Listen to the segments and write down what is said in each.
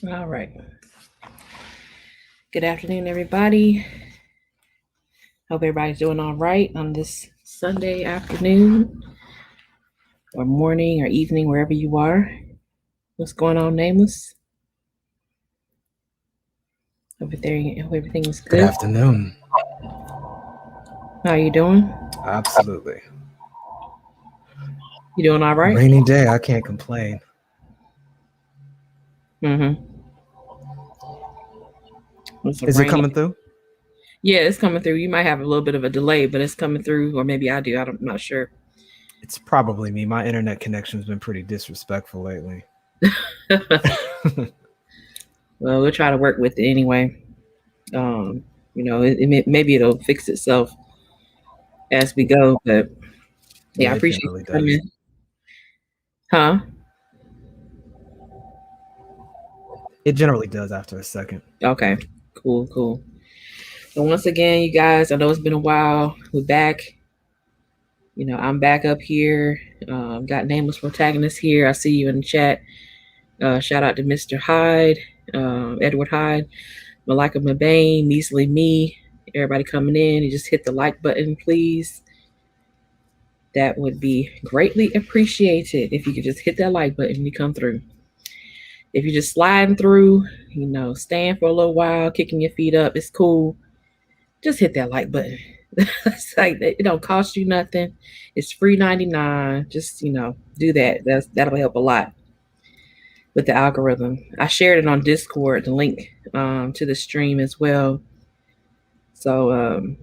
All right. Good afternoon, everybody. Hope everybody's doing all right on this Sunday afternoon or morning or evening, wherever you are. What's going on, Nameless? Hope everything's Good good. afternoon. How you doing? Absolutely. You doing all right? Rainy day, I can't complain. Mm-hmm. It's a Is it rainy. coming through? Yeah, it's coming through. You might have a little bit of a delay, but it's coming through, or maybe I do. I'm not sure. It's probably me. My internet connection's been pretty disrespectful lately. Well, we'll try to work with it anyway. Um, maybe it'll fix itself as we go, but yeah, Yeah, I it appreciate generally you does. coming. Huh? It generally does after a second. Okay. Cool. So once again, you guys, I know it's been a while. We're back. I'm back up here. Got Nameless Protagonist here. I see you in the chat. Shout out to Mr. Hyde, Edward Hyde, Malika Mabane, Measly Me, everybody coming in. You just hit the like button, please. That would be greatly appreciated if you could just hit that like button when you come through. If you're just sliding through, staying for a little while, kicking your feet up, it's cool. Just hit that like button. It's like it don't cost you nothing. It's free 99. Just do that. That'll help a lot with the algorithm. I shared it on Discord, the link to the stream as well. So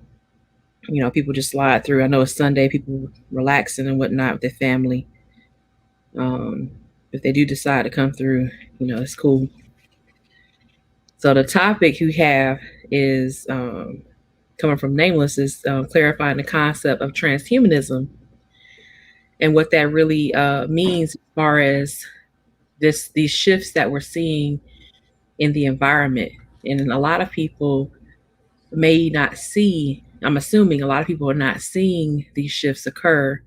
people just slide through. I know it's Sunday, people relaxing and whatnot with their family. If they do decide to come through, it's cool. So the topic we have is coming from Nameless is clarifying the concept of transhumanism and what that really means as far as these shifts that we're seeing in the environment. And a lot of people may not see. I'm assuming a lot of people are not seeing these shifts occur.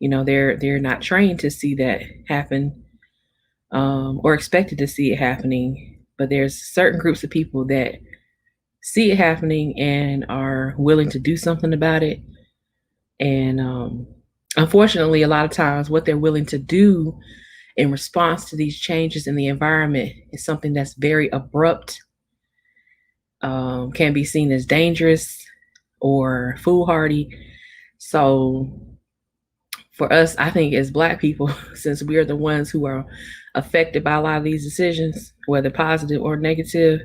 They're not trained to see that happen or expected to see it happening. But there's certain groups of people that see it happening and are willing to do something about it. And unfortunately, a lot of times, what they're willing to do in response to these changes in the environment is something that's very abrupt, can be seen as dangerous or foolhardy. So, for us, I think as Black people, since we are the ones who are affected by a lot of these decisions, whether positive or negative,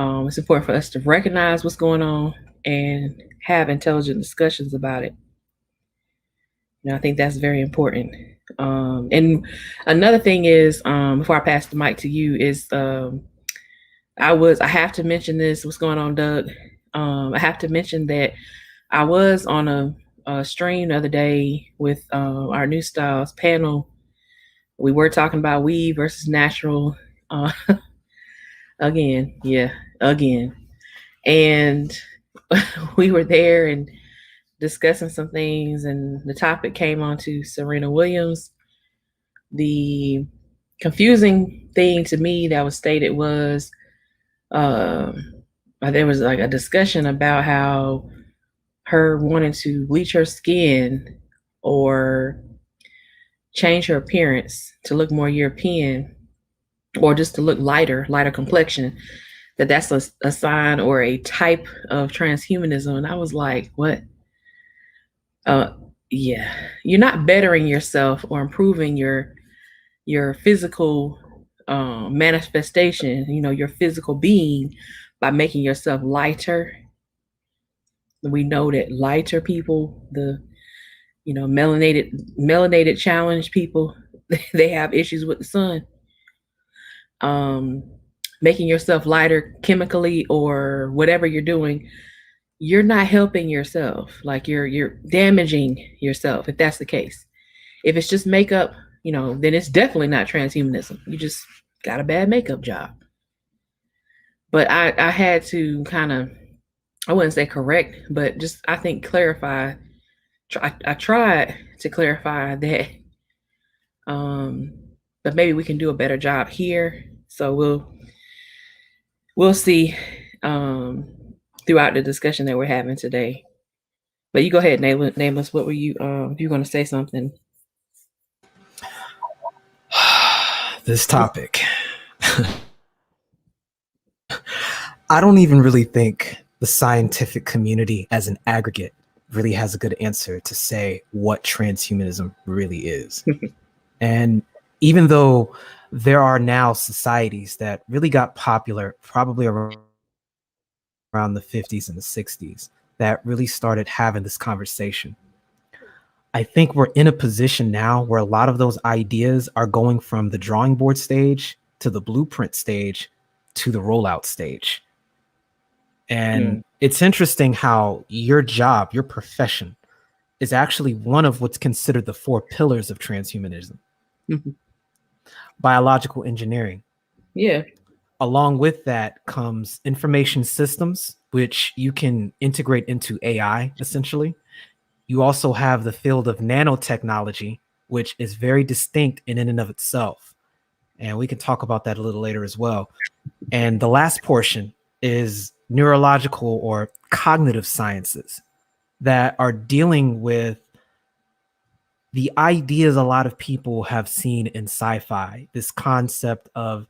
it's important for us to recognize what's going on and have intelligent discussions about it. I think that's very important. And another thing is, before I pass the mic to you, is I have to mention this. What's going on, Doug? I have to mention that I was on a stream the other day with our New Styles panel. We were talking about weed versus natural. Uh, again, yeah, again. And we were there and discussing some things, and the topic came on to Serena Williams. The confusing thing to me that was stated was there was like a discussion about how her wanting to bleach her skin or change her appearance to look more European or just to look lighter complexion, that's a sign or a type of transhumanism. And I was like, what? Uh, yeah, you're not bettering yourself or improving your physical manifestation, your physical being by making yourself lighter. We know that lighter people, the melanated challenged people, they have issues with the sun. Um, Making yourself lighter chemically or whatever you're doing, you're not helping yourself. Like you're damaging yourself if that's the case. If it's just makeup, then it's definitely not transhumanism. You just got a bad makeup job. But I had to kind of, I wouldn't say correct, but just I think clarify. I tried to clarify that, but but maybe we can do a better job here. So we'll see throughout the discussion that we're having today. But you go ahead, Nameless. What were you? If you're going to say something. This topic. I don't even really think the scientific community as an aggregate really has a good answer to say what transhumanism really is. And even though there are now societies that really got popular probably around the 50s and the 60s that really started having this conversation, I think we're in a position now where a lot of those ideas are going from the drawing board stage to the blueprint stage to the rollout stage. And it's interesting how your job, your profession, is actually one of what's considered the 4 pillars of transhumanism. Mm-hmm. Biological engineering. Yeah. Along with that comes information systems, which you can integrate into AI, essentially. You also have the field of nanotechnology, which is very distinct in and of itself. And we can talk about that a little later as well. And the last portion is neurological or cognitive sciences that are dealing with the ideas a lot of people have seen in sci-fi, this concept of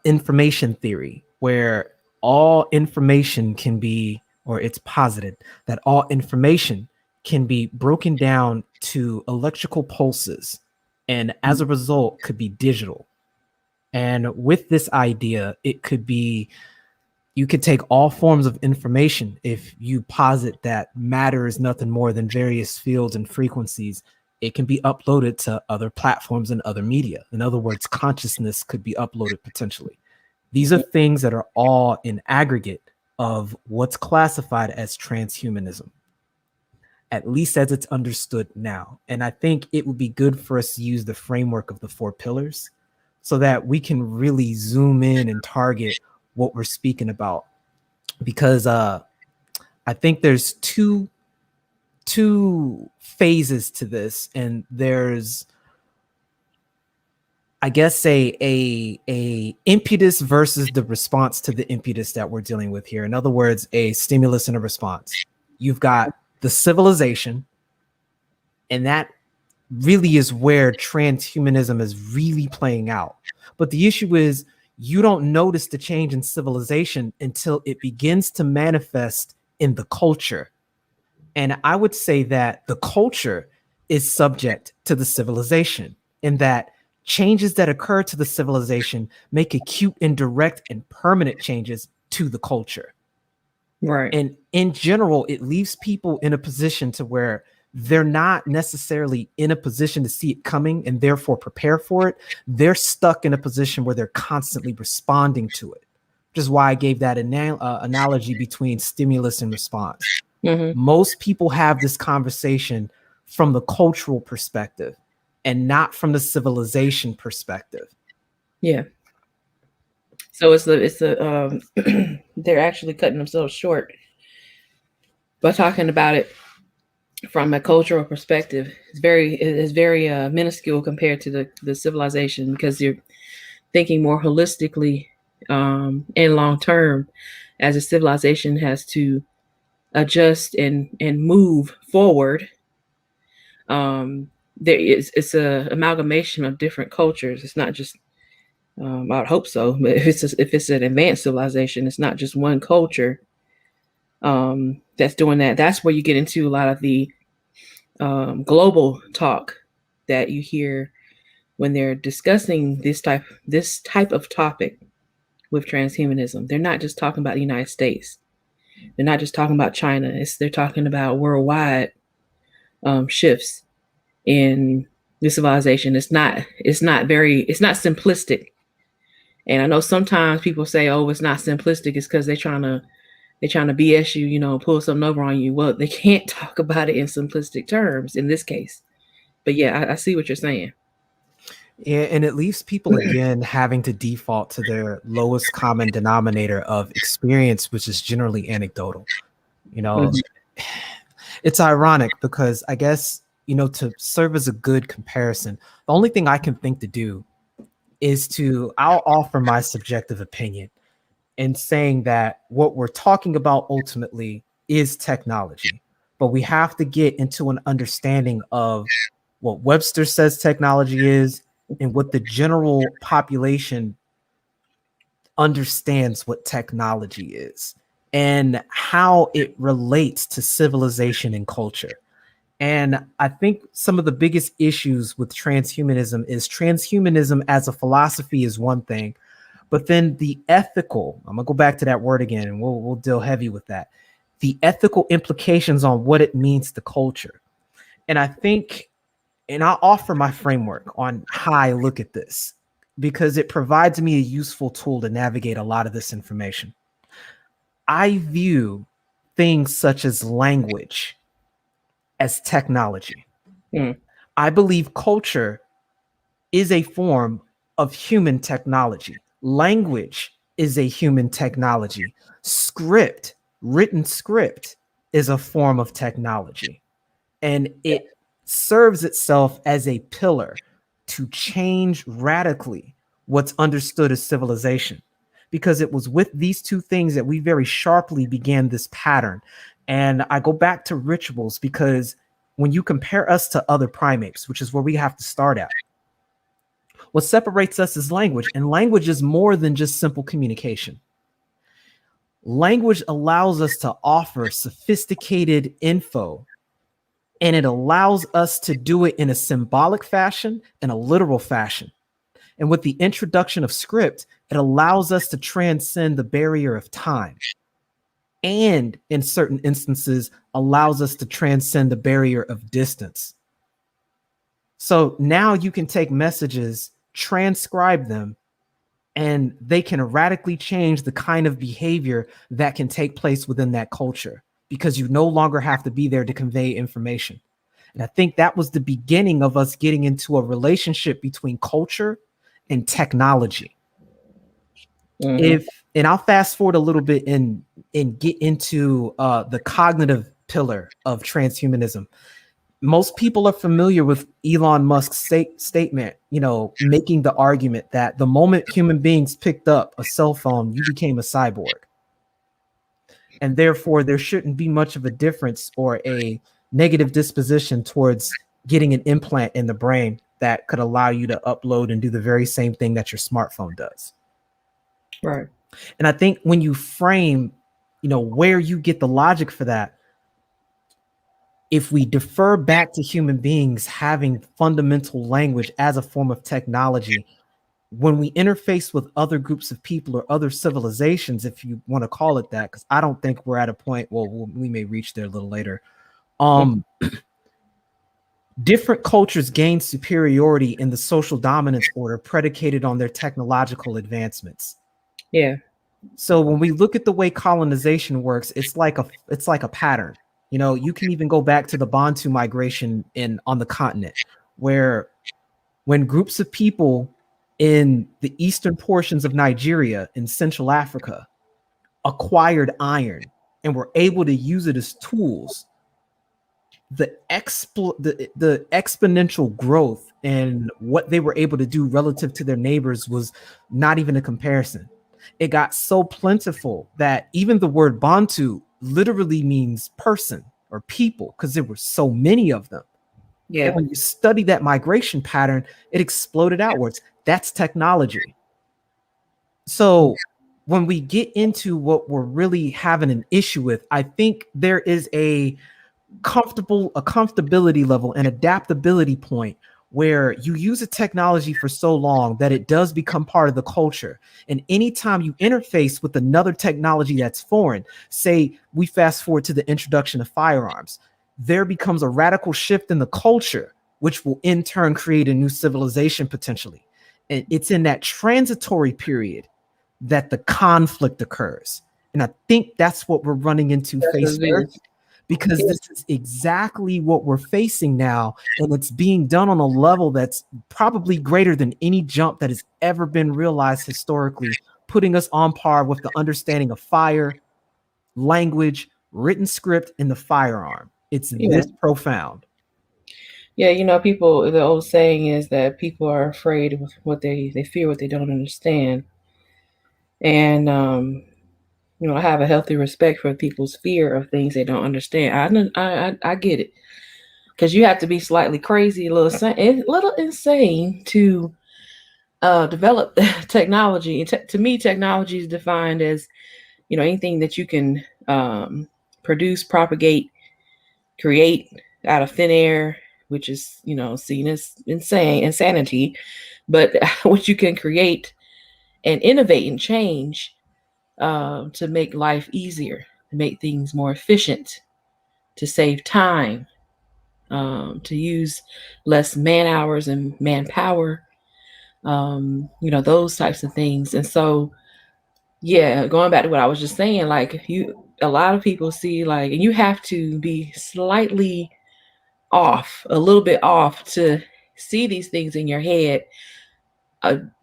information theory, where all information can be, or it's posited that all information can be broken down to electrical pulses, and as a result could be digital. And with this idea, it could be, you could take all forms of information. If you posit that matter is nothing more than various fields and frequencies, it can be uploaded to other platforms and other media. In other words, consciousness could be uploaded potentially. These are things that are all in aggregate of what's classified as transhumanism, at least as it's understood now. And I think it would be good for us to use the framework of the 4 pillars so that we can really zoom in and target what we're speaking about. Because I think there's two phases to this, and there's, I guess, a impetus versus the response to the impetus that we're dealing with here. In other words, a stimulus and a response. You've got the civilization, and that really is where transhumanism is really playing out. But the issue is, you don't notice the change in civilization until it begins to manifest in the culture. And I would say that the culture is subject to the civilization, in that changes that occur to the civilization make acute and direct and permanent changes to the culture. Right. And in general, it leaves people in a position to where they're not necessarily in a position to see it coming and therefore prepare for it. They're stuck in a position where they're constantly responding to it, which is why I gave that analogy between stimulus and response. Mm-hmm. Most people have this conversation from the cultural perspective and not from the civilization perspective. Yeah. So it's they're actually cutting themselves short by talking about it from a cultural perspective. It's very minuscule compared to the civilization, because you're thinking more holistically and long term, as a civilization has to adjust and move forward. It's a amalgamation of different cultures. It's not just I'd hope so, but if it's an advanced civilization, it's not just one culture that's doing that. That's where you get into a lot of the global talk that you hear when they're discussing this type of topic with transhumanism. They're not just talking about the United States. They're not just talking about China. They're talking about worldwide shifts in the civilization. It's not simplistic. And I know sometimes people say, "Oh, it's not simplistic." It's because they're trying to BS you, pull something over on you. Well, they can't talk about it in simplistic terms in this case. But yeah, I see what you're saying. Yeah, and it leaves people again having to default to their lowest common denominator of experience, which is generally anecdotal. It's ironic because I guess to serve as a good comparison, the only thing I can think to do is I'll offer my subjective opinion in saying that what we're talking about ultimately is technology, but we have to get into an understanding of what Webster says technology is and what the general population understands what technology is and how it relates to civilization and culture. And I think some of the biggest issues with transhumanism as a philosophy is one thing, but then the ethical, I'm gonna go back to that word again and we'll deal heavy with that. The ethical implications on what it means to culture. And I think, and I'll offer my framework on how I look at this because it provides me a useful tool to navigate a lot of this information. I view things such as language as technology. Mm. I believe culture is a form of human technology. Language is a human technology. Written script, is a form of technology. And it serves itself as a pillar to change radically what's understood as civilization. Because it was with these two things that we very sharply began this pattern. And I go back to rituals because when you compare us to other primates, which is where we have to start at, what separates us is language, and language is more than just simple communication. Language allows us to offer sophisticated info, and it allows us to do it in a symbolic fashion and a literal fashion. And with the introduction of script, it allows us to transcend the barrier of time. And in certain instances, allows us to transcend the barrier of distance. So now you can take messages, transcribe them, and they can radically change the kind of behavior that can take place within that culture because you no longer have to be there to convey information. And I think that was the beginning of us getting into a relationship between culture and technology. Mm-hmm. And I'll fast forward a little bit and get into the cognitive pillar of transhumanism. Most people are familiar with Elon Musk's statement, making the argument that the moment human beings picked up a cell phone, you became a cyborg. And therefore, there shouldn't be much of a difference or a negative disposition towards getting an implant in the brain that could allow you to upload and do the very same thing that your smartphone does. Right. And I think when you frame, where you get the logic for that, if we defer back to human beings having fundamental language as a form of technology, when we interface with other groups of people or other civilizations, if you want to call it that, because I don't think we're at a point, we may reach there a little later. Different cultures gain superiority in the social dominance order predicated on their technological advancements. Yeah. So when we look at the way colonization works, it's like a pattern. You can even go back to the Bantu migration on the continent, where when groups of people in the eastern portions of Nigeria in Central Africa acquired iron and were able to use it as tools, the exponential growth and what they were able to do relative to their neighbors was not even a comparison. It got so plentiful that even the word Bantu literally means person or people because there were so many of them. Yeah. And when you study that migration pattern, it exploded outwards. That's technology. So when we get into what we're really having an issue with, I think there is a comfortability level and adaptability point where you use a technology for so long that it does become part of the culture. And anytime you interface with another technology that's foreign, say we fast forward to the introduction of firearms, there becomes a radical shift in the culture, which will in turn create a new civilization potentially. And it's in that transitory period that the conflict occurs. And I think that's what we're running into face first, because this is exactly what we're facing now. And it's being done on a level that's probably greater than any jump that has ever been realized historically, putting us on par with the understanding of fire, language, written script, and the firearm. It's this profound. Yeah, people, the old saying is that people are afraid of what they fear what they don't understand. And I have a healthy respect for people's fear of things they don't understand. I get it. Because you have to be slightly crazy, a little insane to develop technology. And to me, technology is defined as anything that you can produce, propagate, create out of thin air, which is seen as insanity, but what you can create and innovate and change to make life easier, to make things more efficient, to save time, to use less man hours and manpower, those types of things. And so, yeah, going back to what I was just saying, like a lot of people see like, and you have to be slightly off, a little bit off to see these things in your head,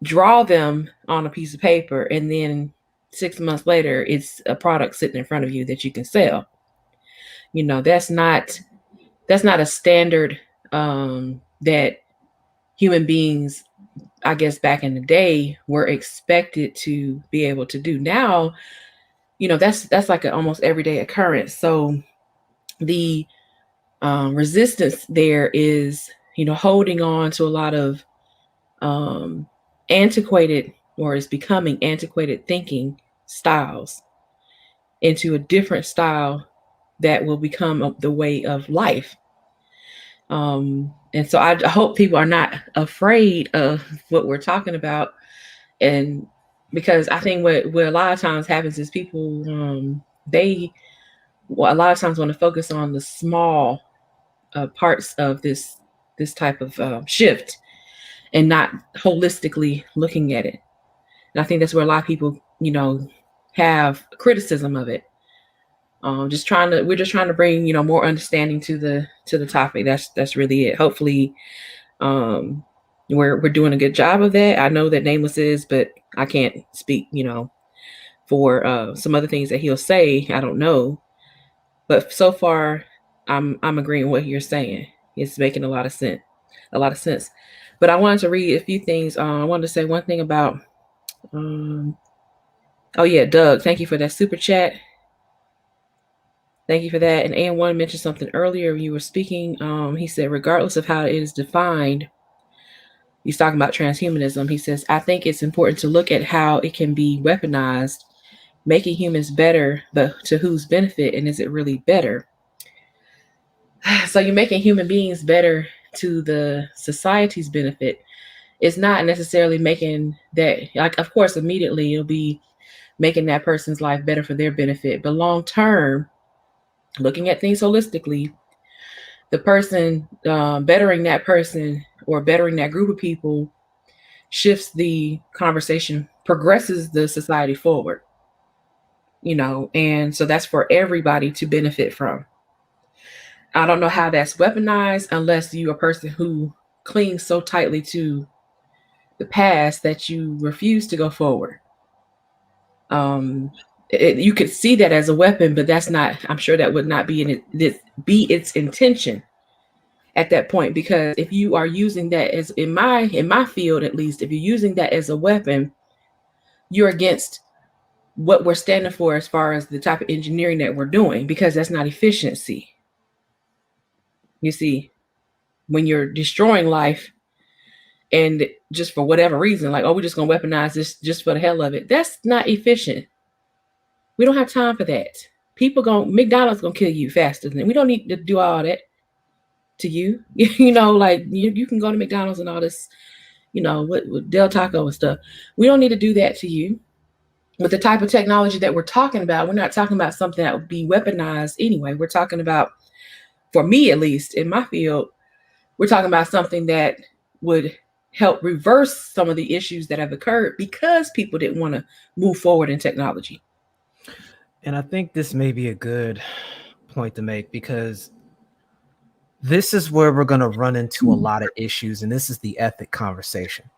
draw them on a piece of paper, and then 6 months later, it's a product sitting in front of you that you can sell. That's not a standard that human beings, I guess back in the day, were expected to be able to do. Now, that's like an almost everyday occurrence. So the resistance there is, holding on to a lot of um, antiquated, or is becoming antiquated thinking styles into a different style that will become the way of life. And so I hope people are not afraid of what we're talking about. And because I think what a lot of times happens is people, they, well, a lot of times want to focus on the small parts of this type of shift, and not holistically looking at it. And I think that's where a lot of people, have criticism of it. We're just trying to bring, more understanding to the topic. That's really it. Hopefully, um, we're doing a good job of that. I know that Nameless is, but I can't speak, for some other things that he'll say. I don't know, but so far, I'm agreeing with what you're saying. It's making a lot of sense, a lot of sense. But I wanted to read a few things. I wanted to say one thing about. Um, oh yeah, Doug, thank you for that super chat. Thank you for that. And AN1 mentioned something earlier when you were speaking. He said, regardless of how it is defined, he's talking about transhumanism. He says, I think it's important to look at how it can be weaponized, making humans better, but to whose benefit, and is it really better? So you're making human beings better to the society's benefit. It's not necessarily making that, like, of course, immediately it'll be making that person's life better for their benefit. But long term, looking at things holistically, the person, bettering that person or bettering that group of people shifts the conversation, progresses the society forward, and so that's for everybody to benefit from. I don't know how that's weaponized unless you're a person who clings so tightly to the past that you refuse to go forward. You could see that as a weapon, but that's not. I'm sure that would not be its intention at that point, because if you are using that as, in my field at least, if you're using that as a weapon, you're against what we're standing for as far as the type of engineering that we're doing, because that's not efficiency. You see, when you're destroying life and just for whatever reason, like, oh, we're just gonna weaponize this just for the hell of it, that's not efficient. We don't have time for that. McDonald's gonna kill you faster than we don't need to do all that to you. Like you can go to McDonald's and all this, with Del Taco and stuff. We don't need to do that to you. With the type of technology that we're talking about, we're not talking about something that would be weaponized anyway. We're talking about, for me at least, in my field, we're talking about something that would help reverse some of the issues that have occurred because people didn't want to move forward in technology. And I think this may be a good point to make, because this is where we're going to run into a lot of issues, and this is the ethic conversation.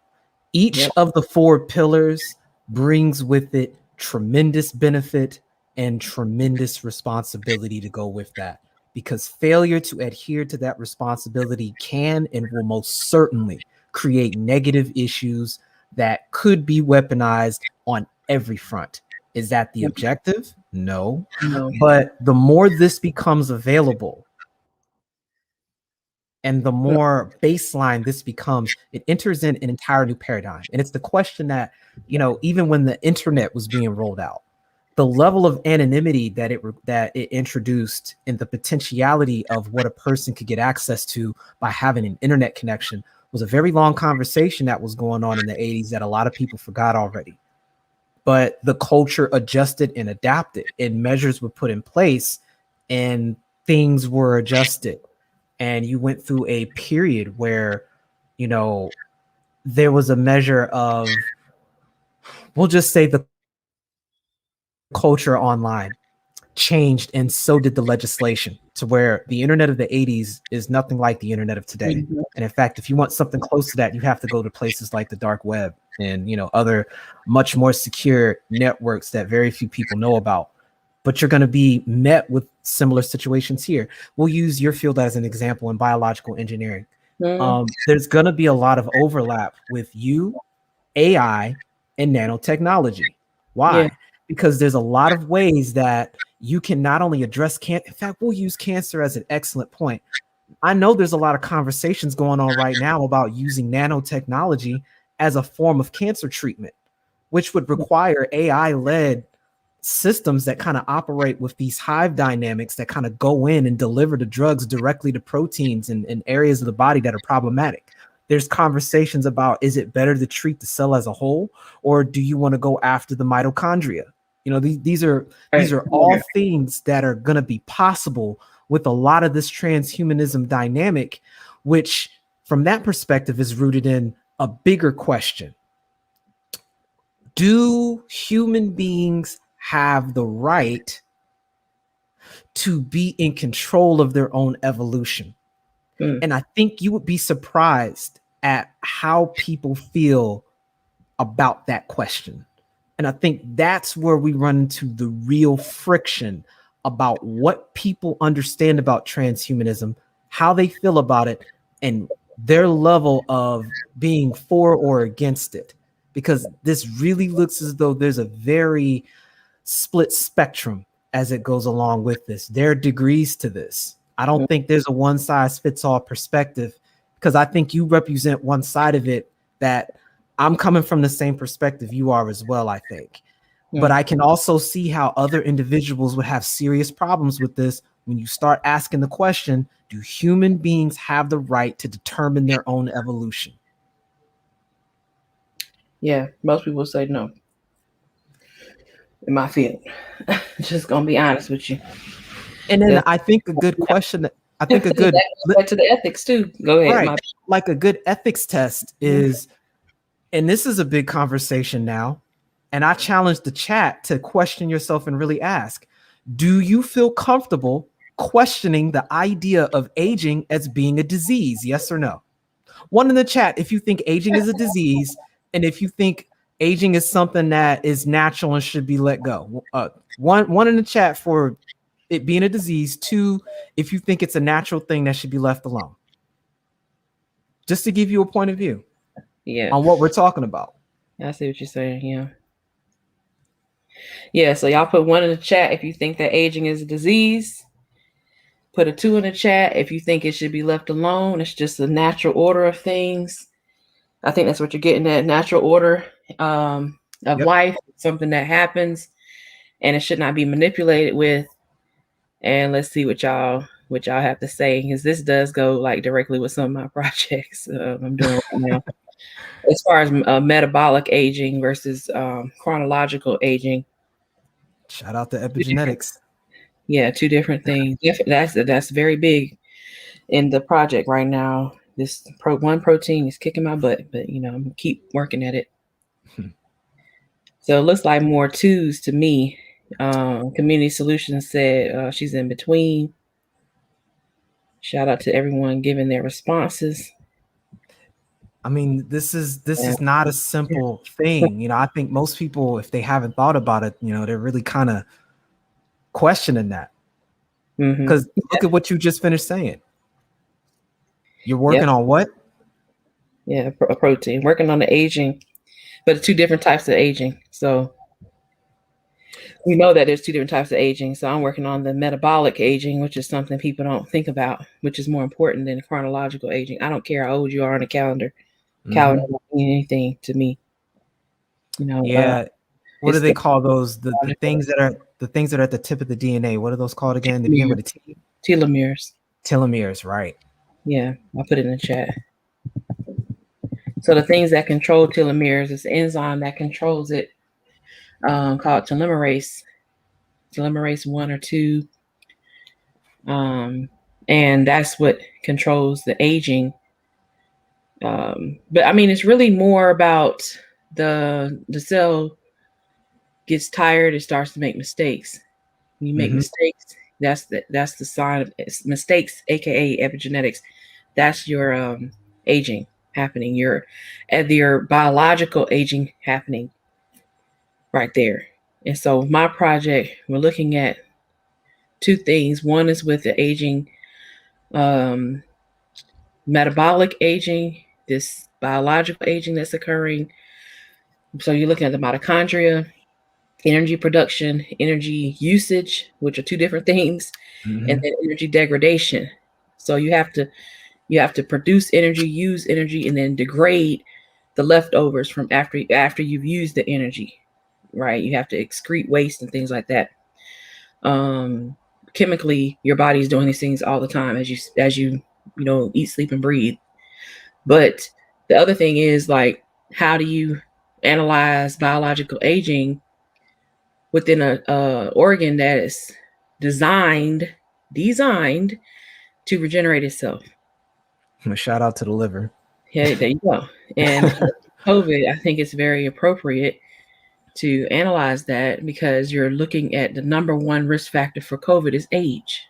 Each of the four pillars brings with it tremendous benefit and tremendous responsibility to go with that. because failure to adhere to that responsibility can and will most certainly create negative issues that could be weaponized on every front. Is that the objective? No. No. But the more this becomes available and the more baseline this becomes, it enters in an entire new paradigm. And it's the question that, even when the internet was being rolled out, the level of anonymity that it introduced and the potentiality of what a person could get access to by having an internet connection was a very long conversation that was going on in the 80s that a lot of people forgot already. But the culture adjusted and adapted, and measures were put in place and things were adjusted. And you went through a period where, there was a measure of, we'll just say, the culture online changed, and so did the legislation, to where the internet of the 80s is nothing like the internet of today. Mm-hmm. And in fact, if you want something close to that, you have to go to places like the dark web and other much more secure networks that very few people know about. But you're going to be met with similar situations here. We'll use your field as an example in biological engineering. There's going to be a lot of overlap with you, AI, and nanotechnology. Why? Yeah. Because there's a lot of ways that you can not only address cancer. In fact, we'll use cancer as an excellent point. I know there's a lot of conversations going on right now about using nanotechnology as a form of cancer treatment, which would require AI-led systems that kind of operate with these hive dynamics that kind of go in and deliver the drugs directly to proteins in areas of the body that are problematic. There's conversations about, is it better to treat the cell as a whole, or do you want to go after the mitochondria? These are all things that are going to be possible with a lot of this transhumanism dynamic, which from that perspective is rooted in a bigger question. Do human beings have the right to be in control of their own evolution? And I think you would be surprised at how people feel about that question. And I think that's where we run into the real friction about what people understand about transhumanism, how they feel about it, and their level of being for or against it. Because this really looks as though there's a very split spectrum as it goes along with this. There are degrees to this. I don't think there's a one size fits all perspective, because I think you represent one side of it that I'm coming from the same perspective you are as well, I think. But I can also see how other individuals would have serious problems with this when you start asking the question, do human beings have the right to determine their own evolution? Yeah, most people say no. In my field. Just gonna be honest with you. And then I think a good question, I think a good back to the ethics too. Go ahead. Right. Like a good ethics test is, and this is a big conversation now, and I challenge the chat to question yourself and really ask, do you feel comfortable questioning the idea of aging as being a disease? Yes or no? One in the chat if you think aging is a disease, and if you think aging is something that is natural and should be let go. One in the chat for it being a disease. Two, if you think it's a natural thing that should be left alone. Just to give you a point of view on what we're talking about. I see what you're saying. Yeah, so y'all put 1 in the chat if you think that aging is a disease. Put a 2 in the chat if you think it should be left alone. It's just a natural order of things. I think that's what you're getting at, natural order of life, something that happens and it should not be manipulated with. And let's see what y'all have to say, because this does go like directly with some of my projects I'm doing right now. As far as metabolic aging versus chronological aging. Shout out to epigenetics. Yeah, 2 different things. That's very big in the project right now. This one protein is kicking my butt, but I'm gonna keep working at it. So it looks like more 2s to me. Community Solutions said she's in between. Shout out to everyone giving their responses. I mean, this is not a simple thing. I think most people, if they haven't thought about it, they're really kind of questioning that. Because look at what you just finished saying. You're Yep. working on what? Yeah, a protein. Working on the aging, but two different types of aging. So we know that there's two different types of aging. So I'm working on the metabolic aging, which is something people don't think about, which is more important than chronological aging. I don't care how old you are on a calendar. Calendar don't mean anything to me. You know. Yeah. What do it's they the call those? The biological things that are at the tip of the DNA. What are those called again? They begin with a T. telomeres. Telomeres, right? Yeah, I'll put it in the chat. So the things that control telomeres is the enzyme that controls it, called telomerase 1 or 2. And that's what controls the aging. But I mean, it's really more about the cell gets tired, it starts to make mistakes. When you make mistakes, that's the sign of mistakes, aka epigenetics. That's your aging happening. Your biological aging happening right there. And so my project, we're looking at two things. One is with the aging, metabolic aging, this biological aging that's occurring. So you're looking at the mitochondria, energy production, energy usage, which are two different things, and then energy degradation. So you have to produce energy, use energy, and then degrade the leftovers from after you've used the energy, right? You have to excrete waste and things like that. Chemically, your body is doing these things all the time as you eat, sleep, and breathe. But the other thing is, like, how do you analyze biological aging within a organ that is designed to regenerate itself? A shout out to the liver. Yeah, there you go. And COVID, I think it's very appropriate to analyze that, because you're looking at the number one risk factor for COVID is age.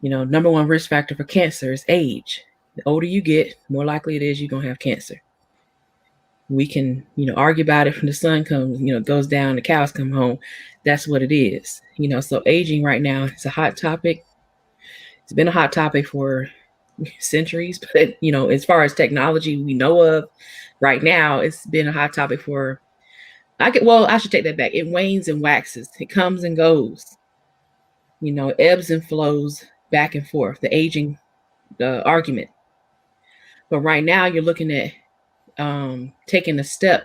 Number one risk factor for cancer is age. The older you get, the more likely it is you're going to have cancer. We can, argue about it from the sun comes, goes down, the cows come home. That's what it is. So aging right now is a hot topic. It's been a hot topic for centuries, but as far as technology we know of right now, it's been a hot topic for, I should take that back. It wanes and waxes. It comes and goes. Ebbs and flows back and forth, the aging argument. But right now you're looking at taking a step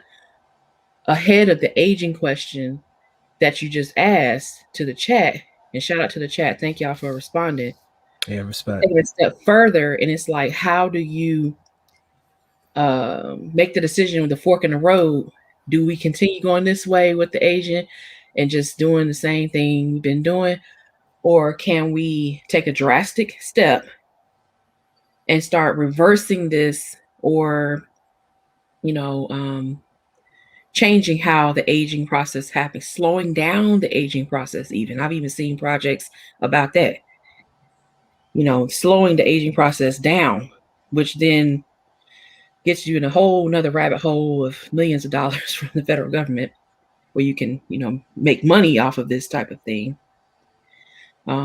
ahead of the aging question that you just asked to the chat. And shout out to the chat. Thank y'all for responding. Yeah, respect. Taking a step further, and it's like, how do you make the decision with the fork in the road? Do we continue going this way with the aging and just doing the same thing we've been doing? Or can we take a drastic step and start reversing this, or, changing how the aging process happens, slowing down the aging process even. I've even seen projects about that, slowing the aging process down, which then gets you in a whole nother rabbit hole of millions of dollars from the federal government, where you can, make money off of this type of thing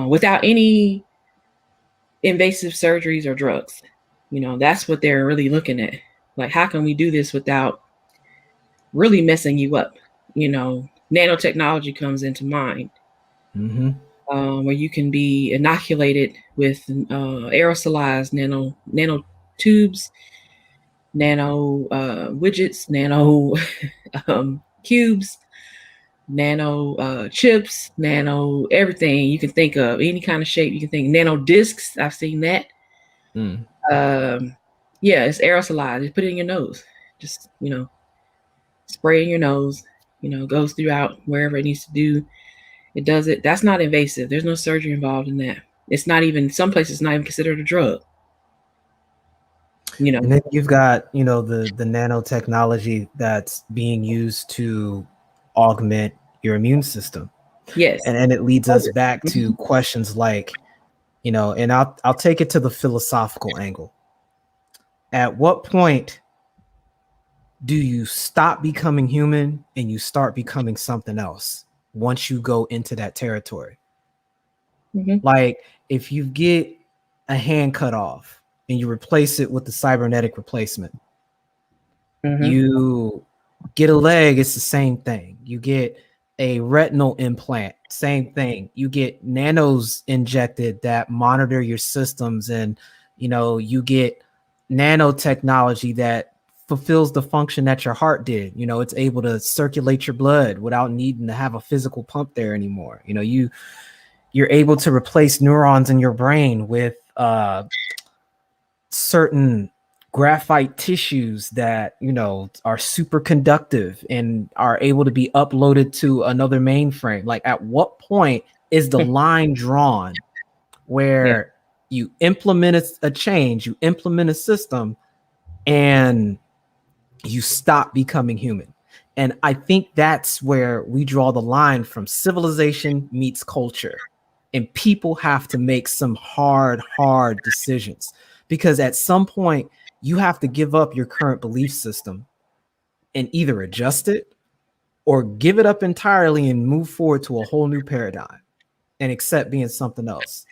without any invasive surgeries or drugs. That's what they're really looking at. Like, how can we do this without really messing you up? Nanotechnology comes into mind, where you can be inoculated with aerosolized nano tubes, nano widgets, nano cubes, nano chips, nano everything you can think of, any kind of shape you can think. Nano discs, I've seen that. Yeah, it's aerosolized. You put it in your nose, just spray in your nose. Goes throughout wherever it needs to do. It does it. That's not invasive. There's no surgery involved in that. It's not even, some places it's not even considered a drug. And then you've got, the nanotechnology that's being used to augment your immune system. Yes. And it leads us back to questions like, and I'll take it to the philosophical angle. At what point do you stop becoming human and you start becoming something else once you go into that territory? Mm-hmm. Like if you get a hand cut off and you replace it with the cybernetic replacement, Mm-hmm. you get a leg, it's the same thing. You get a retinal implant, same thing. You get nanos injected that monitor your systems, and you get nanotechnology that fulfills the function that your heart did. It's able to circulate your blood without needing to have a physical pump there anymore. You're able to replace neurons in your brain with certain graphite tissues that are super conductive and are able to be uploaded to another mainframe. Like, at what point is the line drawn Yeah. where you implement a change, you implement a system, and you stop becoming human? And I think that's where we draw the line from civilization meets culture. And people have to make some hard decisions, because at some point you have to give up your current belief system and either adjust it or give it up entirely and move forward to a whole new paradigm and accept being something else.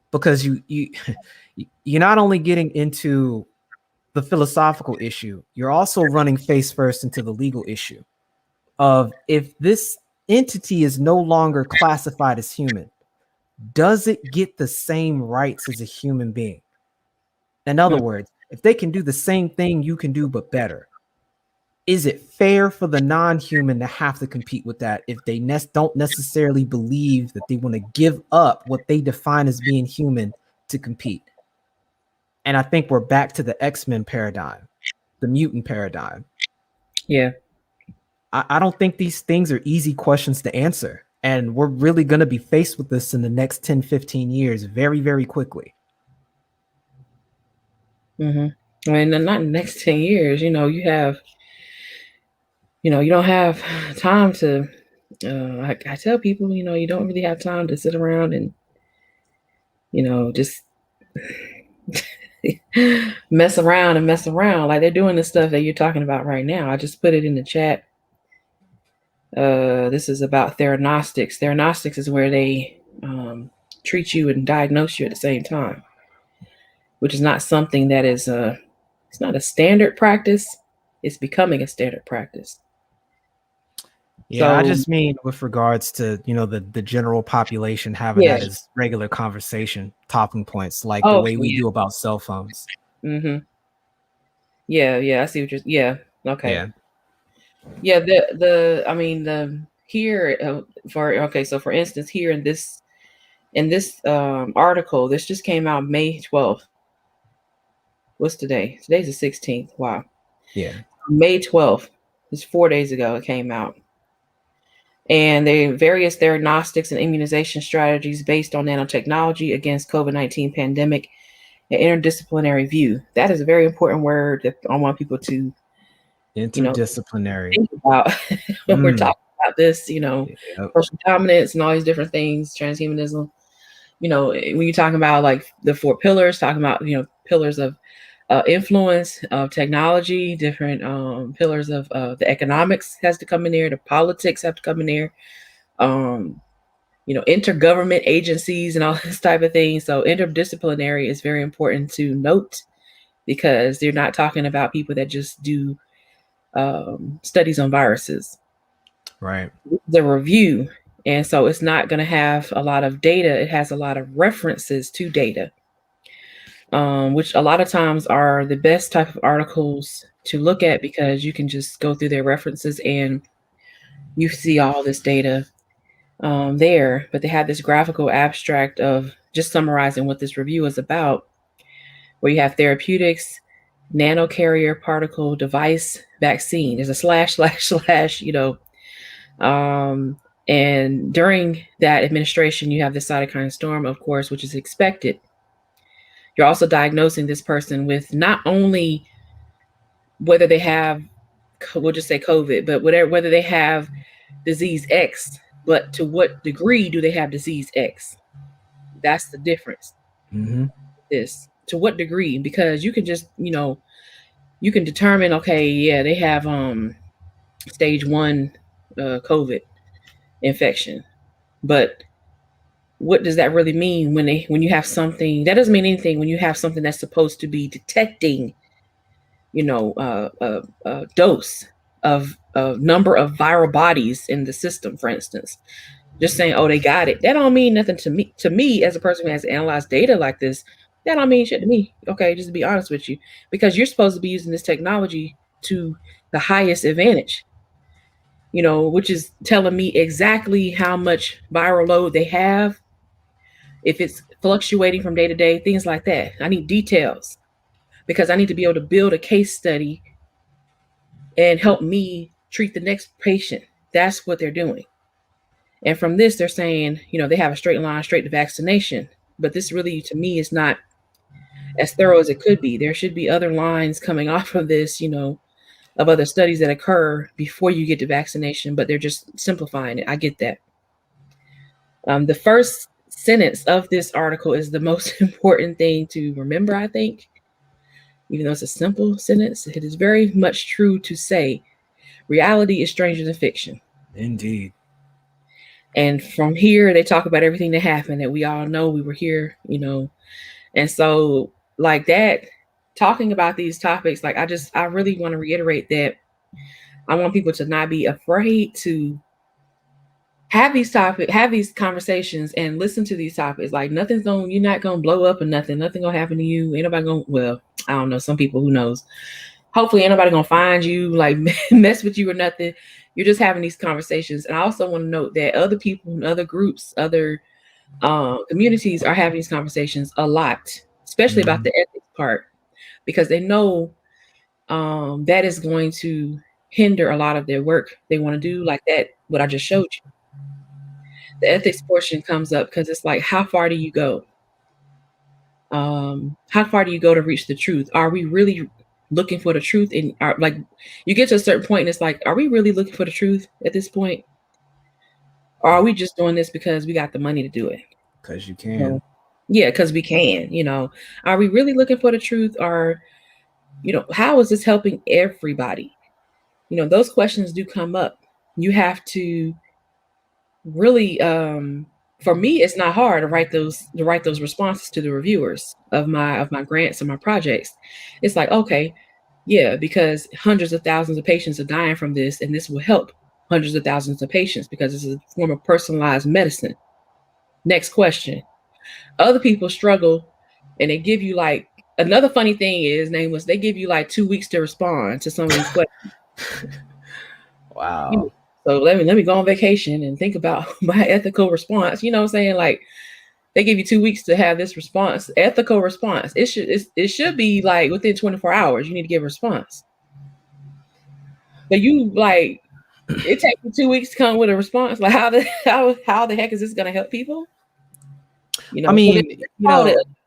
Because you're not only getting into the philosophical issue, you're also running face first into the legal issue of, if this entity is no longer classified as human, does it get the same rights as a human being? In other words, if they can do the same thing you can do but better, is it fair for the non-human to have to compete with that if they don't necessarily believe that they want to give up what they define as being human to compete? And I think we're back to the X-Men paradigm, the mutant paradigm. Yeah. I don't think these things are easy questions to answer. And we're really going to be faced with this in the next 10, 15 years very, very quickly. Mm-hmm. And then not in the next 10 years, you don't have time to, I tell people, you don't really have time to sit around and, just mess around and mess around. Like, they're doing the stuff that you're talking about right now. I just put it in the chat. This is about Theragnostics. Theragnostics is where they treat you and diagnose you at the same time, which is not something that is it's not a standard practice. It's becoming a standard practice. Yeah, I So, just mean with regards to, the general population having yeah. that as regular conversation talking points, like the Oh, way we yeah. do about cell phones. Mm-hmm. Yeah. I see what you're. Yeah. Okay. Yeah. Yeah. The here so for instance, here in this article, this just came out May 12th. What's today? Today's the 16th. Wow. Yeah. May 12th. It's 4 days ago it came out. And the various diagnostics and immunization strategies based on nanotechnology against COVID-19 pandemic, an interdisciplinary view. That is a very important word that I want people to, Interdisciplinary. think about when we're talking about this, Yep. social dominance and all these different things, transhumanism. When you're talking about like the four pillars, talking about, pillars of influence of technology, different pillars of the economics has to come in there, the politics have to come in there, intergovernment agencies and all this type of thing. So interdisciplinary is very important to note, because they're not talking about people that just do studies on viruses. Right. The review, and so it's not going to have a lot of data. It has a lot of references to data, which a lot of times are the best type of articles to look at, because you can just go through their references and you see all this data there. But they have this graphical abstract of just summarizing what this review is about, where you have therapeutics, nanocarrier particle device, vaccine. There's a slash, slash, slash, and during that administration, you have the cytokine storm, of course, which is expected. You're also diagnosing this person with not only whether they have, we'll just say COVID, but whether they have disease X, but to what degree do they have disease X? That's the difference. Mm-hmm. This, to what degree? Because you can just, you can determine, okay, yeah, they have stage 1 COVID infection, but what does that really mean when you have something that doesn't mean anything when you have something that's supposed to be detecting, a dose of a number of viral bodies in the system, for instance. Just saying, oh, they got it. That don't mean nothing to me. To me, as a person who has analyzed data like this, that don't mean shit to me. Okay, just to be honest with you, because you're supposed to be using this technology to the highest advantage. Which is telling me exactly how much viral load they have, if it's fluctuating from day to day, things like that. I need details because I need to be able to build a case study and help me treat the next patient. That's what they're doing. And from this, they're saying, they have a straight line straight to vaccination. But this really, to me, is not as thorough as it could be. There should be other lines coming off of this, of other studies that occur before you get to vaccination, but they're just simplifying it. I get that. The first sentence of this article is the most important thing to remember, I think. Even though it's a simple sentence, it is very much true to say reality is stranger than fiction. Indeed. And from here, they talk about everything that happened that we all know. We were here, And so, like that, talking about these topics, like I really want to reiterate that I want people to not be afraid to have these conversations and listen to these topics. Like you're not gonna blow up or nothing. Nothing gonna happen to you. Ain't nobody gonna, well, I don't know. Some people, who knows? Hopefully ain't nobody gonna find you, like mess with you or nothing. You're just having these conversations. And I also want to note that other people and other groups, other communities are having these conversations a lot, especially about the ethics part, because they know that is going to hinder a lot of their work they want to do, like that, what I just showed you. The ethics portion comes up because it's like, how far do you go? How far do you go to reach the truth? Are we really looking for the truth? And like, you get to a certain point and it's like, are we really looking for the truth at this point? Or are we just doing this because we got the money to do it? Because you can. Yeah, because we can. Are we really looking for the truth? Or, how is this helping everybody? Those questions do come up. You have to really, for me, it's not hard to write those responses to the reviewers of my grants and my projects. It's like, okay, yeah, because hundreds of thousands of patients are dying from this, and this will help hundreds of thousands of patients because it's a form of personalized medicine. Next question. Other people struggle, and they give you like, another funny thing is, Nameless, they give you like 2 weeks to respond to some of these questions. Wow. So let me go on vacation and think about my ethical response. You know what I'm saying? Like, they give you 2 weeks to have this response, ethical response. It should be like within 24 hours. You need to give a response. But you like, it takes you 2 weeks to come with a response. Like, how the heck is this going to help people? I mean,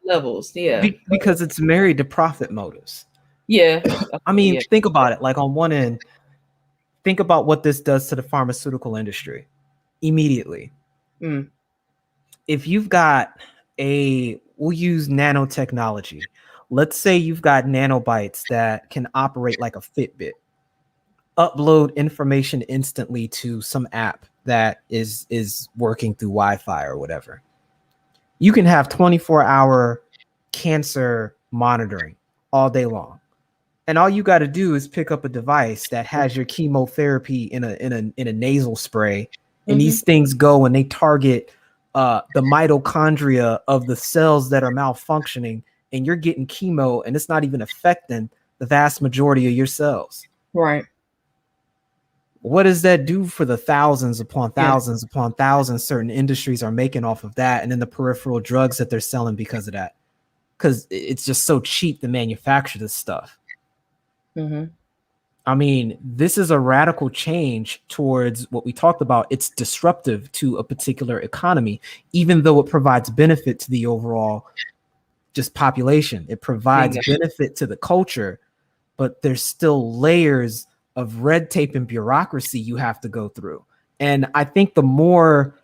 levels, yeah, because it's married to profit motives. Yeah. I mean, think about it. Like, on one end, think about what this does to the pharmaceutical industry immediately. If you've got we'll use nanotechnology. Let's say you've got nanobites that can operate like a Fitbit, upload information instantly to some app that is working through Wi-Fi or whatever. You can have 24-hour cancer monitoring all day long. And all you got to do is pick up a device that has your chemotherapy in a nasal spray, and these things go and they target the mitochondria of the cells that are malfunctioning, and you're getting chemo, and it's not even affecting the vast majority of your cells. Right. What does that do for the thousands upon thousands upon thousands certain industries are making off of that, and then the peripheral drugs that they're selling because of that? Because it's just so cheap to manufacture this stuff. I mean, this is a radical change towards what we talked about. It's disruptive to a particular economy, even though it provides benefit to the overall just population. It provides benefit to the culture, but there's still layers of red tape and bureaucracy you have to go through. And I think the more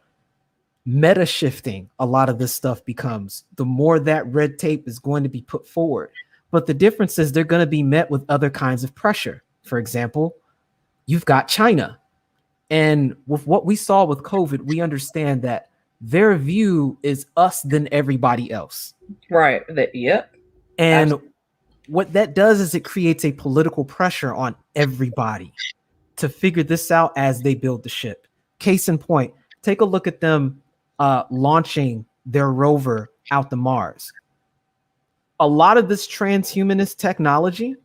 meta shifting a lot of this stuff becomes, the more that red tape is going to be put forward. But the difference is they're going to be met with other kinds of pressure. For example, you've got China. And with what we saw with COVID, we understand that their view is us than everybody else. Right. Yep. And what that does is it creates a political pressure on everybody to figure this out as they build the ship. Case in point, take a look at them launching their rover out to Mars. A lot of this transhumanist technology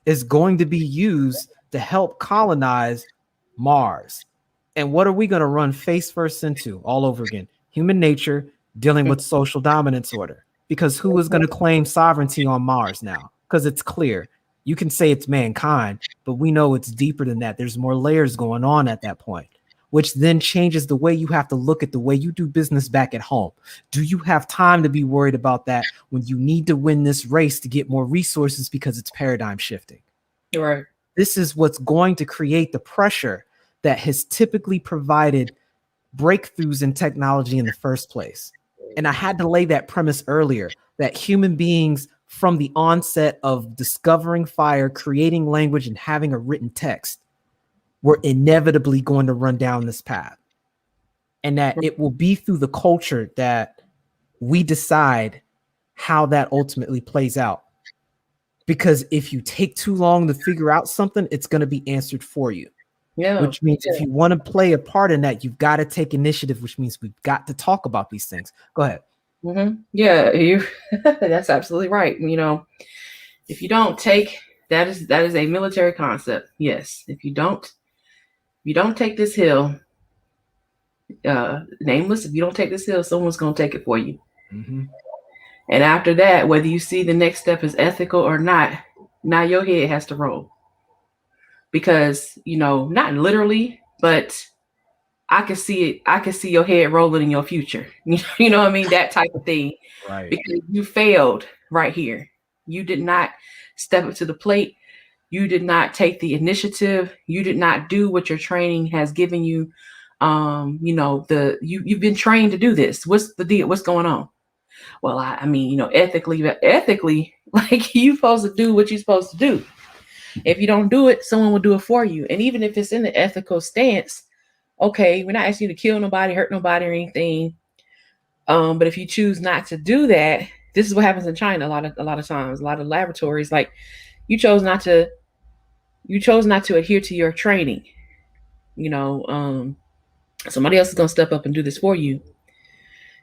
is going to be used to help colonize Mars. And what are we going to run face first into all over again? Human nature dealing with social dominance order. Because who is going to claim sovereignty on Mars now? Because it's clear. You can say it's mankind, but we know it's deeper than that. There's more layers going on at that point, which then changes the way you have to look at the way you do business back at home. Do you have time to be worried about that when you need to win this race to get more resources because it's paradigm shifting? Right. This is what's going to create the pressure that has typically provided breakthroughs in technology in the first place. And I had to lay that premise earlier, that human beings from the onset of discovering fire, creating language, and having a written text were inevitably going to run down this path. And that it will be through the culture that we decide how that ultimately plays out. Because if you take too long to figure out something, it's going to be answered for you. Yeah. Which means if you want to play a part in that, you've got to take initiative, which means we've got to talk about these things. Go ahead. Yeah, that's absolutely right. You know, if you don't take that is a military concept. Yes, if you don't take this hill, nameless. If you don't take this hill, someone's gonna take it for you. Mm-hmm. And after that, whether you see the next step is ethical or not, now your head has to roll. Because, you know, not literally, but I can see it. I can see your head rolling in your future. You know what I mean? That type of thing. Right. Because you failed right here. You did not step up to the plate. You did not take the initiative. You did not do what your training has given you. You know, you've been trained to do this. What's the deal? What's going on? Well, I mean, you know, ethically, like you're supposed to do what you're supposed to do. If you don't do it, someone will do it for you. And even if it's in the ethical stance, okay, we're not asking you to kill nobody, hurt nobody, or anything. But if you choose not to do that, this is what happens in China a lot of times. A lot of laboratories, like you chose not to adhere to your training. You know, somebody else is gonna step up and do this for you.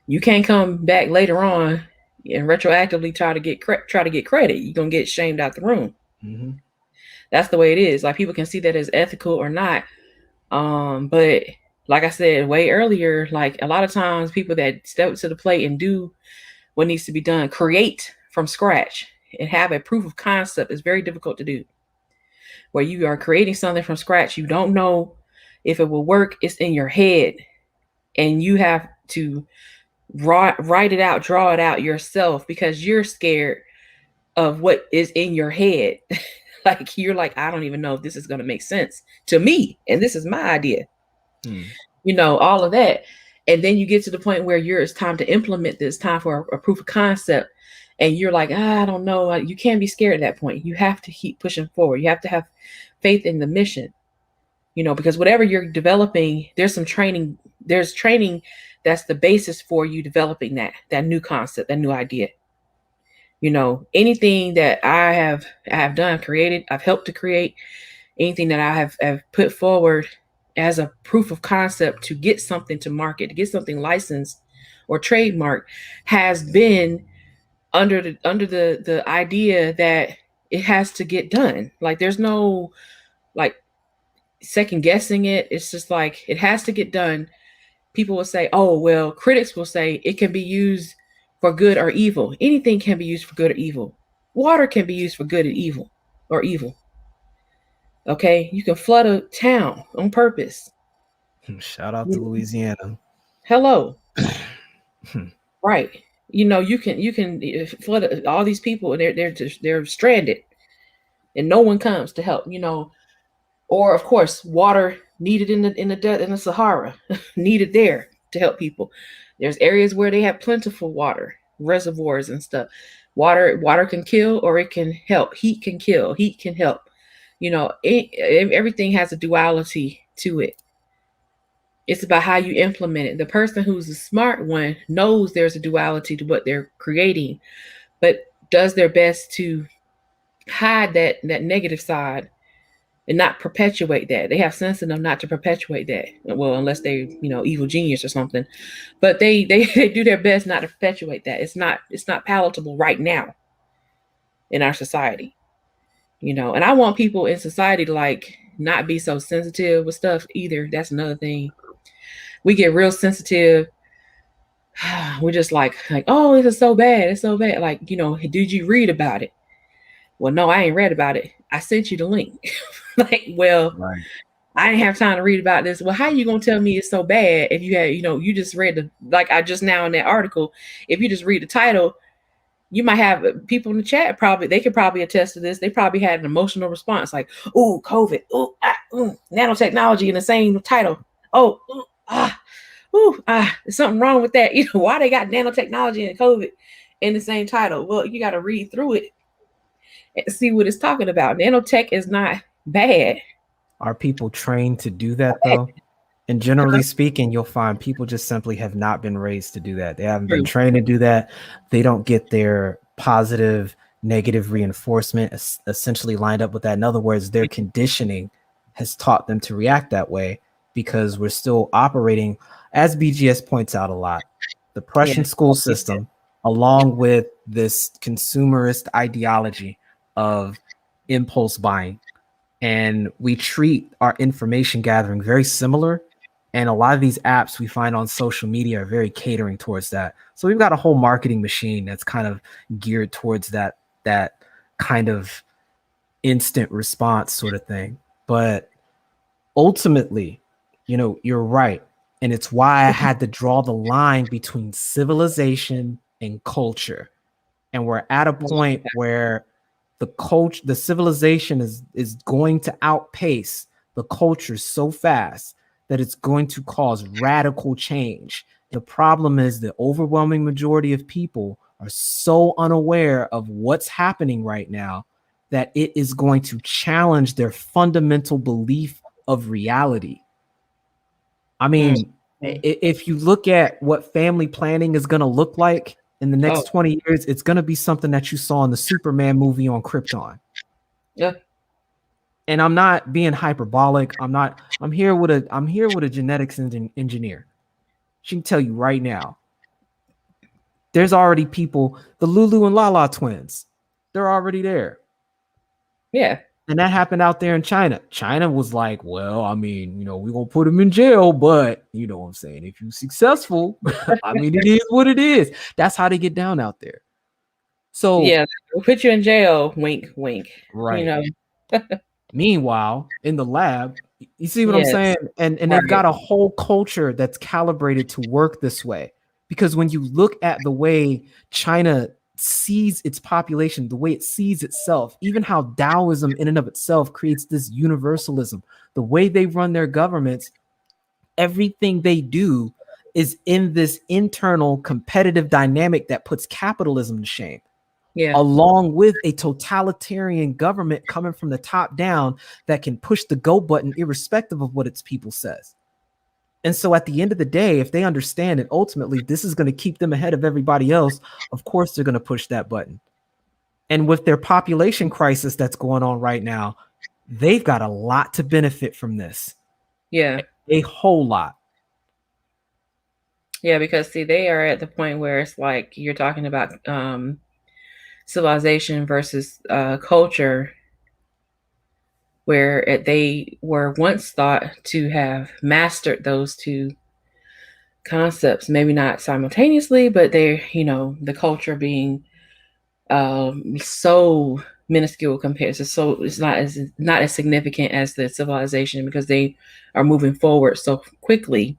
You can't come back later on and retroactively try to get credit. You're gonna get shamed out the room. Mm-hmm. That's the way it is. Like people can see that as ethical or not. But like I said way earlier, like a lot of times people that step to the plate and do what needs to be done, create from scratch and have a proof of concept is very difficult to do. Where you are creating something from scratch, you don't know if it will work, it's in your head. And you have to write it out, draw it out yourself because you're scared of what is in your head. Like you're like, I don't even know if this is going to make sense to me. And this is my idea. You know, all of that. And then you get to the point where it's time to implement this, time for a proof of concept. And you're like, I don't know. You can't be scared at that point. You have to keep pushing forward. You have to have faith in the mission, you know, because whatever you're developing, there's some training. There's training that's the basis for you developing that new concept, that new idea. You know, anything that I have done, created, I've helped to create, anything that I have put forward as a proof of concept to get something to market, to get something licensed or trademark, has been under the idea that it has to get done. Like there's no like second guessing it. It's just like it has to get done. People will say, oh well, critics will say it can be used for good or evil. Anything can be used for good or evil. Water can be used for good and evil or evil. Okay, you can flood a town on purpose. Shout out to Louisiana. Hello. Right. You know, you can flood all these people and they're stranded and no one comes to help, you know. Or of course, water needed in the Sahara, needed there to help people. There's areas where they have plentiful water, reservoirs and stuff. Water can kill or it can help. Heat can kill, heat can help. You know, everything has a duality to it. It's about how you implement it. The person who's the smart one knows there's a duality to what they're creating, but does their best to hide that negative side and not perpetuate that. They have sense enough not to perpetuate that. Well, unless they, evil genius or something. But they do their best not to perpetuate that. It's not palatable right now in our society. And I want people in society to like not be so sensitive with stuff either. That's another thing. We get real sensitive. We're just like, oh, this is so bad. It's so bad. Like, did you read about it? Well, no, I ain't read about it. I sent you the link. Like, well, Right. I didn't have time to read about this. Well, how you gonna tell me it's so bad if you had, you just read like I just now in that article, if you just read the title, you might have people in the chat they could probably attest to this. They probably had an emotional response like, oh, COVID, nanotechnology in the same title. Oh, there's something wrong with that. Why they got nanotechnology and COVID in the same title? Well, you got to read through it and see what it's talking about. Nanotech is not bad. Are people trained to do that though? And generally speaking, you'll find people just simply have not been raised to do that. They haven't been trained to do that. They don't get their positive, negative reinforcement essentially lined up with that. In other words, their conditioning has taught them to react that way because we're still operating, as BGS points out a lot, the Prussian school system, along with this consumerist ideology of impulse buying. And we treat our information gathering very similar. And a lot of these apps we find on social media are very catering towards that. So we've got a whole marketing machine that's kind of geared towards that kind of instant response sort of thing. But ultimately, you're right. And it's why I had to draw the line between civilization and culture. And we're at a point where the civilization is going to outpace the culture so fast that it's going to cause radical change. The problem is the overwhelming majority of people are so unaware of what's happening right now that it is going to challenge their fundamental belief of reality. I mean, if you look at what family planning is going to look like in the next 20 years, it's going to be something that you saw in the Superman movie on Krypton. Yeah. And I'm not being hyperbolic. I'm here with a genetics engineer. She can tell you right now. There's already people, the Lulu and Lala twins. They're already there. Yeah. And that happened out there in China. China was like, well, I mean, we're going to put them in jail, but you know what I'm saying? If you're successful, I mean, it is what it is. That's how they get down out there. So yeah, we'll put you in jail. Wink, wink. Right. Meanwhile, in the lab, you see what I'm saying? And right. They've got a whole culture that's calibrated to work this way. Because when you look at the way China sees its population, the way it sees itself, even how Taoism in and of itself creates this universalism, the way they run their governments, everything they do is in this internal competitive dynamic that puts capitalism to shame. Yeah. Along with a totalitarian government coming from the top down that can push the go button irrespective of what its people says. And so at the end of the day, if they understand that ultimately this is going to keep them ahead of everybody else, of course they're going to push that button. And with their population crisis that's going on right now, they've got a lot to benefit from this. Yeah. A whole lot. Yeah, because see, they are at the point where it's like you're talking about civilization versus culture, where they were once thought to have mastered those two concepts, maybe not simultaneously, but they're, the culture being so minuscule compared to, so it's not as significant as the civilization because they are moving forward so quickly,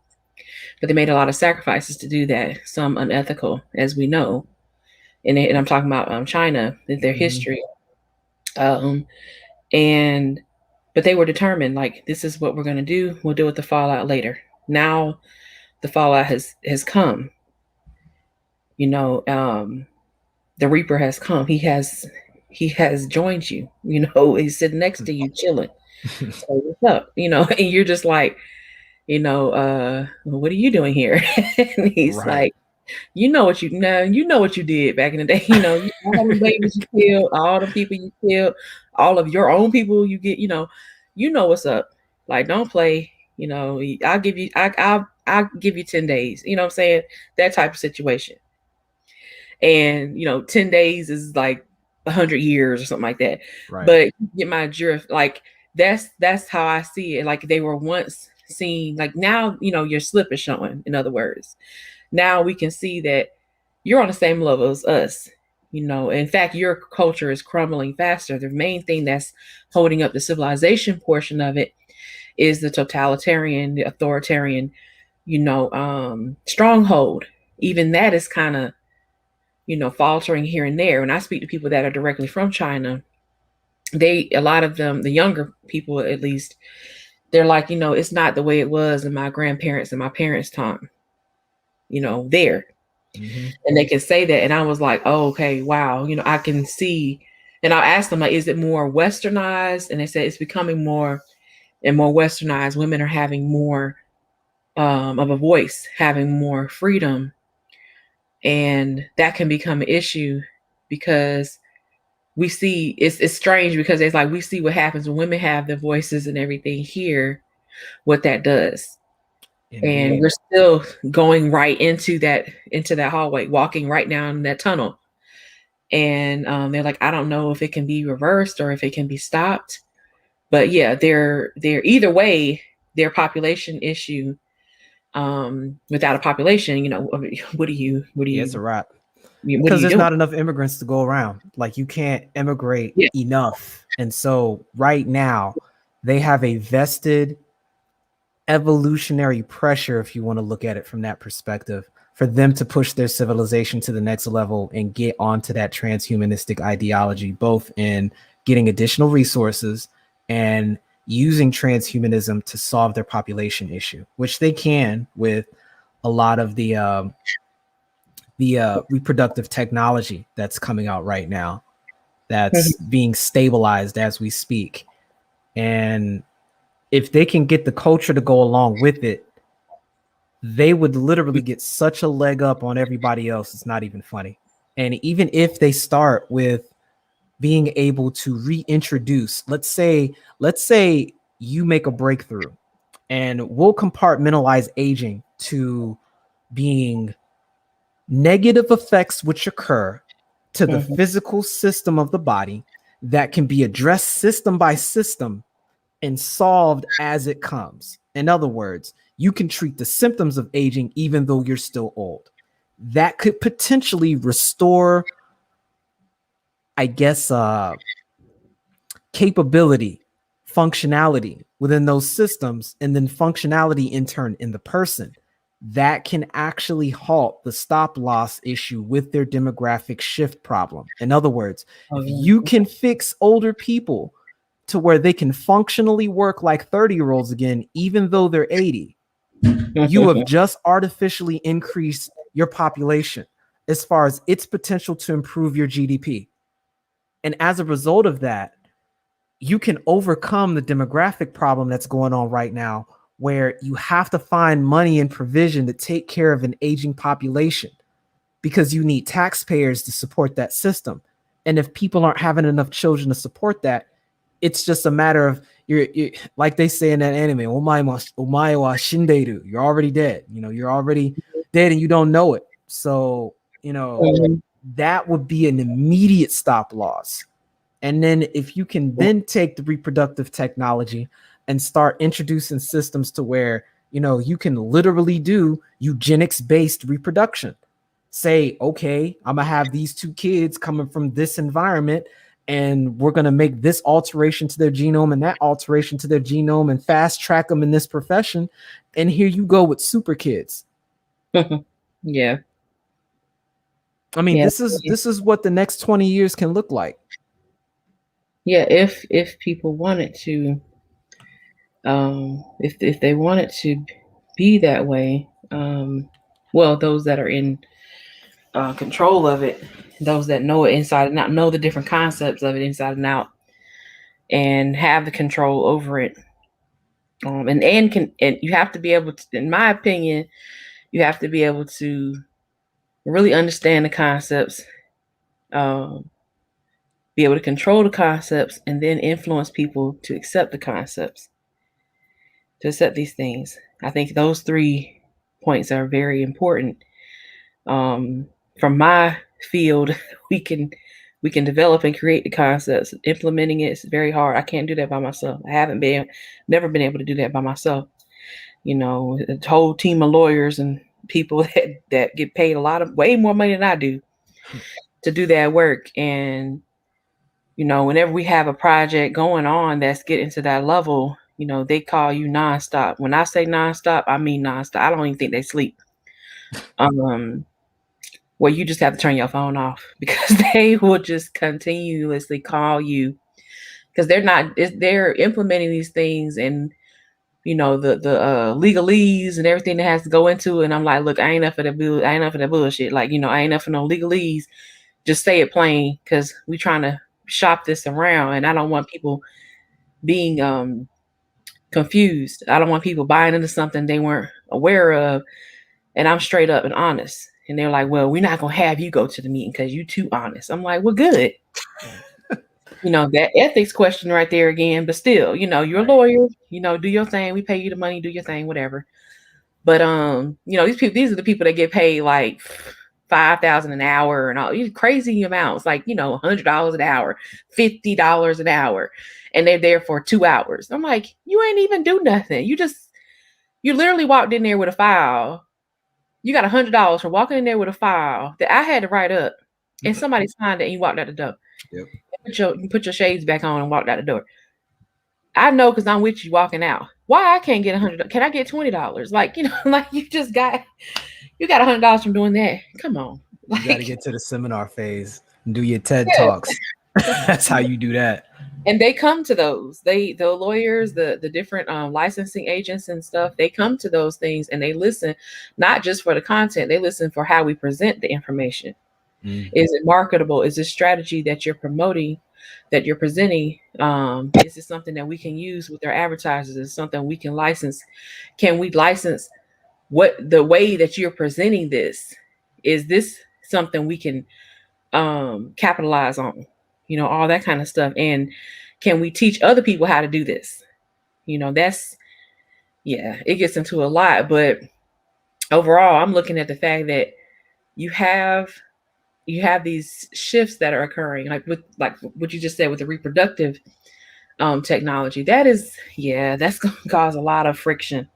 but they made a lot of sacrifices to do that, some unethical, as we know. And I'm talking about China, their history. But they were determined, like, this is what we're going to do. We'll deal with the fallout later. Now the fallout has come. The Reaper has come. He has joined you. He's sitting next to you, chilling. So what's up? And you're just like, what are you doing here? And he's like, you know what you did back in the day. All the babies you killed, all the people you killed, all of your own people you get. You know what's up. Like, don't play. I'll give you. I'll give you 10 days. You know what I'm saying? That type of situation. And 10 days is like 100 years or something like that. Right. But you get my drift. Like, that's how I see it. Like, they were once seen. Like, now your slip is showing. In other words, now we can see that you're on the same level as us. In fact, your culture is crumbling faster. The main thing that's holding up the civilization portion of it is the totalitarian, the authoritarian, stronghold. Even that is kind of, faltering here and there. When I speak to people that are directly from China, a lot of them, the younger people at least, they're like, it's not the way it was in my grandparents and my parents' time. There. Mm-hmm. And they can say that. And I was like, oh, okay, wow. I can see. And I asked them, like, is it more westernized? And they said it's becoming more and more westernized. Women are having more of a voice, having more freedom. And that can become an issue because we see it's strange because it's like we see what happens when women have their voices and everything here, what that does. Indeed. And we're still going right into that hallway, walking right down that tunnel. And they're like, I don't know if it can be reversed or if it can be stopped. But yeah, they're either way, their population issue. Without a population, what do you? Yeah, it's a wrap. Because there's not enough immigrants to go around. Like, you can't immigrate enough. And so right now they have a vested evolutionary pressure, if you want to look at it from that perspective, for them to push their civilization to the next level and get onto that transhumanistic ideology, both in getting additional resources and using transhumanism to solve their population issue, which they can with a lot of the reproductive technology that's coming out right now, that's being stabilized as we speak. And if they can get the culture to go along with it, they would literally get such a leg up on everybody else. It's not even funny. And even if they start with being able to reintroduce, let's say you make a breakthrough and we'll compartmentalize aging to being negative effects which occur to the physical system of the body that can be addressed system by system and solved as it comes. In other words, you can treat the symptoms of aging even though you're still old. That could potentially restore, I guess, capability, functionality within those systems, and then functionality in turn in the person. That can actually halt the stop loss issue with their demographic shift problem. In other words, if you can fix older people to where they can functionally work like 30-year-olds again, even though they're 80, you have just artificially increased your population as far as its potential to improve your GDP. And as a result of that, you can overcome the demographic problem that's going on right now, where you have to find money and provision to take care of an aging population because you need taxpayers to support that system. And if people aren't having enough children to support that, it's just a matter of you're like they say in that anime, omae wa shinderu. You're already dead. You're already dead and you don't know it. So, that would be an immediate stop loss. And then if you can then take the reproductive technology and start introducing systems to where, you can literally do eugenics-based reproduction. Say, okay, I'm going to have these 2 kids coming from this environment, and we're going to make this alteration to their genome and that alteration to their genome and fast track them in this profession. And here you go with super kids. Yeah. I mean, this is what the next 20 years can look like. Yeah, if people wanted to, if they wanted to be that way, well, those that are in control of it, those that know it inside and out, know the different concepts of it inside and out, and have the control over it, And you have to be able to, in my opinion, you have to be able to really understand the concepts, be able to control the concepts, and then influence people to accept the concepts, to accept these things. I think those 3 points are very important. From my field, we can develop and create the concepts. Implementing it is very hard. I can't do that by myself. Never been able to do that by myself. You know, a whole team of lawyers and people that get paid way more money than I do to do that work. And you know, whenever we have a project going on that's getting to that level, you know, they call you nonstop. When I say nonstop, I mean nonstop. I don't even think they sleep. Well, you just have to turn your phone off because they will just continuously call you because they're implementing these things, and you know the legalese and everything that has to go into it. And I'm like, look, I ain't enough of that bullshit. Like, you know, I ain't enough of no legalese. Just say it plain, because we trying to shop this around, and I don't want people being confused. I don't want people buying into something they weren't aware of. And I'm straight up and honest. And they're like, well, we're not going to have you go to the meeting because you too honest. I'm like, well, good. You know, that ethics question right there again. But still, you know, you're a lawyer, you know, do your thing. We pay you the money, do your thing, whatever. But you know, these are the people that get paid like $5,000 an hour and all these crazy amounts, like, you know, $100 an hour, $50 an hour, and they're there for 2 hours. I'm like, you ain't even do nothing. You literally walked in there with a file. You got $100 for walking in there with a file that I had to write up, and somebody signed it, and you walked out the door. Yep. You put your shades back on and walked out the door. I know because I'm with you walking out. Why I can't get $100? Can I get $20? Like, you know, like you got $100 from doing that. Come on. Like, you got to get to the seminar phase and do your TED Talks. That's how you do that. And they come to those. The lawyers, the different licensing agents and stuff, they come to those things and they listen, not just for the content, they listen for how we present the information. Is it marketable? Is this strategy that you're promoting, that you're presenting? Is it something that we can use with our advertisers? Is it something we can license? Can we license the way that you're presenting this? Is this something we can capitalize on? You know, all that kind of stuff. And can we teach other people how to do this? You know, it gets into a lot. But overall, I'm looking at the fact that you have these shifts that are occurring, like what you just said with the reproductive technology. That's going to cause a lot of friction,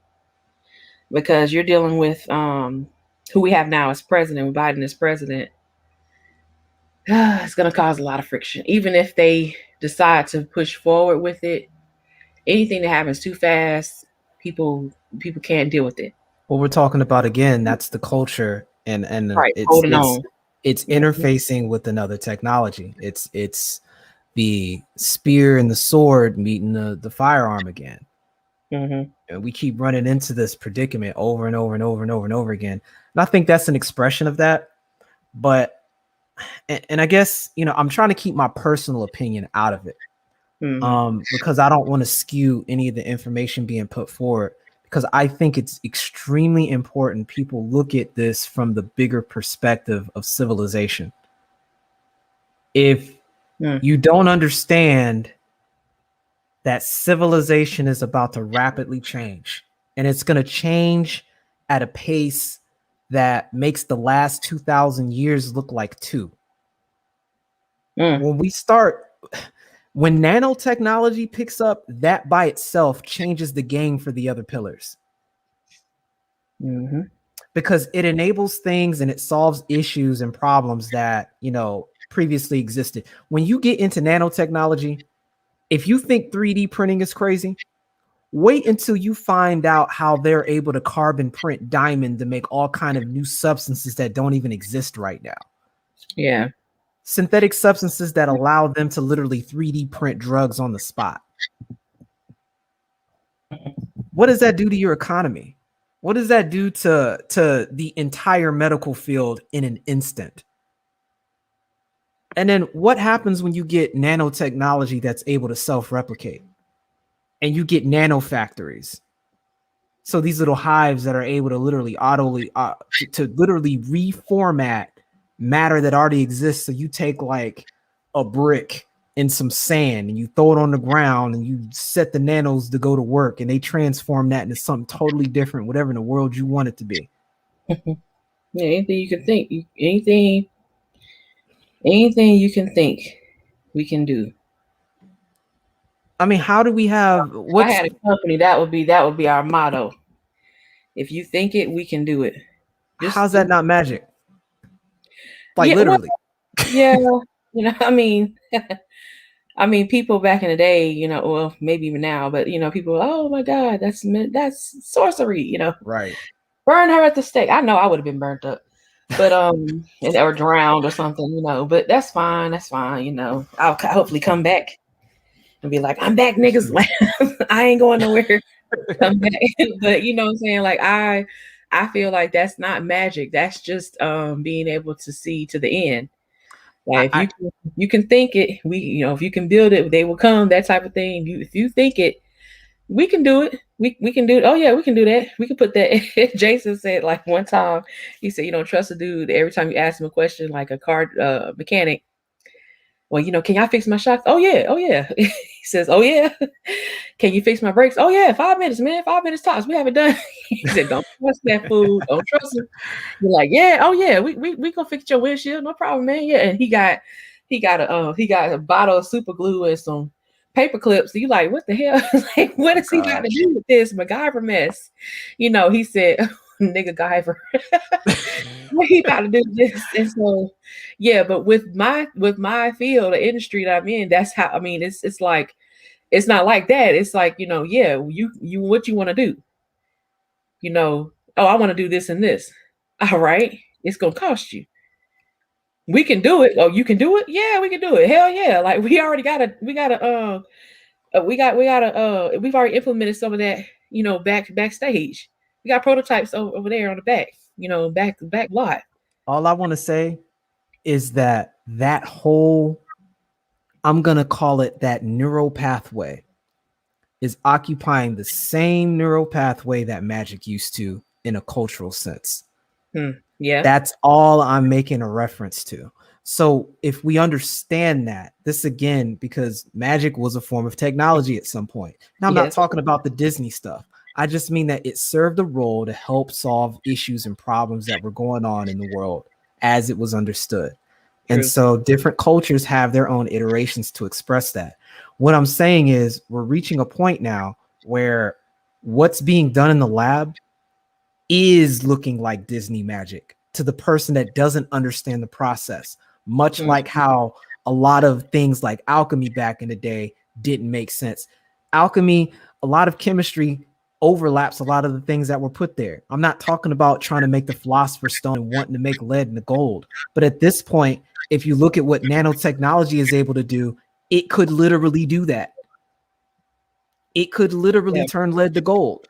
because you're dealing with who we have now as president, Biden as president. It's going to cause a lot of friction. Even if they decide to push forward with it, anything that happens too fast, people can't deal with it. What we're talking about again, that's the culture, and right, it's interfacing with another technology. It's the spear and the sword meeting the firearm again. And we keep running into this predicament over and over and over and over and over again. And I think that's an expression of that. But and I guess, you know, I'm trying to keep my personal opinion out of it, because I don't want to skew any of the information being put forward, because I think it's extremely important people look at this from the bigger perspective of civilization. If you don't understand that civilization is about to rapidly change, and it's going to change at a pace that makes the last 2,000 years look like 2. When nanotechnology picks up, that by itself changes the game for the other pillars. Because it enables things and it solves issues and problems that, you know, previously existed. When you get into nanotechnology, if you think 3D printing is crazy, wait until you find out how they're able to carbon print diamond to make all kind of new substances that don't even exist right now. Yeah. Synthetic substances that allow them to literally 3D print drugs on the spot. What does that do to your economy? What does that do to the entire medical field in an instant? And then what happens when you get nanotechnology that's able to self-replicate? and you get nano factories. So these little hives that are able to literally to literally reformat matter that already exists. So you take like a brick and some sand and you throw it on the ground and you set the nanos to go to work and they transform that into something totally different, whatever in the world you want it to be. Yeah, anything you can think, anything you can think, we can do. I mean, how do we have If I what's had a company, that would be our motto. If you think it, we can do it. how's that not magic? Like Yeah, well, literally. yeah, I mean, people back in the day, well, maybe even now, but people, oh my God, that's sorcery, Right. burn her at the stake. I know I would have been burnt up, but or drowned or something, But that's fine. That's fine. I'll hopefully come back and be like, I'm back, niggas. I ain't going nowhere. Come back. But you know what I'm saying? Like I feel like that's not magic. That's just being able to see to the end. Like if you can think it, if you can build it, they will come. That type of thing. If you think it, we can do it. We can do it. Oh yeah, we can do that. We can put that. Jason said like one time, he said, trust a dude every time you ask him a question, like a car mechanic. Well, can y'all fix my shocks? Oh yeah, oh yeah. He says, oh yeah. Can you fix my brakes? Oh yeah, 5 minutes, man. 5 minutes tops. We have it done. He said, don't trust that fool. Don't trust him. You're like, yeah, oh yeah, we gonna fix your windshield, no problem, man. Yeah, and he got a bottle of super glue and some paper clips. You like, what the hell? Like, what does he got to do with this MacGyver mess? He said, nigga Guyver. What he got to do this? And so, yeah, but with my field, the industry that I'm in, that's how. I mean, it's like it's not like that. It's like yeah, you what you want to do? Oh, I want to do this and this. All right, it's gonna cost you. We can do it. Oh, you can do it? Yeah, we can do it. Hell yeah! Like we've already implemented some of that. Backstage. We got prototypes over there on the back. Back lot. All I want to say is that whole, I'm going to call it that neural pathway, is occupying the same neural pathway that magic used to in a cultural sense. Yeah. That's all I'm making a reference to. So if we understand that, this again, because magic was a form of technology at some point. Now, I'm not talking about the Disney stuff. I just mean that it served a role to help solve issues and problems that were going on in the world as it was understood. True. And so different cultures have their own iterations to express that. What I'm saying is we're reaching a point now where what's being done in the lab is looking like Disney magic to the person that doesn't understand the process, much like how a lot of things like alchemy back in the day didn't make sense. Alchemy, a lot of chemistry overlaps a lot of the things that were put there. I'm not talking about trying to make the philosopher's stone and wanting to make lead into gold. But at this point, if you look at what nanotechnology is able to do, it could literally do that. It could literally turn lead to gold.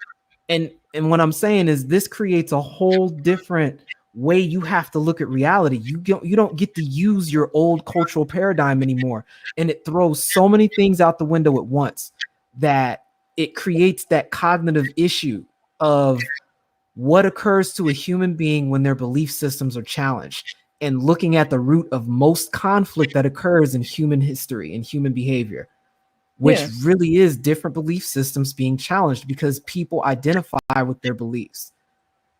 And what I'm saying is this creates a whole different way you have to look at reality. You don't get to use your old cultural paradigm anymore. And it throws so many things out the window at once that it creates that cognitive issue of what occurs to a human being when their belief systems are challenged, and looking at the root of most conflict that occurs in human history and human behavior, which really is different belief systems being challenged because people identify with their beliefs.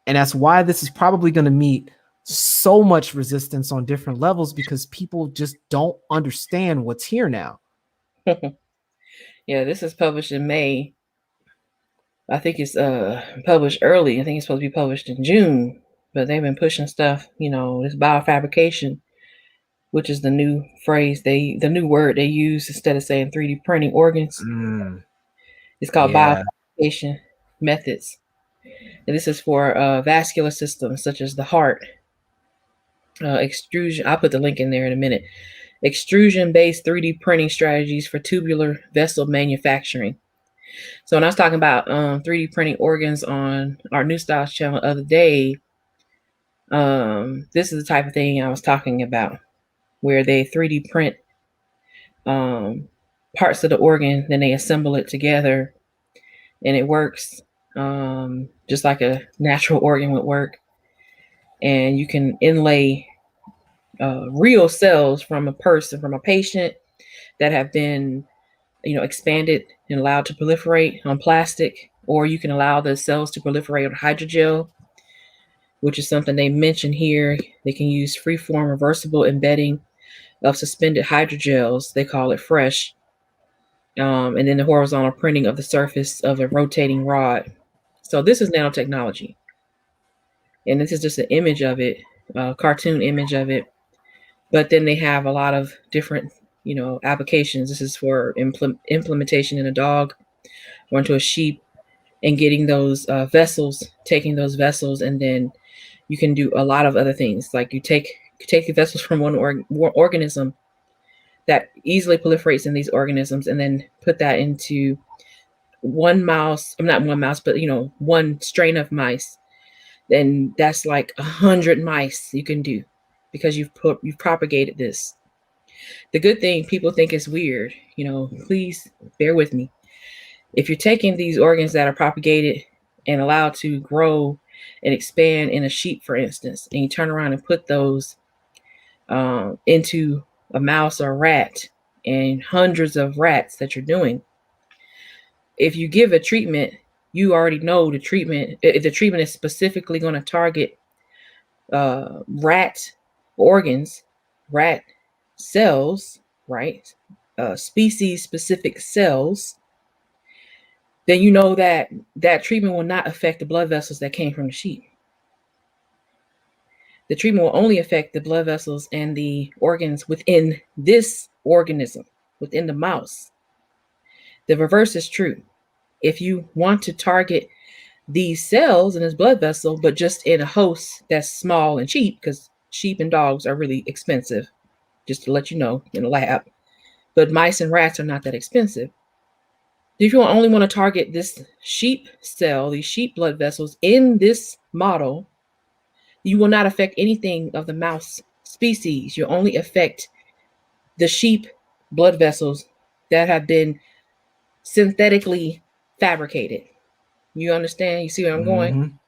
And that's why this is probably going to meet so much resistance on different levels, because people just don't understand what's here now. Yeah, this is published in May. I think it's published early. I think it's supposed to be published in June, but they've been pushing stuff, this biofabrication, which is the new phrase the new word they use instead of saying 3D printing organs. It's called biofabrication methods. And this is for vascular systems such as the heart. Extrusion, I'll put the link in there in a minute. Extrusion-based 3D printing strategies for tubular vessel manufacturing. So when I was talking about 3D printing organs on our New Styles channel the other day, this is the type of thing I was talking about, where they 3D print parts of the organ, then they assemble it together and it works just like a natural organ would work. And you can inlay real cells from a person, from a patient that have been, expanded and allowed to proliferate on plastic, or you can allow the cells to proliferate on hydrogel, which is something they mention here. They can use free-form reversible embedding of suspended hydrogels. They call it fresh. And then the horizontal printing of the surface of a rotating rod. So this is nanotechnology. And this is just an image of it, a cartoon image of it. But then they have a lot of different, applications. This is for implementation in a dog or into a sheep, and getting those vessels, taking those vessels, and then you can do a lot of other things. Like you take the vessels from one organism that easily proliferates in these organisms, and then put that into one mouse. Not one mouse, but one strain of mice. Then that's like 100 mice you can do, because you've propagated this. The good thing, people think it's weird. Please bear with me. If you're taking these organs that are propagated and allowed to grow and expand in a sheep, for instance, and you turn around and put those into a mouse or a rat, and hundreds of rats that you're doing, if you give a treatment, you already know the treatment. If the treatment is specifically going to target rat organs, rat cells, right? Species specific cells, then you know that treatment will not affect the blood vessels that came from the sheep. The treatment will only affect the blood vessels and the organs within this organism, within the mouse. The reverse is true. If you want to target these cells in this blood vessel, but just in a host that's small and cheap, because sheep and dogs are really expensive, just to let you know, in a lab. But mice and rats are not that expensive. If you only want to target this sheep cell, these sheep blood vessels in this model, you will not affect anything of the mouse species. You only affect the sheep blood vessels that have been synthetically fabricated. You understand? You see where I'm going?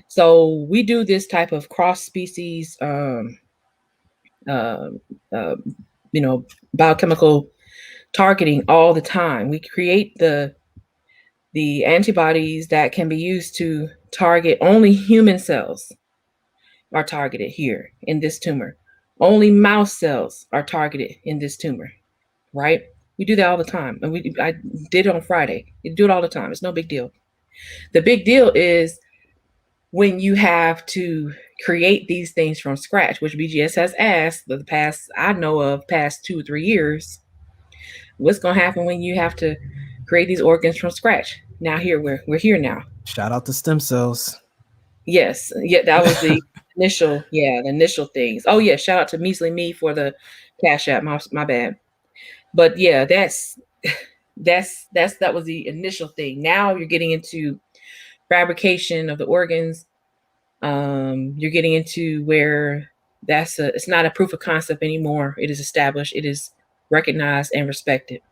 So we do this type of cross species, biochemical targeting all the time. We create the antibodies that can be used to target only human cells are targeted here in this tumor. Only mouse cells are targeted in this tumor, right? We do that all the time. And I did it on Friday. You do it all the time. It's no big deal. The big deal is when you have to create these things from scratch, which BGS has asked the past 2 or 3 years, what's going to happen when you have to create these organs from scratch? Now here we're here now. Shout out to stem cells. Yes, yeah, that was the initial things. Oh yeah, shout out to Measly Me for the Cashapp. My bad. But yeah, that was the initial thing. Now you're getting into fabrication of the organs. You're getting into where it's not a proof of concept anymore. It is established. It is recognized and respected.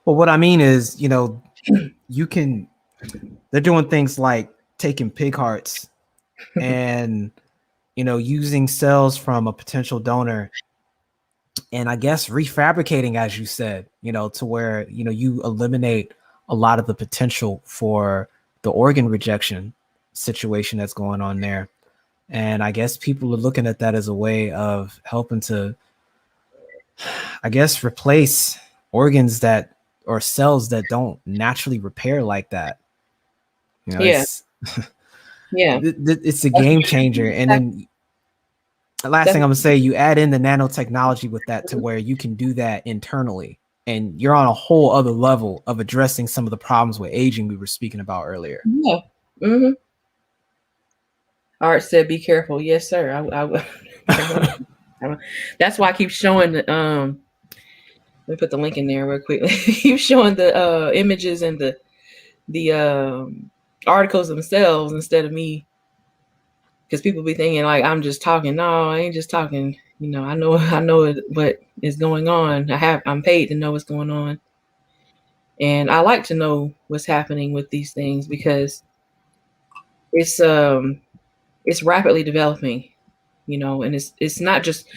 Well, what I mean is, they're doing things like taking pig hearts and, using cells from a potential donor, and I guess refabricating, as you said, to where, you eliminate a lot of the potential for the organ rejection situation that's going on there. And I guess people are looking at that as a way of helping to, I guess, replace organs or cells that don't naturally repair like that. Yeah. It's a game changer. And then the last thing I'm gonna say, you add in the nanotechnology with that to where you can do that internally, and you're on a whole other level of addressing some of the problems with aging we were speaking about earlier. Yeah. Mm-hmm. Art said, "Be careful." Yes, sir. That's why I keep showing the let me put the link in there real quickly. Keep showing the images and the articles themselves instead of me, because people be thinking like I'm just talking. No, I ain't just talking. I know what is going on. I'm paid to know what's going on. And I like to know what's happening with these things because it's rapidly developing, and it's not just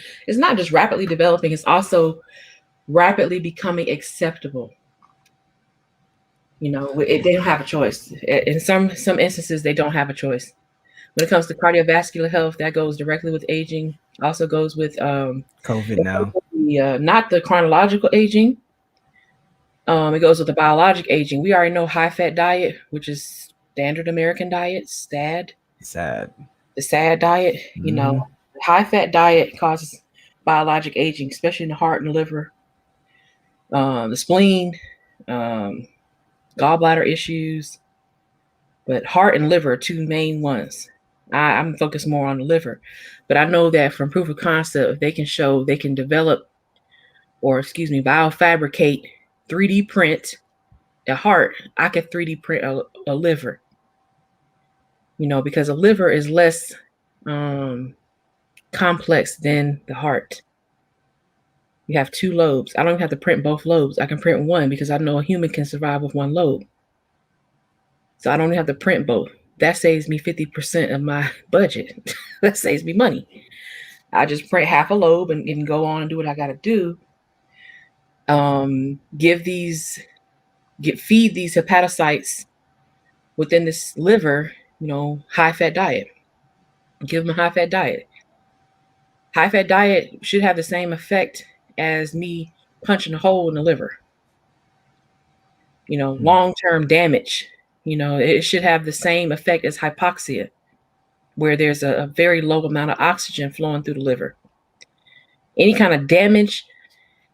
rapidly developing, it's also rapidly becoming acceptable. They don't have a choice. In some instances, they don't have a choice. When it comes to cardiovascular health, that goes directly with aging. Also goes with COVID now. Not the chronological aging. It goes with the biologic aging. We already know high fat diet, which is standard American diet, STAD. Sad. The SAD diet. Mm-hmm. High fat diet causes biologic aging, especially in the heart and the liver, the spleen, gallbladder issues. But heart and liver are two main ones. I'm focused more on the liver, but I know that from proof of concept, they can develop, or biofabricate, 3D print a heart. I could 3D print a liver, because a liver is less complex than the heart. You have two lobes. I don't even have to print both lobes. I can print one because I know a human can survive with one lobe. So I don't have to print both. That saves me 50% of my budget. That saves me money. I just print half a lobe and go on and do what I got to do. Feed these hepatocytes within this liver, high fat diet. Give them a high fat diet. High fat diet should have the same effect as me punching a hole in the liver. Long-term damage. It should have the same effect as hypoxia, where there's a very low amount of oxygen flowing through the liver. Any kind of damage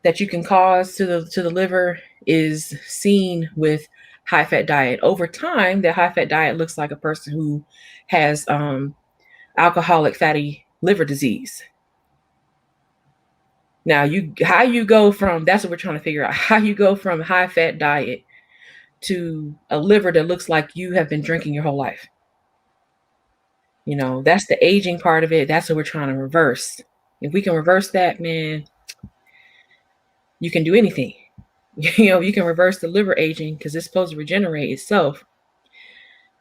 that you can cause to the liver is seen with high fat diet. Over time, that high fat diet looks like a person who has alcoholic fatty liver disease. Now, how you go from, that's what we're trying to figure out, how you go from high fat diet to a liver that looks like you have been drinking your whole life. That's the aging part of it. That's what we're trying to reverse. If we can reverse that, man, you can do anything. You can reverse the liver aging because it's supposed to regenerate itself.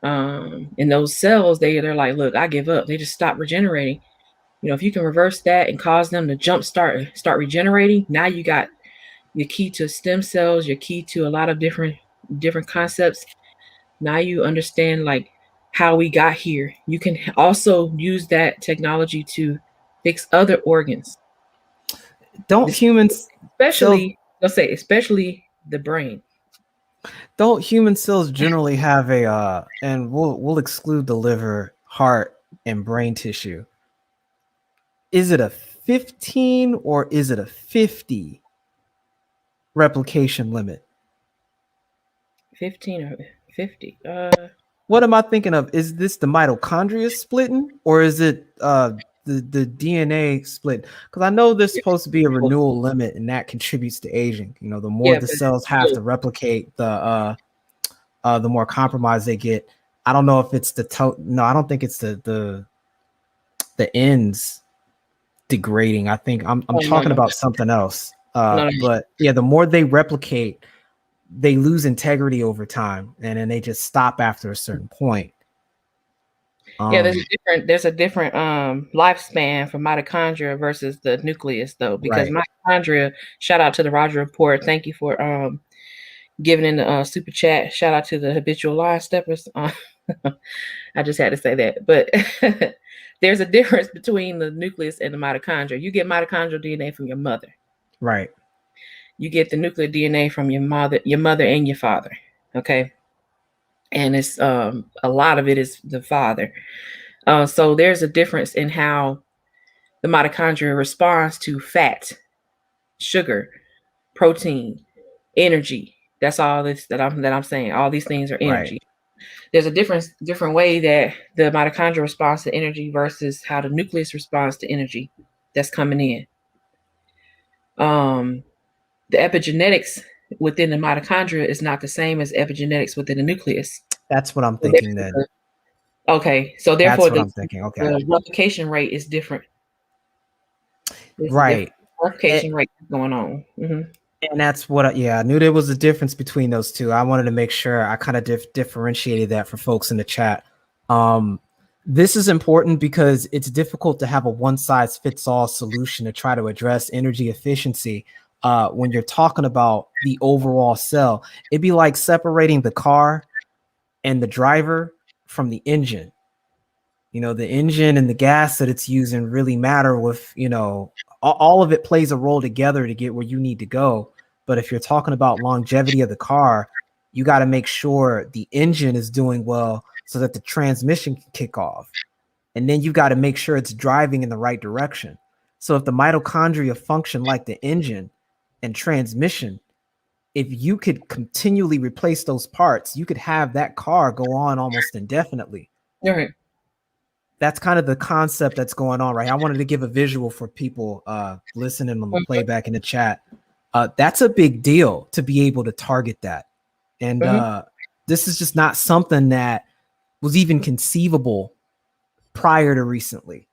And those cells, they're like, look, I give up. They just stop regenerating. If you can reverse that and cause them to start regenerating, now you got your key to stem cells, your key to a lot of different concepts. Now you understand like how we got here. You can also use that technology to fix other organs. Don't humans, especially the brain. Don't human cells generally have a and we'll exclude the liver, heart, and brain tissue. Is it a 15 or is it a 50 replication limit? 15 or 50. What am I thinking of? Is this the mitochondria splitting or is it the DNA split? Because I know there's supposed to be a renewal limit and that contributes to aging. The more the cells have to replicate, the more compromised they get. I don't know if it's no, I don't think it's the ends degrading. I think I'm talking about something else. But yeah, the more they replicate, they lose integrity over time, and then they just stop after a certain point. There's a different lifespan for mitochondria versus the nucleus, though, because mitochondria. Shout out to the Roger Report. Thank you for giving in the super chat. Shout out to the habitual line steppers. I just had to say that, but there's a difference between the nucleus and the mitochondria. You get mitochondrial DNA from your mother, right? You get the nuclear DNA from your mother and your father. Okay. And it's a lot of it is the father. So there's a difference in how the mitochondria responds to fat, sugar, protein, energy. That's all this that I'm saying. All these things are energy. Right. There's a different way that the mitochondria responds to energy versus how the nucleus responds to energy that's coming in. The epigenetics within the mitochondria is not the same as epigenetics within the nucleus. That's what I'm thinking then. Okay, so therefore I'm thinking. Okay, the replication rate is different. Right, replication rate going on. Mm-hmm. And that's what, I knew there was a difference between those two. I wanted to make sure I kind of differentiated that for folks in the chat. This is important because it's difficult to have a one size fits all solution to try to address energy efficiency. When you're talking about the overall cell, it'd be like separating the car and the driver from the engine. The engine and the gas that it's using really matter with, all of it plays a role together to get where you need to go. But if you're talking about longevity of the car, you got to make sure the engine is doing well so that the transmission can kick off. And then you got to make sure it's driving in the right direction. So if the mitochondria function like the engine and transmission, if you could continually replace those parts, you could have that car go on almost indefinitely. All right. That's kind of the concept that's going on, right? I wanted to give a visual for people listening on the playback in the chat. That's a big deal to be able to target that. And this is just not something that was even conceivable prior to recently.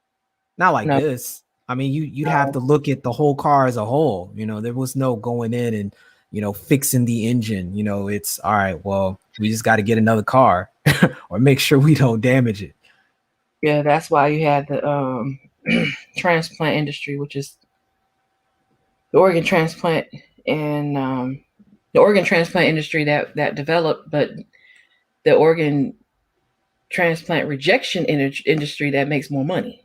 Not like this. I mean, you'd have to look at the whole car as a whole. There was no going in and, fixing the engine. It's all right, well, we just got to get another car or make sure we don't damage it. Yeah, that's why you had the transplant industry, which is the organ transplant and the organ transplant industry that developed, but the organ transplant rejection industry that makes more money.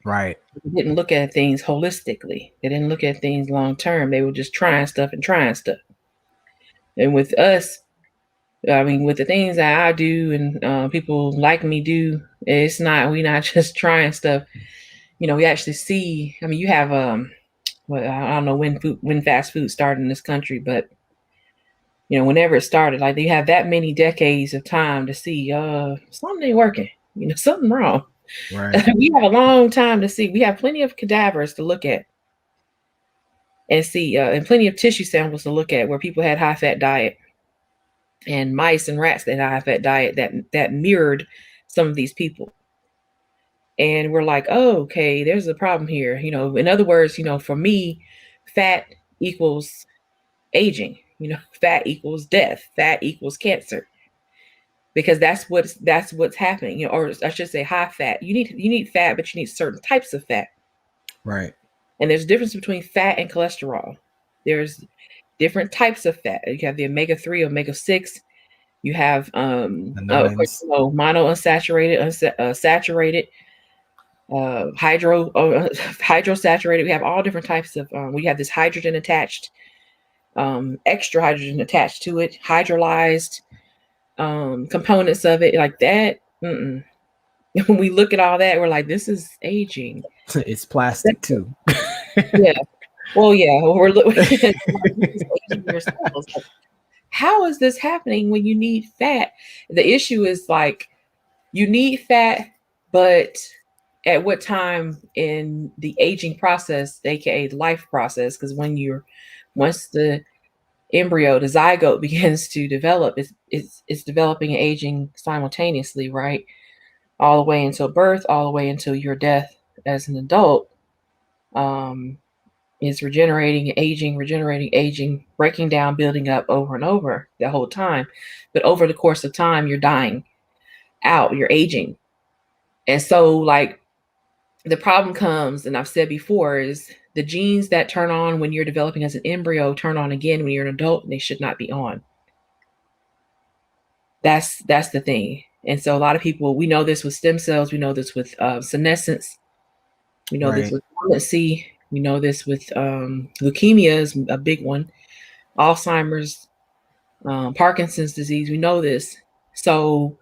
Right. They didn't look at things holistically. They didn't look at things long term. They were just trying stuff. And with us, I mean, with the things that I do and people like me do, we're not just trying stuff. We actually see. I mean, you have well, I don't know when fast food started in this country, but whenever it started, like they have that many decades of time to see something ain't working. Something wrong. Right. We have a long time to see. We have plenty of cadavers to look at and see, and plenty of tissue samples to look at where people had high fat diet and mice and rats that had high fat diet that mirrored some of these people. And we're like, oh, okay, there's a problem here. In other words, for me, fat equals aging. Fat equals death. Fat equals cancer. Because that's what's happening. Or I should say, high fat. You need fat, but you need certain types of fat. Right. And there's a difference between fat and cholesterol. There's different types of fat. You have the omega-3, omega-6. You have monounsaturated, saturated, hydrosaturated. We have all different types of. We have this hydrogen attached, extra hydrogen attached to it, hydrolyzed components of it, like that. When we look at all that, we're like, this is aging. It's plastic too. Yeah. Well, yeah. We're looking at how is this happening when you need fat? The issue is like you need fat, but at what time in the aging process, aka the life process? Because once the embryo, the zygote begins to develop, it's developing and aging simultaneously, right? All the way until birth, all the way until your death as an adult. It's regenerating, aging, breaking down, building up over and over the whole time. But over the course of time, you're dying out, you're aging. And so, like, the problem comes, and I've said before, is the genes that turn on when you're developing as an embryo turn on again when you're an adult, and they should not be on. That's the thing. And so a lot of people, we know this with stem cells, we know this with senescence, we know this with dormancy, we know this with leukemia is a big one, Alzheimer's, Parkinson's disease, we know this. So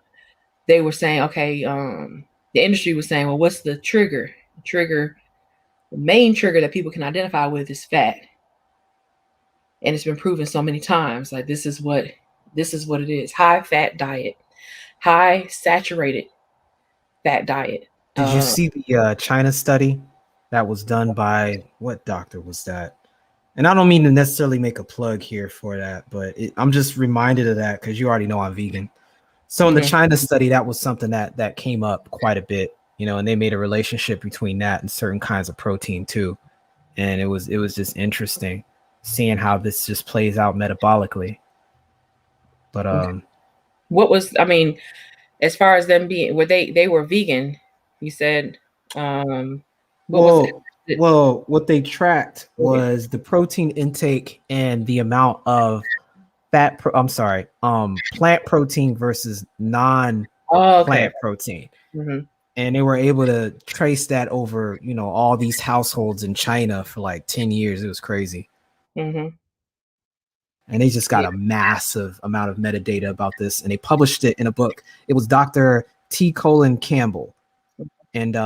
they were saying, okay, the industry was saying, well, what's the trigger? The main trigger that people can identify with is fat. And it's been proven so many times, like this is what it is. High fat diet, high saturated fat diet. Did you see the China study that was done by, what doctor was that? And I don't mean to necessarily make a plug here for that, but I'm just reminded of that because you already know I'm vegan. So in the China study, that was something that came up quite a bit, and they made a relationship between that and certain kinds of protein too. And it was just interesting. seeing how this just plays out metabolically. But what was, I mean, as far as them being, were they were vegan? You said, what was it? well, what they tracked was the protein intake and the amount of plant protein versus non-plant protein. Mm-hmm. And they were able to trace that over, all these households in China for like 10 years. It was crazy. Mm-hmm. And they just got a massive amount of metadata about this. And they published it in a book. It was Dr. T. Colin Campbell. And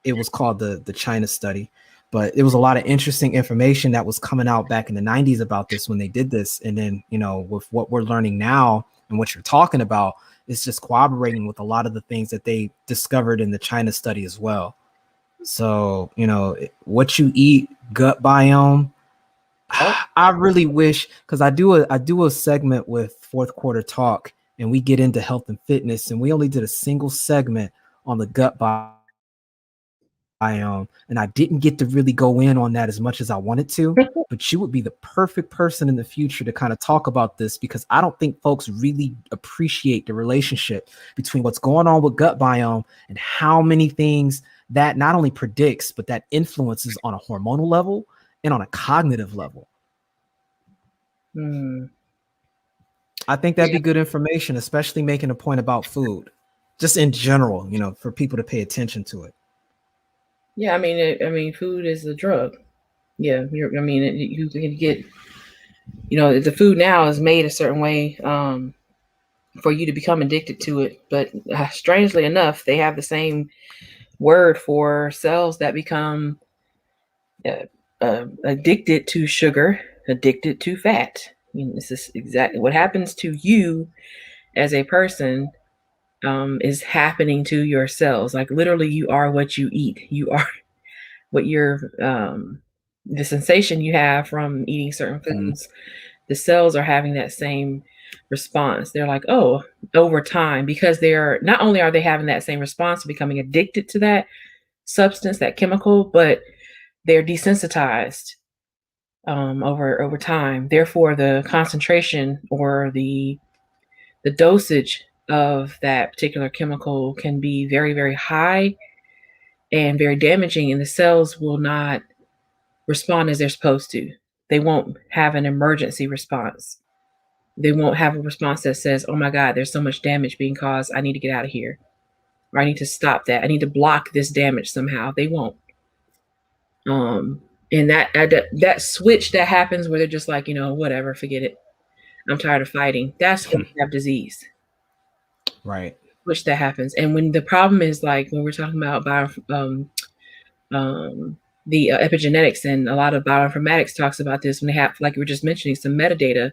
it was called the China Study. But it was a lot of interesting information that was coming out back in the 90s about this when they did this. And then, with what we're learning now and what you're talking about, it's just corroborating with a lot of the things that they discovered in the China study as well. So, what you eat, gut biome. I really wish, because I do a segment with Fourth Quarter Talk, and we get into health and fitness, and we only did a single segment on the gut biome, and I didn't get to really go in on that as much as I wanted to. But you would be the perfect person in the future to kind of talk about this, because I don't think folks really appreciate the relationship between what's going on with gut biome and how many things that not only predicts, but that influences on a hormonal level and on a cognitive level. I think that'd be good information, especially making a point about food, just in general, for people to pay attention to it. Yeah, I mean, food is a drug. Yeah, you can get, the food now is made a certain way for you to become addicted to it. But strangely enough, they have the same word for cells that become addicted to sugar, addicted to fat. This is exactly what happens to you as a person. Is happening to your cells. Like literally, you are what you eat. You are what the sensation you have from eating certain foods. The cells are having that same response. They're like, oh, over time, because they're not only are they having that same response to becoming addicted to that substance, that chemical, but they're desensitized over time. Therefore, the concentration or the dosage of that particular chemical can be very, very high and very damaging, and the cells will not respond as they're supposed to. They won't have an emergency response. They won't have a response that says, oh my God, there's so much damage being caused. I need to get out of here. Or I need to stop that. I need to block this damage somehow. They won't. And that switch that happens where they're just like, whatever, forget it. I'm tired of fighting. That's when you have disease. Right. Switch that happens. And when the problem is like when we're talking about the epigenetics, and a lot of bioinformatics talks about this when they have, like we were just mentioning, some metadata.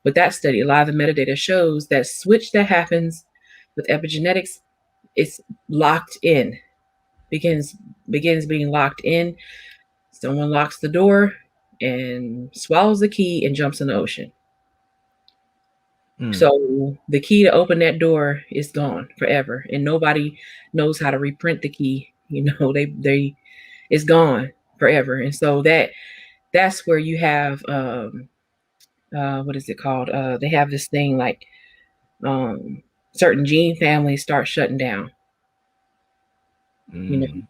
With that study, a lot of the metadata shows that switch that happens with epigenetics, it's locked in, begins being locked in. Someone locks the door and swallows the key and jumps in the ocean. So the key to open that door is gone forever, and nobody knows how to reprint the key. They it's gone forever. And so that's where you have what is it called? They have this thing like certain gene families start shutting down. And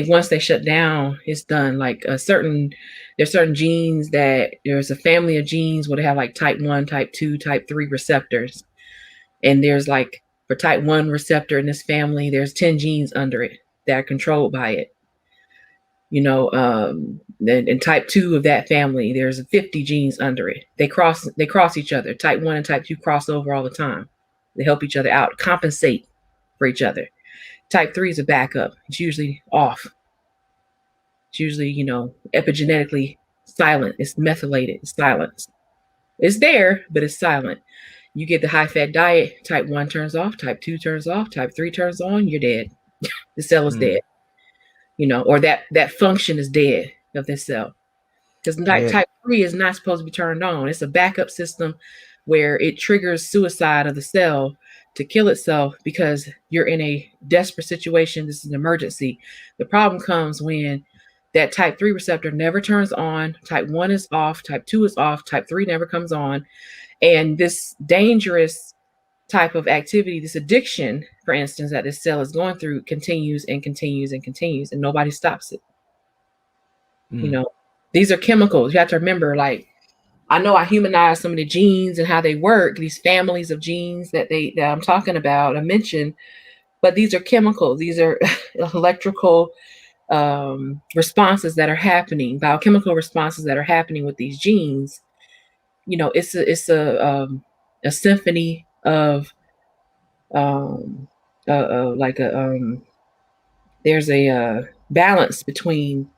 once they shut down, it's done. Like there's certain genes that there's a family of genes where they have like type 1, type 2, type 3 receptors. And there's like for type 1 receptor in this family, there's 10 genes under it that are controlled by it. In type 2 of that family, there's 50 genes under it. They cross each other. Type 1 and type 2 cross over all the time. They help each other out, compensate for each other. Type 3 is a backup. It's usually off. It's usually, epigenetically silent. It's methylated. It's silenced. It's there, but it's silent. You get the high-fat diet, type 1 turns off, type 2 turns off, type 3 turns on, you're dead. The cell is dead. Or that function is dead of this cell. Because type 3 is not supposed to be turned on. It's a backup system where it triggers suicide of the cell to kill itself because you're in a desperate situation. This is an emergency. The problem comes when that type 3 receptor never turns on. Type 1 is off, type 2 is off, type 3 never comes on. And this dangerous type of activity, this addiction, for instance, that this cell is going through continues and continues and continues, and nobody stops it. You know, these are chemicals. You have to remember, like, I know I humanize some of the genes and how they work, these families of genes that I'm talking about, I mentioned, but these are chemicals. These are electrical responses that are happening, biochemical responses that are happening with these genes. You know, it's a symphony of like there's a balance between,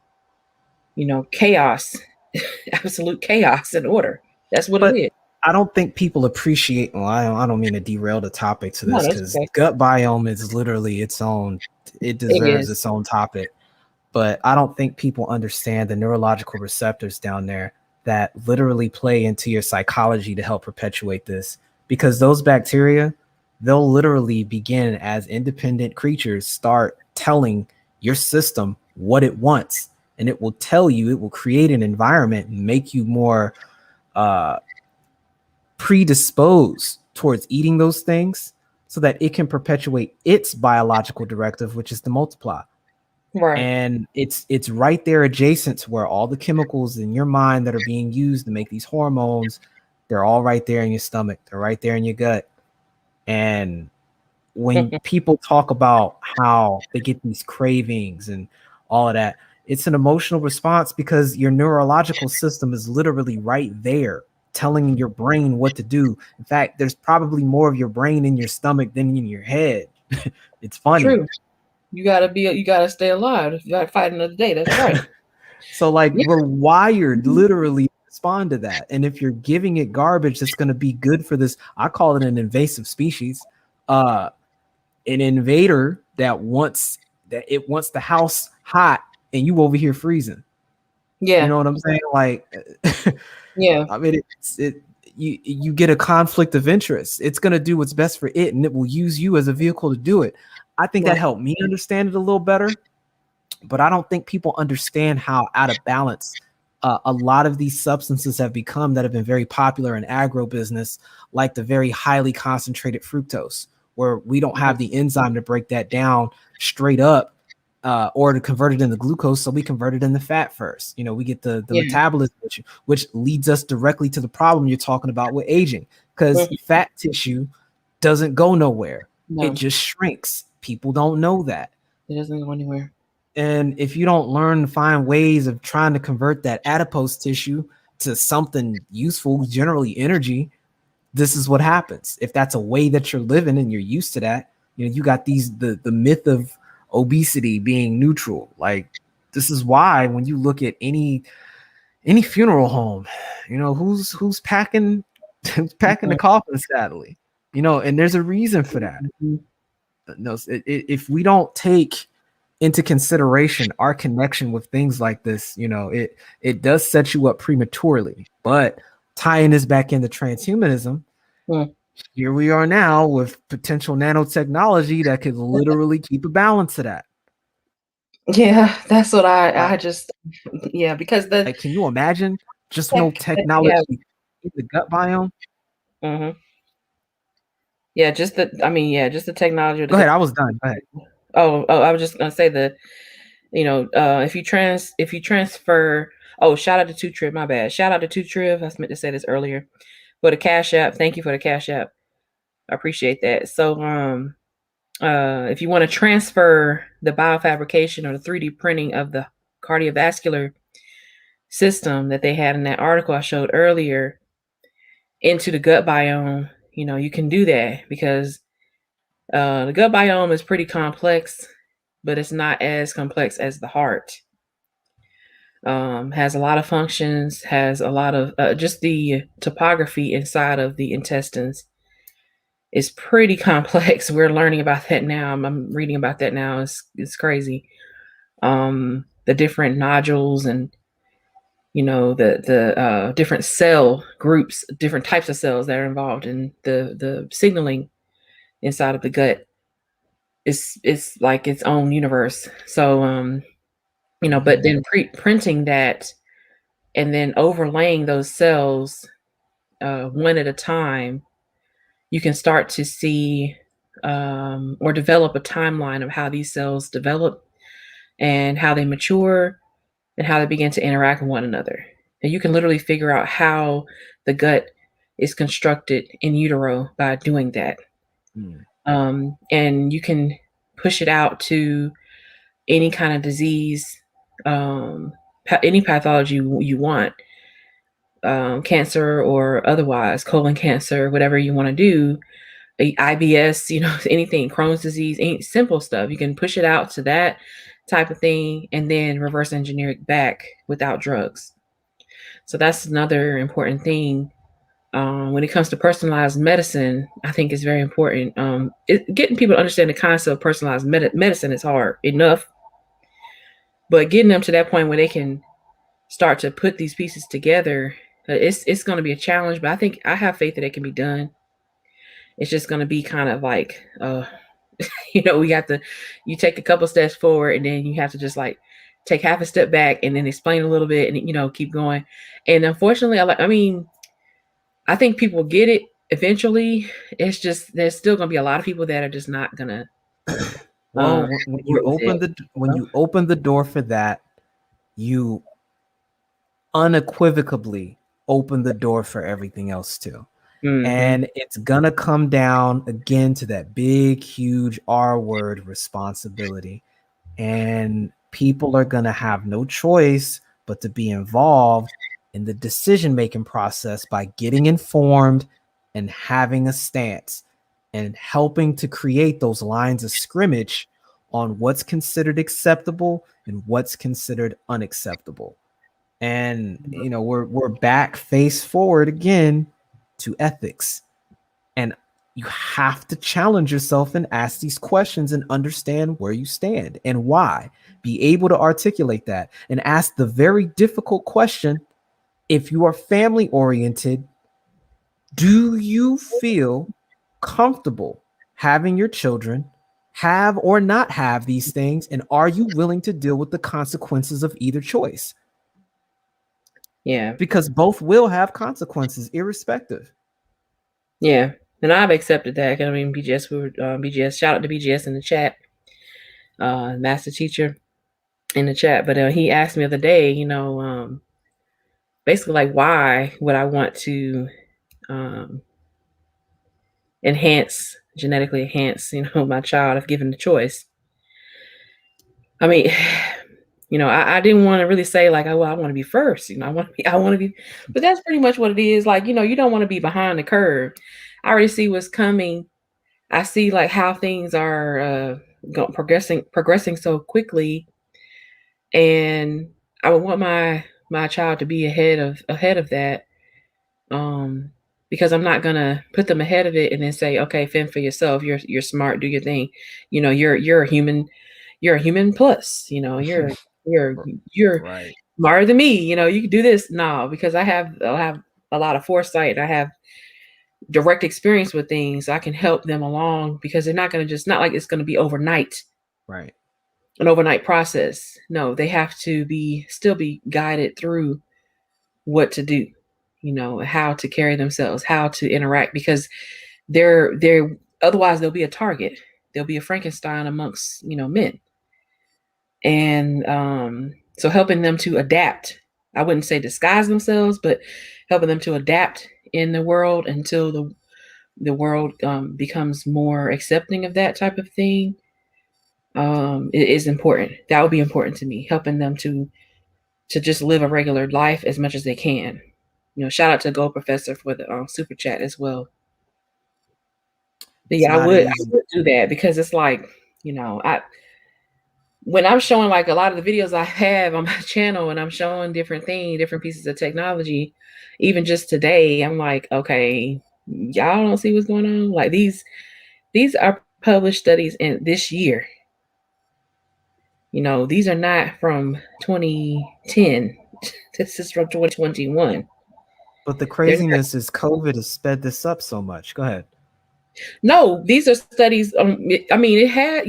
you know, chaos, absolute chaos and order. That's what it But is. I don't think people appreciate. Well, I don't mean to derail the topic to No, this that's because okay. gut biome is literally its own. It It deserves is. its own topic. But I don't think people understand the neurological receptors down there that literally play into your psychology to help perpetuate this. Because those bacteria, they'll literally begin as independent creatures, start telling your system what it wants, and it will tell you, it will create an environment and make you more predisposed towards eating those things so that it can perpetuate its biological directive, which is to multiply. Right. And it's right there adjacent to where all the chemicals in your mind that are being used to make these hormones, they're all right there in your stomach, they're right there in your gut. And when people talk about how they get these cravings and all of that, it's an emotional response because your neurological system is literally right there telling your brain what to do. In fact, there's probably more of your brain in your stomach than in your head. It's funny. True. You gotta stay alive. You gotta fight another day. That's right. So like Yeah. we're wired literally to respond to that. And if you're giving it garbage that's going to be good for this, I call it an invasive species, an invader that wants the house hot and you over here freezing. You Yeah. know what I'm saying? Like Yeah. I mean you get a conflict of interest. It's going to do what's best for it and it will use you as a vehicle to do it. I think that Right. helped me understand it a little better. But I don't think people understand how out of balance a lot of these substances have become that have been very popular in agribusiness, like the very highly concentrated fructose, where we don't have the enzyme to break that down straight up or to convert it into glucose. So we convert it into fat first. You know, we get the Yeah. metabolism, which leads us directly to the problem you're talking about with aging, because fat tissue doesn't go nowhere. No, It just shrinks. People don't know that. it doesn't go anywhere. And if you don't learn to find ways of trying to convert that adipose tissue to something useful, generally energy, this is what happens. If that's a way that you're living and you're used to that, you know, you got the myth of obesity being neutral. Like this is why when you look at any funeral home, you know, who's packing packing the coffin, sadly, you know, and there's a reason for that. No, if we don't take into consideration our connection with things like this, you know, it does set you up prematurely. But tying this back into transhumanism, here we are now with potential nanotechnology that could literally keep a balance of that. Yeah, that's what I Like, just because the can you imagine just no tech that we have. technology in the gut biome? Mhm. Yeah, just just the technology of the Go good. ahead, I was done. Go ahead. I was just gonna say if you transfer. Oh, shout out to Two Trib. My bad. Shout out to Two Trib. I meant to say this earlier. For the Cash App, thank you for the Cash App. I appreciate that. So, if you want to transfer the biofabrication or the 3D printing of the cardiovascular system that they had in that article I showed earlier into the gut biome, you know, you can do that because the gut biome is pretty complex, but it's not as complex as the heart. Has a lot of functions, has a lot of just the topography inside of the intestines is pretty complex. We're learning about that now. I'm reading about that now. It's crazy. The different nodules and the different cell groups, different types of cells that are involved in the signaling inside of the gut. It's like its own universe. So but then printing that and then overlaying those cells one at a time, you can start to see or develop a timeline of how these cells develop and how they mature and how they begin to interact with one another. And you can literally figure out how the gut is constructed in utero by doing that. And you can push it out to any kind of disease, any pathology you want, cancer or otherwise, colon cancer, whatever you want to do, IBS, anything, Crohn's disease, any simple stuff. You can push it out to that type of thing and then reverse engineer it back without drugs. So that's another important thing. When it comes to personalized medicine, I think it's very important. Getting people to understand the concept of personalized medicine is hard enough, but getting them to that point where they can start to put these pieces together, it's going to be a challenge. But I have faith that it can be done. It's just going to be kind of like, we have to, you take a couple steps forward and then you have to just like take half a step back and then explain a little bit and, keep going. And unfortunately, I think people get it eventually. It's just, there's still going to be a lot of people that are just not going to. Well, when you open the door for that, you unequivocally open the door for everything else too. Mm-hmm. And it's gonna come down again to that big, huge R word, responsibility. And people are gonna have no choice but to be involved in the decision-making process by getting informed and having a stance and helping to create those lines of scrimmage on what's considered acceptable and what's considered unacceptable. And we're back face forward again to ethics. And you have to challenge yourself and ask these questions and understand where you stand and why. Be able to articulate that and ask the very difficult question: if you are family oriented, do you feel comfortable having your children have or not have these things? And are you willing to deal with the consequences of either choice? Yeah. Because both will have consequences irrespective. Yeah. And I've accepted that. BGS, BGS, shout out to BGS in the chat, master teacher in the chat. But he asked me the other day, basically like, why would I want to genetically enhance, my child if given the choice? I didn't want to really say like, I want to be first, I want to be, but that's pretty much what it is. Like, you don't want to be behind the curve. I already see what's coming. I see like how things are progressing so quickly, and I would want my child to be ahead of that, because I'm not gonna put them ahead of it and then say, okay, fend for yourself. You're smart, do your thing. You're a human. You're a human plus. You're right. Smarter than me. You can do this. No, because I'll have a lot of foresight. I have direct experience with things. I can help them along because they're not going to not like it's going to be overnight. Right. An overnight process. No, they have to still be guided through what to do, how to carry themselves, how to interact, because they're otherwise they'll be a target. They'll be a Frankenstein amongst, men. And so helping them to adapt, I wouldn't say disguise themselves, but helping them to adapt in the world until the world becomes more accepting of that type of thing, it is important. That would be important to me, helping them to just live a regular life as much as they can. Shout out to Gold Professor for the super chat as well. But yeah, I would do that, because it's like, when I'm showing like a lot of the videos I have on my channel and I'm showing different things, different pieces of technology, even just today, I'm like, okay, y'all don't see what's going on. Like these are published studies in this year. These are not from 2010. This is from 2021. But the craziness is COVID has sped this up so much. Go ahead. No, these are studies. It had,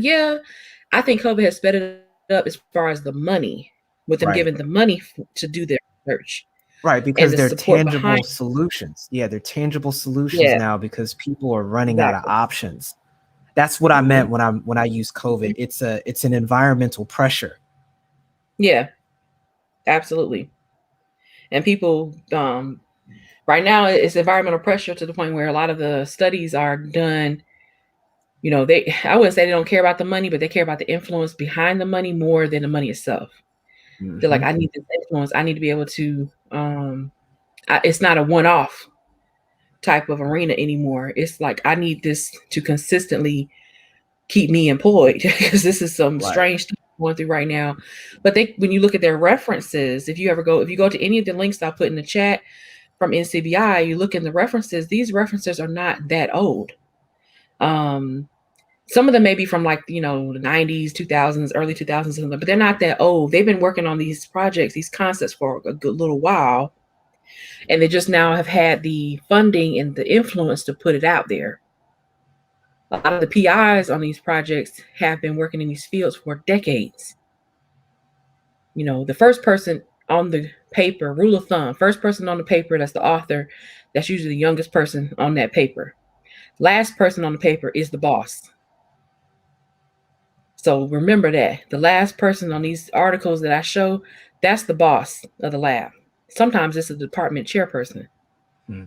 I think COVID has sped it up as far as the money. with them Right. giving the money to do their research Right, and because the they're support tangible behind. solutions. Yeah, they're tangible solutions Yeah, now because people are running out of exactly. options. That's what I meant Mhm. when I use COVID. It's an environmental pressure. Yeah, absolutely. And people, right now, it's environmental pressure to the point where a lot of the studies are done. I wouldn't say they don't care about the money, but they care about the influence behind the money more than the money itself. They're like, Hmm. I need this influence. I need to be able to. It's not a one-off type of arena anymore. It's like I need this to consistently keep me employed because this is some Right. strange stuff going through right now. But when you look at their references, if you go to any of the links I put in the chat from NCBI, you look in the references. These references are not that old. Um, some of them may be from like the 90s, 2000s, early 2000s, but they're not that old. They've been working on these projects, these concepts for a good little while, and they just now have had the funding and the influence to put it out there. A lot of the PIs on these projects have been working in these fields for decades. The first person on the paper, rule of thumb, first person on the paper, that's the author, that's usually the youngest person on that paper. Last person on the paper is the boss. So remember that. The last person on these articles that I show, that's the boss of the lab. Sometimes it's a department chairperson. Hmm.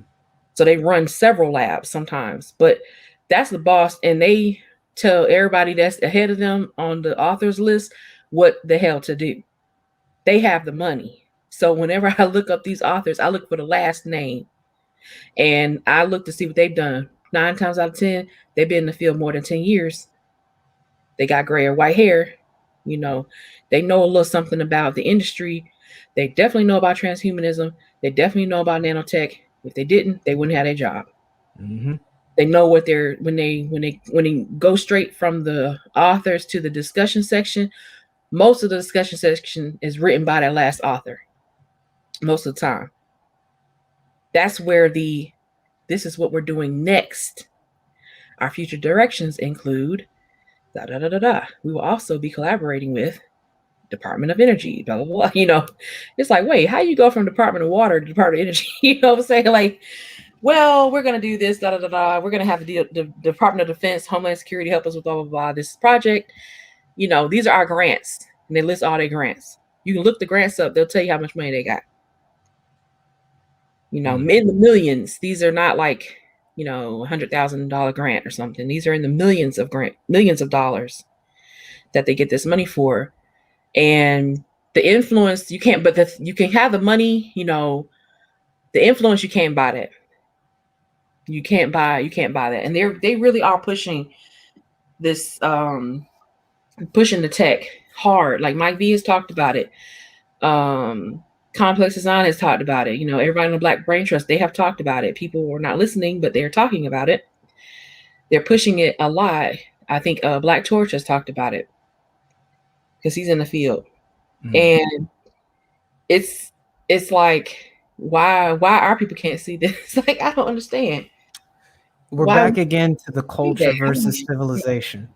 So they run several labs sometimes, but that's the boss, and they tell everybody that's ahead of them on the authors list what the hell to do. They have the money. So whenever I look up these authors, I look for the last name and I look to see what they've done. 9 times out of 10, they've been in the field more than 10 years. They got gray or white hair. You know, they know a little something about the industry. They definitely know about transhumanism. They definitely know about nanotech. If they didn't, they wouldn't have their job. Hmm. They know what they're when they go straight from the authors to the discussion section. Most of the discussion section is written by that last author. Most of the time, that's where this is what we're doing next. Our future directions include da da da da da. We will also be collaborating with Department of Energy, blah blah blah. It's like, wait, how you go from Department of Water to Department of Energy? You know what I'm saying? Like, well, we're gonna do this, da da da da. We're gonna have the Department of Defense, Homeland Security help us with blah blah blah. This project, these are our grants, and they list all their grants. You can look the grants up; they'll tell you how much money they got. Hmm. In the millions. These are not like $100,000 grant or something. These are in the millions of dollars that they get this money for, and the influence you can't. But you can have the money. The influence you can't buy that. You can't buy that, and they really are pushing this, pushing the tech hard. Like Mike V has talked about it. Um, Complex Design has talked about it. Everybody in the Black Brain Trust, they have talked about it. People are not listening, but they're talking about it. They're pushing it a lot. I think Black Torch has talked about it because he's in the field, Hmm. and it's like, why our people can't see this? Like, I don't understand We're why we back again to the see that. culture I don't versus understand. civilization.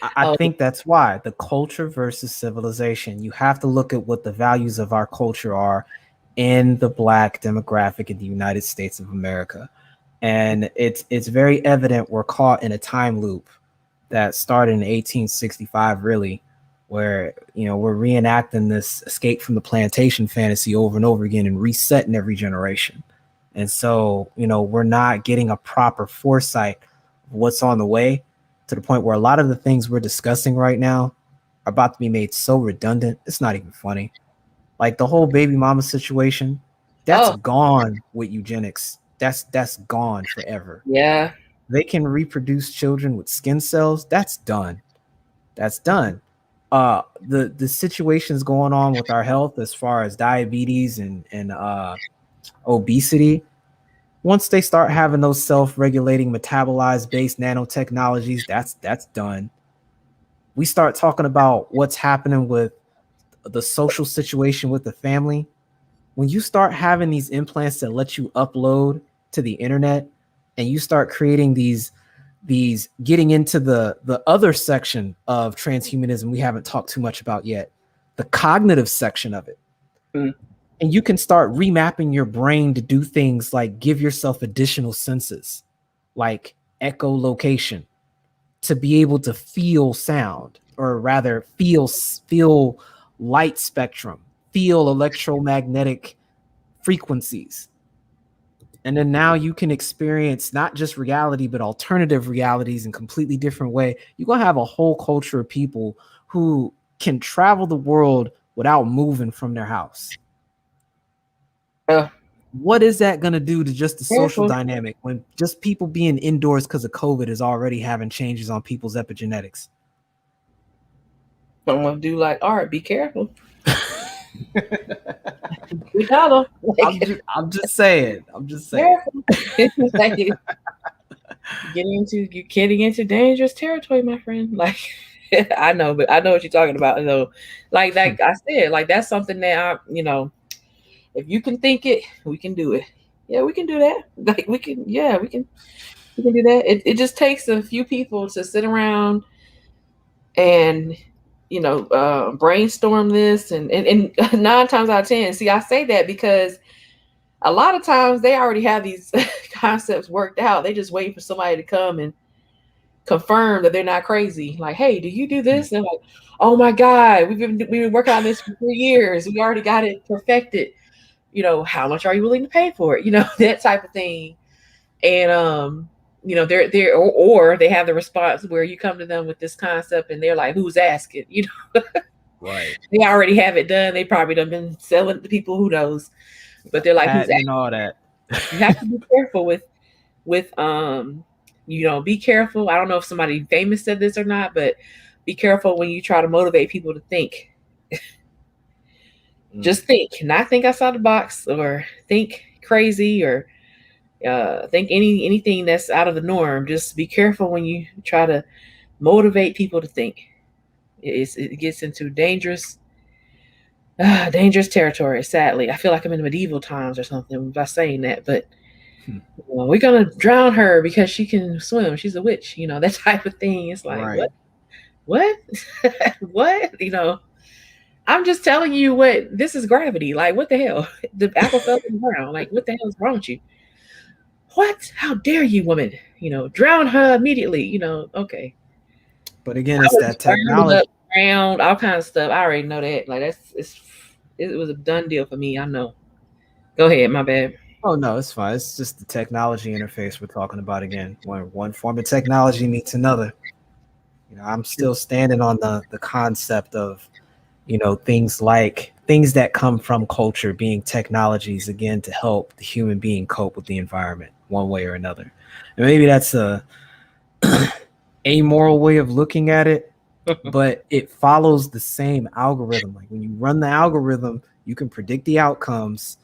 I Oh, think that's why the culture versus civilization. You have to look at what the values of our culture are in the Black demographic in the United States of America. And it's very evident we're caught in a time loop that started in 1865, really, where we're reenacting this escape from the plantation fantasy over and over again and resetting every generation. And so we're not getting a proper foresight of what's on the way, to the point where a lot of the things we're discussing right now are about to be made so redundant it's not even funny. Like the whole baby mama situation, that's oh, gone with eugenics. That's gone forever. yeah. They can reproduce children with skin cells. That's done. That's done. The situations going on with our health as far as diabetes and obesity, once they start having those self-regulating metabolized based nanotechnologies, that's done. We start talking about what's happening with the social situation with the family. When you start having these implants that let you upload to the internet, and you start creating these getting into the other section of transhumanism we haven't talked too much about yet, the cognitive section of it. Mm. And you can start remapping your brain to do things like give yourself additional senses, like echolocation, to be able to feel sound, or rather feel light spectrum, feel electromagnetic frequencies. And then now you can experience not just reality, but alternative realities in completely different way. You're going to have a whole culture of people who can travel the world without moving from their house. What is that going to do to just the social dynamic when just people being indoors because of COVID is already having changes on people's epigenetics? I'm going to do like art. Be careful. We got them. I'm just saying. Like, you're getting into dangerous territory, my friend. Like, I know, but I know what you're talking about. Though, like I said, like that's something that if you can think it, we can do it. Yeah, we can do that. Like we can do that. It just takes a few people to sit around and brainstorm this, and 9 times out of 10. See, I say that because a lot of times they already have these concepts worked out. They just wait for somebody to come and confirm that they're not crazy. Like, hey, do you do this? And they're like, oh my God, we've been working on this for 3 years. We already got it perfected. How much are you willing to pay for it? That type of thing. And they're or they have the response where you come to them with this concept and they're like, who's asking? Right. They already have it done. They probably done been selling to people, who knows. But they're like, who's asking? And all that. You have to be careful with be careful. I don't know if somebody famous said this or not, but be careful when you try to motivate people to think. Just think, not think outside the box, or think crazy, or think anything that's out of the norm. Just be careful when you try to motivate people to think. It gets into dangerous territory. Sadly, I feel like I'm in medieval times or something by saying that, but we're gonna drown her because she can swim. She's a witch, that type of thing. It's like, right. what? What? I'm just telling you what this is gravity. Like, what the hell? The apple fell to the ground. Like, what the hell is wrong with you? What? How dare you, woman? Drown her immediately. Okay. But again, it's that technology. Drowned, all kinds of stuff. I already know that. Like, it was a done deal for me. I know. Go ahead. My bad. Oh no, it's fine. It's just the technology interface we're talking about again. When one form of technology meets another. I'm still standing on the concept of, things that come from culture being technologies, again, to help the human being cope with the environment one way or another. And maybe that's a amoral way of looking at it, but it follows the same algorithm. Like when you run the algorithm, you can predict the outcomes,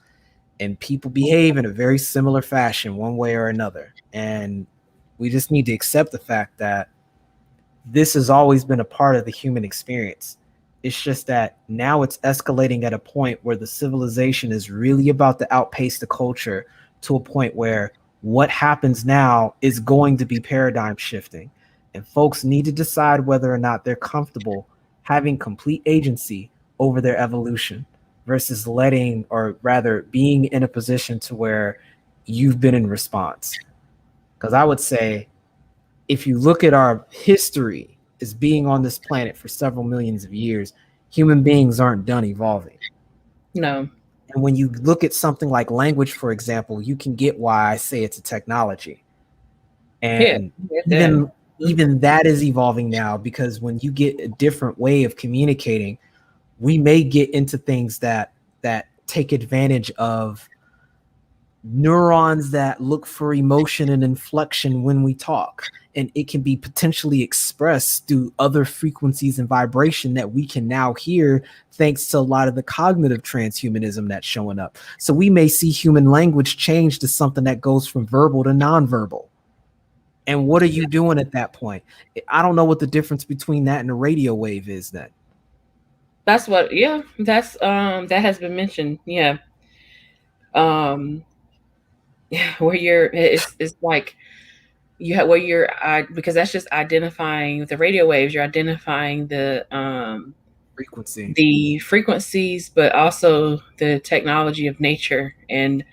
and people behave in a very similar fashion one way or another. And we just need to accept the fact that this has always been a part of the human experience. It's just that now it's escalating at a point where the civilization is really about to outpace the culture, to a point where what happens now is going to be paradigm shifting. And folks need to decide whether or not they're comfortable having complete agency over their evolution versus letting, or rather being in a position to where you've been in response. Because I would say, if you look at our history as being on this planet for several millions of years, human beings aren't done evolving. No. And when you look at something like language, for example, you can get why I say it's a technology. And even that is evolving now, because when you get a different way of communicating, we may get into things that take advantage of neurons that look for emotion and inflection when we talk, and it can be potentially expressed through other frequencies and vibration that we can now hear, thanks to a lot of the cognitive transhumanism that's showing up. So we may see human language change to something that goes from verbal to nonverbal. And what are you doing at that point? I don't know what the difference between that and a radio wave is then. That's what, that's that has been mentioned. Yeah. Where it's like you have, where you're because that's just identifying the radio waves. You're identifying the frequency. the frequencies, but also the technology of nature. And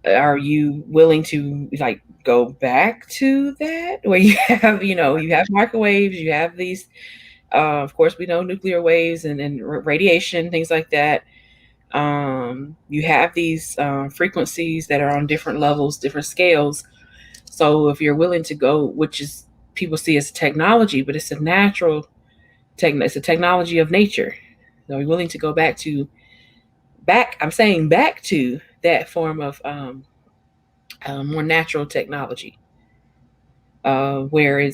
are you willing to like go back to that where you have, you have microwaves, you have these, of course, we know nuclear waves and radiation, things like that. You have these frequencies that are on different levels, different scales. So if you're willing to go, which is people see as technology, but it's a natural it's a technology of nature. So you're willing to go back. I'm saying back to that form of more natural technology, where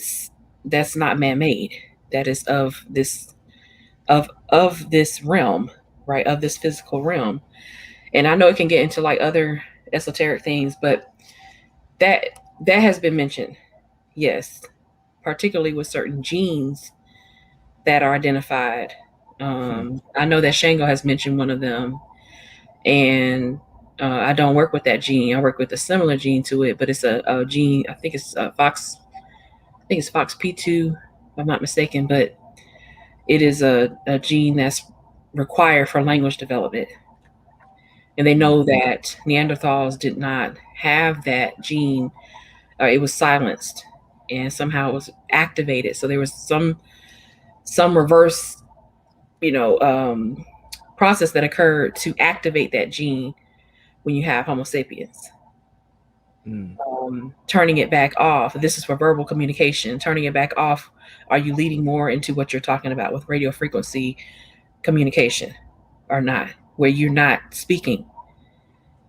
that's not man-made. That is of this realm, right? Of this physical realm. And I know it can get into like other esoteric things, but that that has been mentioned. Yes, particularly with certain genes that are identified. I know that Shango has mentioned one of them, and I don't work with that gene. I work with a similar gene to it, but it's a gene. I think it's Fox. I think it's Fox P2, if I'm not mistaken. But it is a gene that's required for language development, and they know that Neanderthals did not have that gene. It was silenced, and somehow it was activated. So there was some reverse, you know, um, process that occurred to activate that gene when you have Homo sapiens. Turning it back off. This is for verbal communication. Turning it back off. Are you leading more into what you're talking about with radio frequency communication or not? Where you're not speaking,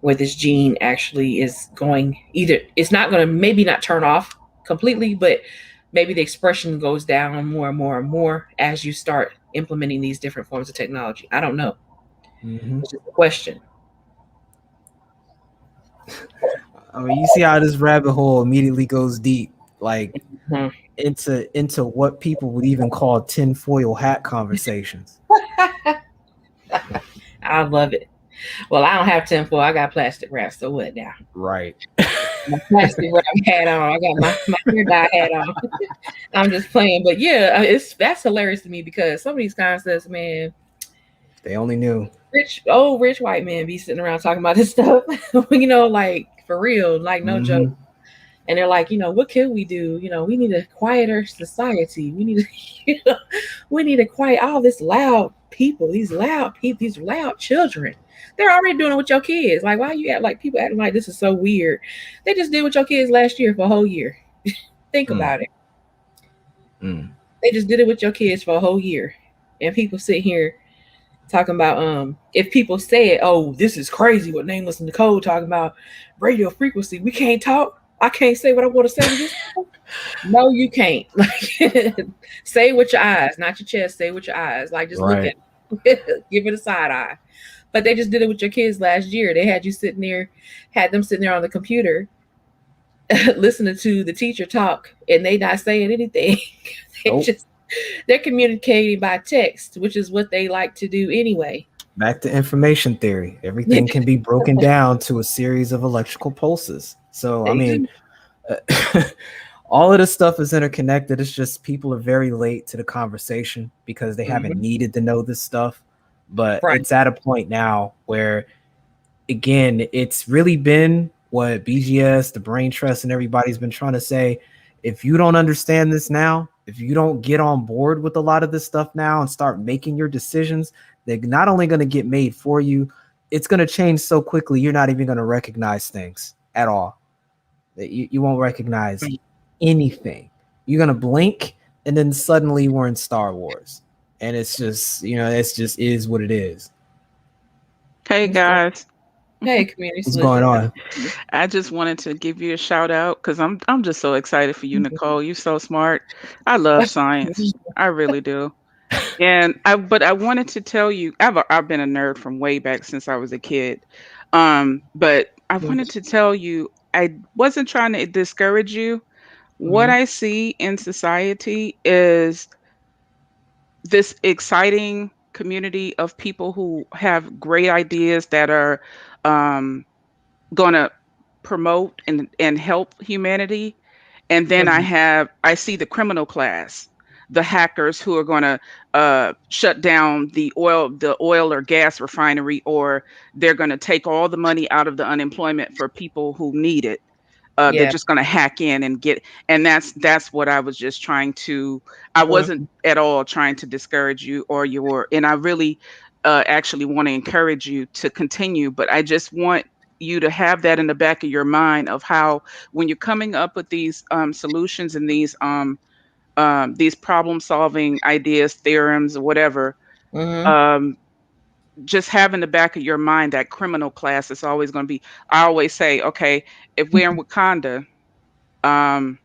where this gene actually is going either, it's not going to maybe not turn off completely, but maybe the expression goes down more and more and more as you start implementing these different forms of technology. I don't know. It's just a question. I mean, you see how this rabbit hole immediately goes deep, like Mhm. into what people would even call tinfoil hat conversations. I love it. Well, I don't have tinfoil. I got plastic wrap. So what now? Right. My plastic wrap hat on. I got my hair dye hat on. I'm just playing, but yeah, that's hilarious to me because some of these concepts, man, They only knew. rich white men be sitting around talking about this stuff, like for real, like no joke. Mm-hmm. And they're like, what can we do? We need a quieter society. We need to, we need to quiet all this loud people, these loud children. They're already doing it with your kids. Like, why you act like people acting like this is so weird? They just did with your kids last year for a whole year. Think about it. They just did it with your kids for a whole year. And people sit here talking about if people say it, oh, this is crazy what Nameless Nicole talking about radio frequency. We can't talk. I can't say what I want to say to this. No, you can't. Like say it with your eyes, not your chest. Say it with your eyes. Like just look at it. Give it a side eye. But they just did it with your kids last year. They had them sitting there on the computer listening to the teacher talk and they not saying anything. they just they're communicating by text, which is what they like to do anyway. Back to information theory. Everything can be broken down to a series of electrical pulses. So, I mean, all of this stuff is interconnected. It's just people are very late to the conversation because they haven't needed to know this stuff. But it's at a point now where, again, it's really been what BGS, the Brain Trust, and everybody's been trying to say. If you don't understand this now, if you don't get on board with a lot of this stuff now and start making your decisions, they're not only going to get made for you, it's going to change so quickly you're not even going to recognize things at all. You won't recognize anything. You're going to blink and then suddenly we're in Star Wars. And it's just, it's just is what it is. Hey guys. Hey, community. What's going on? I just wanted to give you a shout out because I'm just so excited for you, Nicole. You're so smart. I love science. I really do. But I wanted to tell you, I've been a nerd from way back since I was a kid. But I wanted to tell you, I wasn't trying to discourage you. What I see in society is this exciting community of people who have great ideas that are going to promote and help humanity. And then I see the criminal class the hackers who are going to shut down the oil or gas refinery, or they're going to take all the money out of the unemployment for people who need it. They're Yeah. just going to hack in and get, and that's what I was just trying to. I wasn't at all trying to discourage you or and I really actually want to encourage you to continue, but I just want you to have that in the back of your mind of how, when you're coming up with these solutions and these problem solving ideas, theorems, or whatever, um, just have in the back of your mind that criminal class is always going to be. I always say, okay, if we're in Wakanda, um,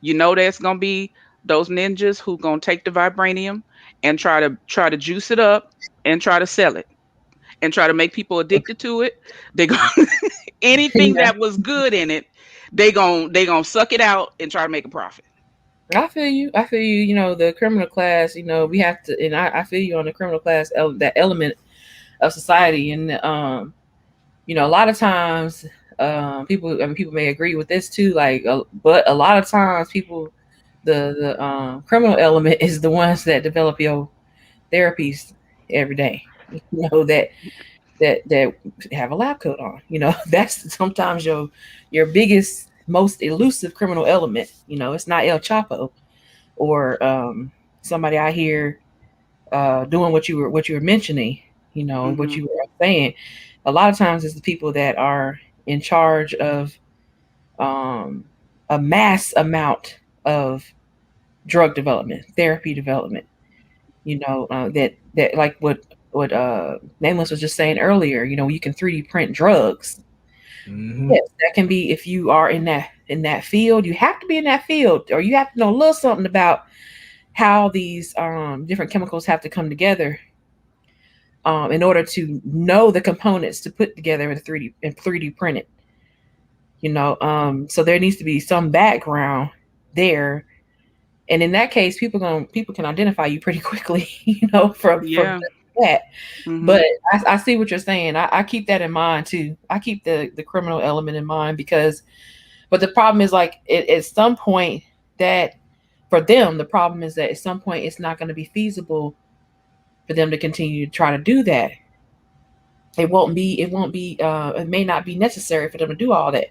there's gonna be those ninjas who gonna take the vibranium and try to juice it up and try to sell it and try to make people addicted to it. They go anything Yeah. that was good in it, they gonna suck it out and try to make a profit. I feel you. I feel you. The criminal class. We have to, and I feel you on the criminal class. That element of society, and a lot of times, people. I mean, people may agree with this too. But a lot of times, the criminal element is the ones that develop your therapies every day. That have a lab coat on. That's sometimes your biggest, most elusive criminal element. It's not El Chapo or somebody out here doing what you were mentioning. What you were saying. A lot of times, it's the people that are in charge of a mass amount of drug development, therapy development. That like what Nameless was just saying earlier. You can 3D print drugs. Yes, that can be, if you are in that field. You have to be in that field, or you have to know a little something about how these different chemicals have to come together in order to know the components to put together in 3D print it. So there needs to be some background there, and in that case, people can identify you pretty quickly. From that. But I see what you're saying. I keep that in mind too. I keep the criminal element in mind but the problem is, like, at some point, that for them, the problem is that at some point it's not going to be feasible for them to continue to try to do that. It may not be necessary for them to do all that.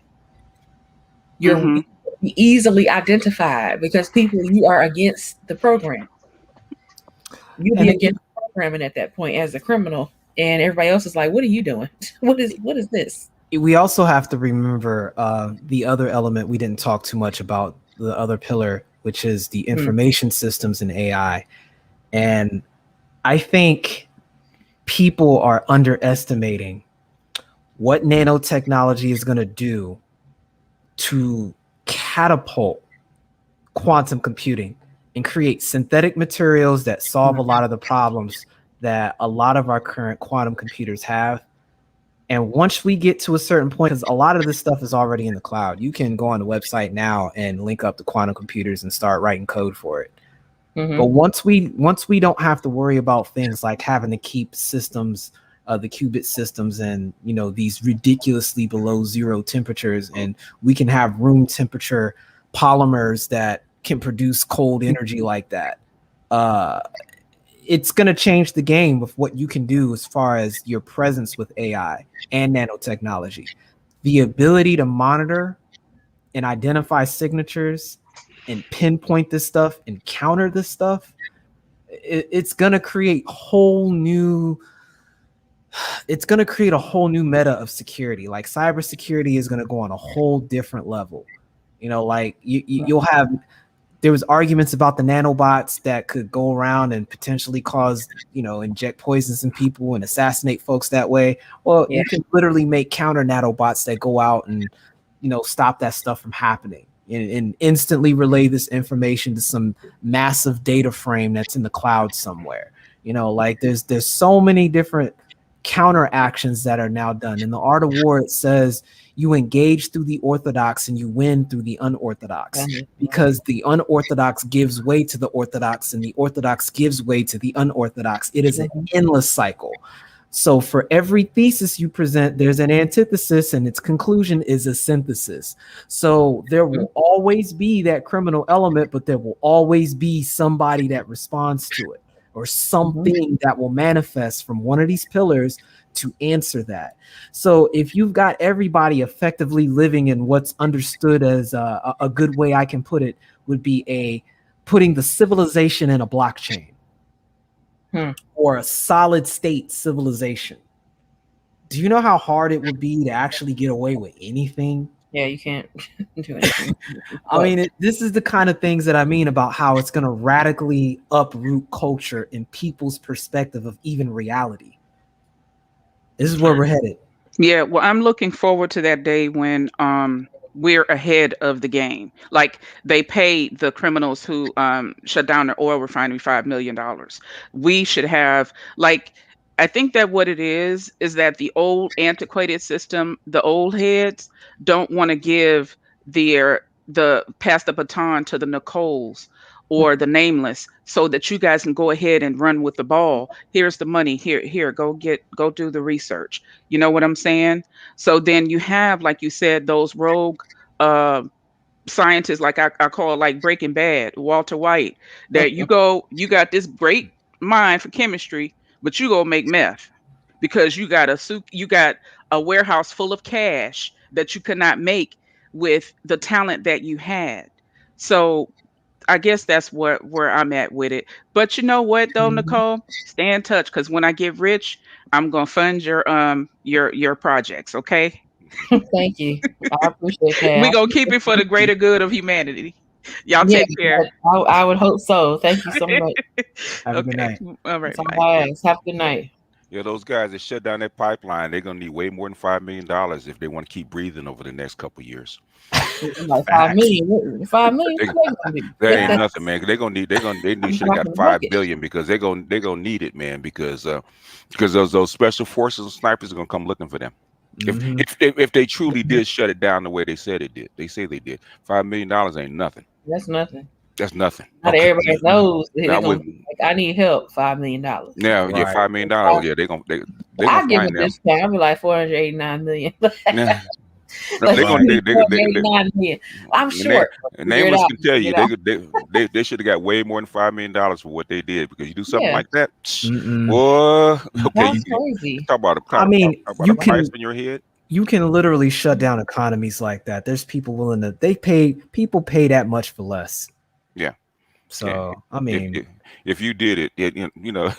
You're easily identified because you are against the program. You'll be against the programming at that point as a criminal, and everybody else is like, "What are you doing? What is this?" We also have to remember the other element we didn't talk too much about, the other pillar, which is the information systems and AI. And I think people are underestimating what nanotechnology is going to do to catapult quantum computing and create synthetic materials that solve a lot of the problems that a lot of our current quantum computers have. And once we get to a certain point, because a lot of this stuff is already in the cloud, you can go on the website now and link up the quantum computers and start writing code for it. But once we don't have to worry about things like having to keep systems, the qubit systems, and these ridiculously below zero temperatures, and we can have room temperature polymers that can produce cold energy like that. It's going to change the game with what you can do as far as your presence with AI and nanotechnology. The ability to monitor and identify signatures and pinpoint this stuff and counter this stuff, it's going to create a whole new meta of security. Like, cybersecurity is going to go on a whole different level. Like you'll have, there was arguments about the nanobots that could go around and potentially cause, inject poisons in people and assassinate folks that way. Well, you can literally make counter nanobots that go out and, stop that stuff from happening and instantly relay this information to some massive data frame that's in the cloud somewhere. Like there's so many different counter actions that are now done. In the Art of War, it says you engage through the orthodox and you win through the unorthodox, because the unorthodox gives way to the orthodox and the orthodox gives way to the unorthodox. It is an endless cycle. So for every thesis you present, there's an antithesis, and its conclusion is a synthesis. So there will always be that criminal element, but there will always be somebody that responds to it, or something that will manifest from one of these pillars to answer that. So if you've got everybody effectively living in what's understood as a good way I can put it would be putting the civilization in a blockchain. Or a solid state civilization. Do you know how hard it would be to actually get away with anything? Yeah, you can't do anything. I mean, this is the kind of things that I mean about how it's going to radically uproot culture and people's perspective of even reality. This is where we're headed. Yeah, well, I'm looking forward to that day when we're ahead of the game. Like they pay the criminals who shut down the oil refinery $5 million. We should have like I think that what it is that the old antiquated system, the old heads don't want to give the pass the baton to the Nicoles or the Nameless so that you guys can go ahead and run with the ball. Here's the money. Here, go do the research. You know what I'm saying? So then you have, like you said, those rogue scientists, like I call like Breaking Bad, Walter White, that you got this great mind for chemistry, but you go make meth because you got a warehouse full of cash that you could not make with the talent that you had. So I guess that's where I'm at with it. But you know what though, Nicole? Stay in touch because when I get rich, I'm gonna fund your projects, okay? Thank you. I appreciate that. We gonna keep it for the greater good of humanity. Y'all take care. I would hope so. Thank you so much. Have a good night. All right. Have a good night. Yeah, those guys that shut down that pipeline, they're gonna need way more than $5 million if they want to keep breathing over the next couple of years. Like 5 million. 5 million. That ain't nothing, man. They should have got 5 billion because they're gonna need it, man. Because those special forces and snipers are gonna come looking for them. If they truly did shut it down the way they said it did, they say they did. $5 million ain't nothing. That's nothing. That's nothing. Not everybody knows. I need help. $5 million. Yeah, right. $5 million. Yeah, they gonna give it this time. I'll be like 489 million. I'm sure. Nameless can tell you they should have got way more than $5 million for what they did because you do something like that, boy. Okay, that's crazy. Talk about you can price in your head. You can literally shut down economies like that. There's people willing to. People pay that much for less. Yeah. So I mean, if you did it, you know,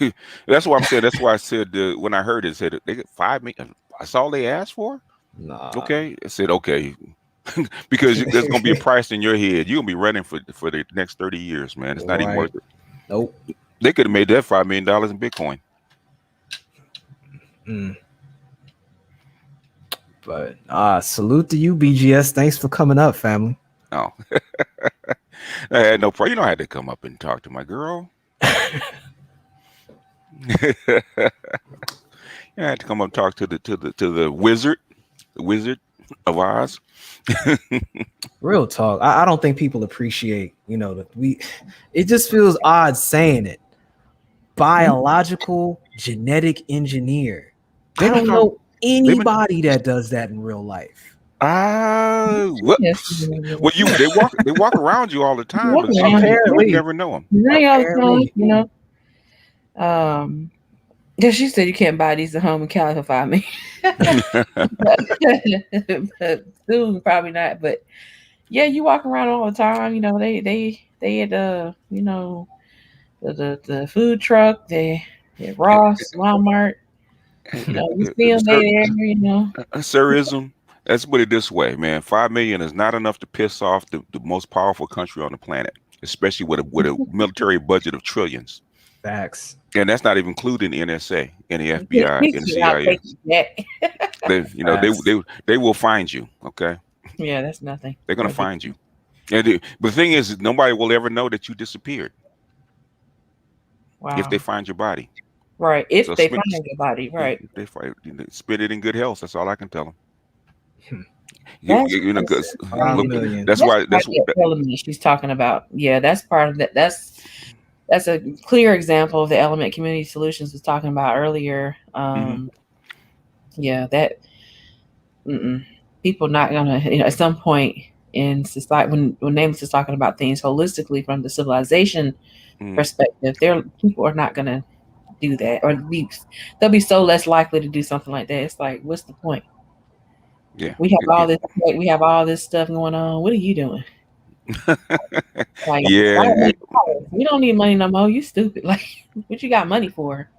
that's what I'm saying. That's why I said when I heard it, said they get 5 million. That's all they asked for. Nah. Okay, I said okay, because there's gonna be a price in your head. You're gonna be running for the next 30 years, man. It's not even worth it. Nope. They could have made that $5 million in Bitcoin. But salute to you, BGS. Thanks for coming up, family. Oh, I had no problem. You know, I had to come up and talk to my girl. I had to come up and talk to the wizard. The Wizard of Oz. Real talk. I don't think people appreciate, it just feels odd saying it. Biological genetic engineer. They don't know anybody that does that in real life. Well, they walk around you all the time, but you never know them. Yeah, she said you can't buy these at home in Cali for $5 million. But soon, probably not. But yeah, you walk around all the time. They at the food truck. They at Ross, Walmart. You see them there. Sirism. Let's put it this way, man. 5 million is not enough to piss off the most powerful country on the planet, especially with a military budget of trillions. Facts. And that's not even including the NSA and the FBI and the CIA. They will find you. Okay. Yeah, that's nothing. They're gonna find you. And but the thing is, nobody will ever know that you disappeared. Wow. If they find your body. Right. If they find your body. Right. If they spit it in good health. That's all I can tell them. That's why. That's what she's talking about. Yeah, that's part of that. That's a clear example of the element community solutions was talking about earlier. Yeah, that people not gonna, at some point in society, when Nameless is talking about things holistically from the civilization perspective, people are not gonna do that, or they'll be so less likely to do something like that. It's like, what's the point? Yeah, we have all this stuff going on. What are you doing? Like, we don't need money no more. You stupid. Like, what you got money for?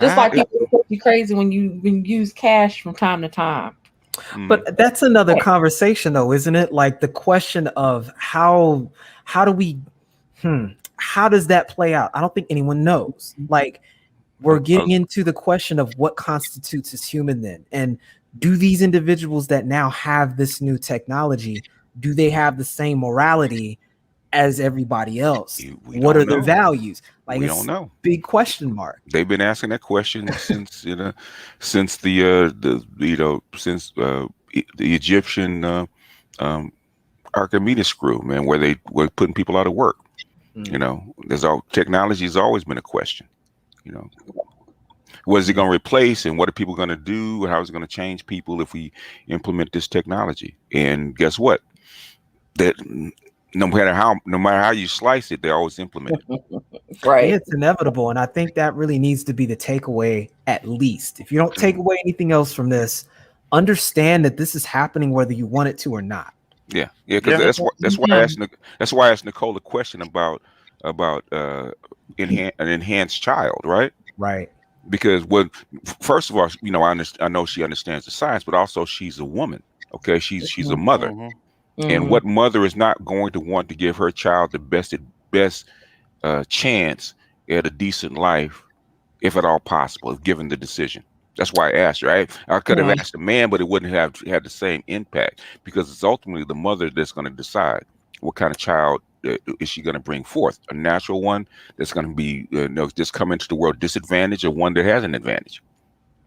Just like people think you crazy when you use cash from time to time. But that's another conversation, though, isn't it? Like the question of how does that play out? I don't think anyone knows. Like, we're getting into the question of what constitutes as human then, and do these individuals that now have this new technology, do they have the same morality as everybody else? What are their values? Like, we don't know. Big question mark. They've been asking that question since the Egyptian Archimedes screw, man, where they were putting people out of work. Technology has always been a question. What is it going to replace, and what are people going to do? How is it going to change people if we implement this technology? And guess what? That no matter how you slice it, they always implement it. Right. It's inevitable. And I think that really needs to be the takeaway, at least. If you don't take away anything else from this, understand that this is happening whether you want it to or not. Yeah. Because that's why I asked Nicole a question about an enhanced child, right? Right. Because first of all, I know she understands the science, but also she's a woman. Okay, she's a mother. And what mother is not going to want to give her child the best chance at a decent life, if at all possible, if given the decision? That's why I asked her. I could have asked a man, but it wouldn't have had the same impact, because it's ultimately the mother that's going to decide what kind of child is she going to bring forth. A natural one that's going to be just come into the world disadvantaged, or one that has an advantage.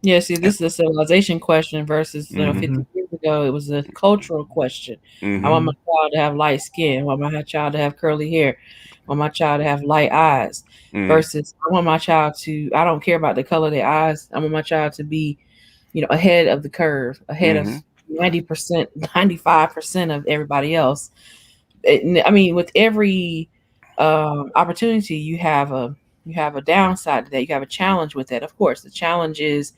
Yeah, see, this is a civilization question versus 50 years ago, it was a cultural question. I want my child to have light skin. I want my child to have curly hair. I want my child to have light eyes. Versus, I want my child to, I don't care about the color of their eyes. I want my child to be, ahead of the curve, ahead of 90%, 95% of everybody else. With every opportunity, you have a downside to that. You have a challenge with that. Of course, the challenge is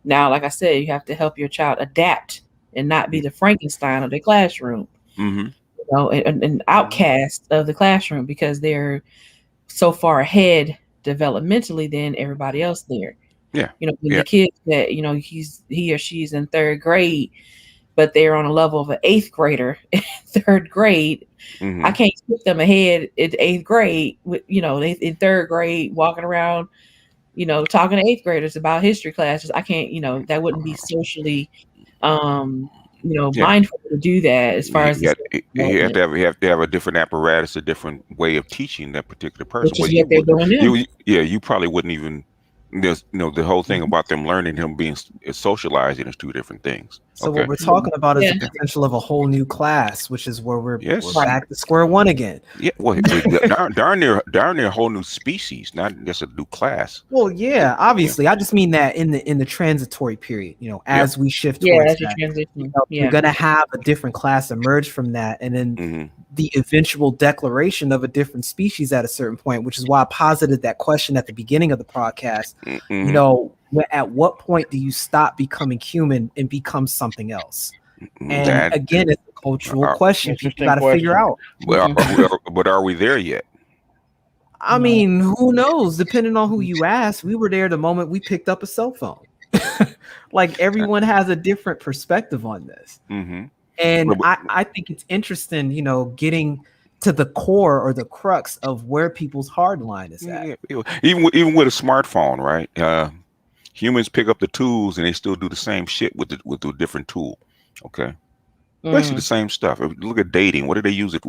now, like I said, you have to help your child adapt and not be the Frankenstein of the classroom, an outcast of the classroom, because they're so far ahead developmentally than everybody else there. The kids that he or she's in third grade, but they're on a level of an eighth grader in third grade. I can't put them ahead in eighth grade with, in third grade, walking around, talking to eighth graders about history classes. I can't, that wouldn't be socially, mindful to do that. As far as you have to have a different apparatus, a different way of teaching that particular person. Which is what they're doing now. You probably wouldn't even. The whole thing about them learning, him being socializing, is two different things. So what we're talking about is the potential of a whole new class, which is where we're back to square one again. Yeah, well, darn near a whole new species, not just a new class. Well, yeah, obviously, I just mean that in the transitory period, as we shift towards that, you're gonna have a different class emerge from that, and then the eventual declaration of a different species at a certain point, which is why I posited that question at the beginning of the podcast. At what point do you stop becoming human and become something else? And again, it's a cultural question people got to figure out. But are we there yet? I mean, who knows? Depending on who you ask. We were there the moment we picked up a cell phone. Like, everyone has a different perspective on this. And I think it's interesting, getting to the core or the crux of where people's hard line is at. Even with a smartphone, right? Humans pick up the tools and they still do the same shit with a different tool. Okay, basically the same stuff. If you look at dating, what do they use the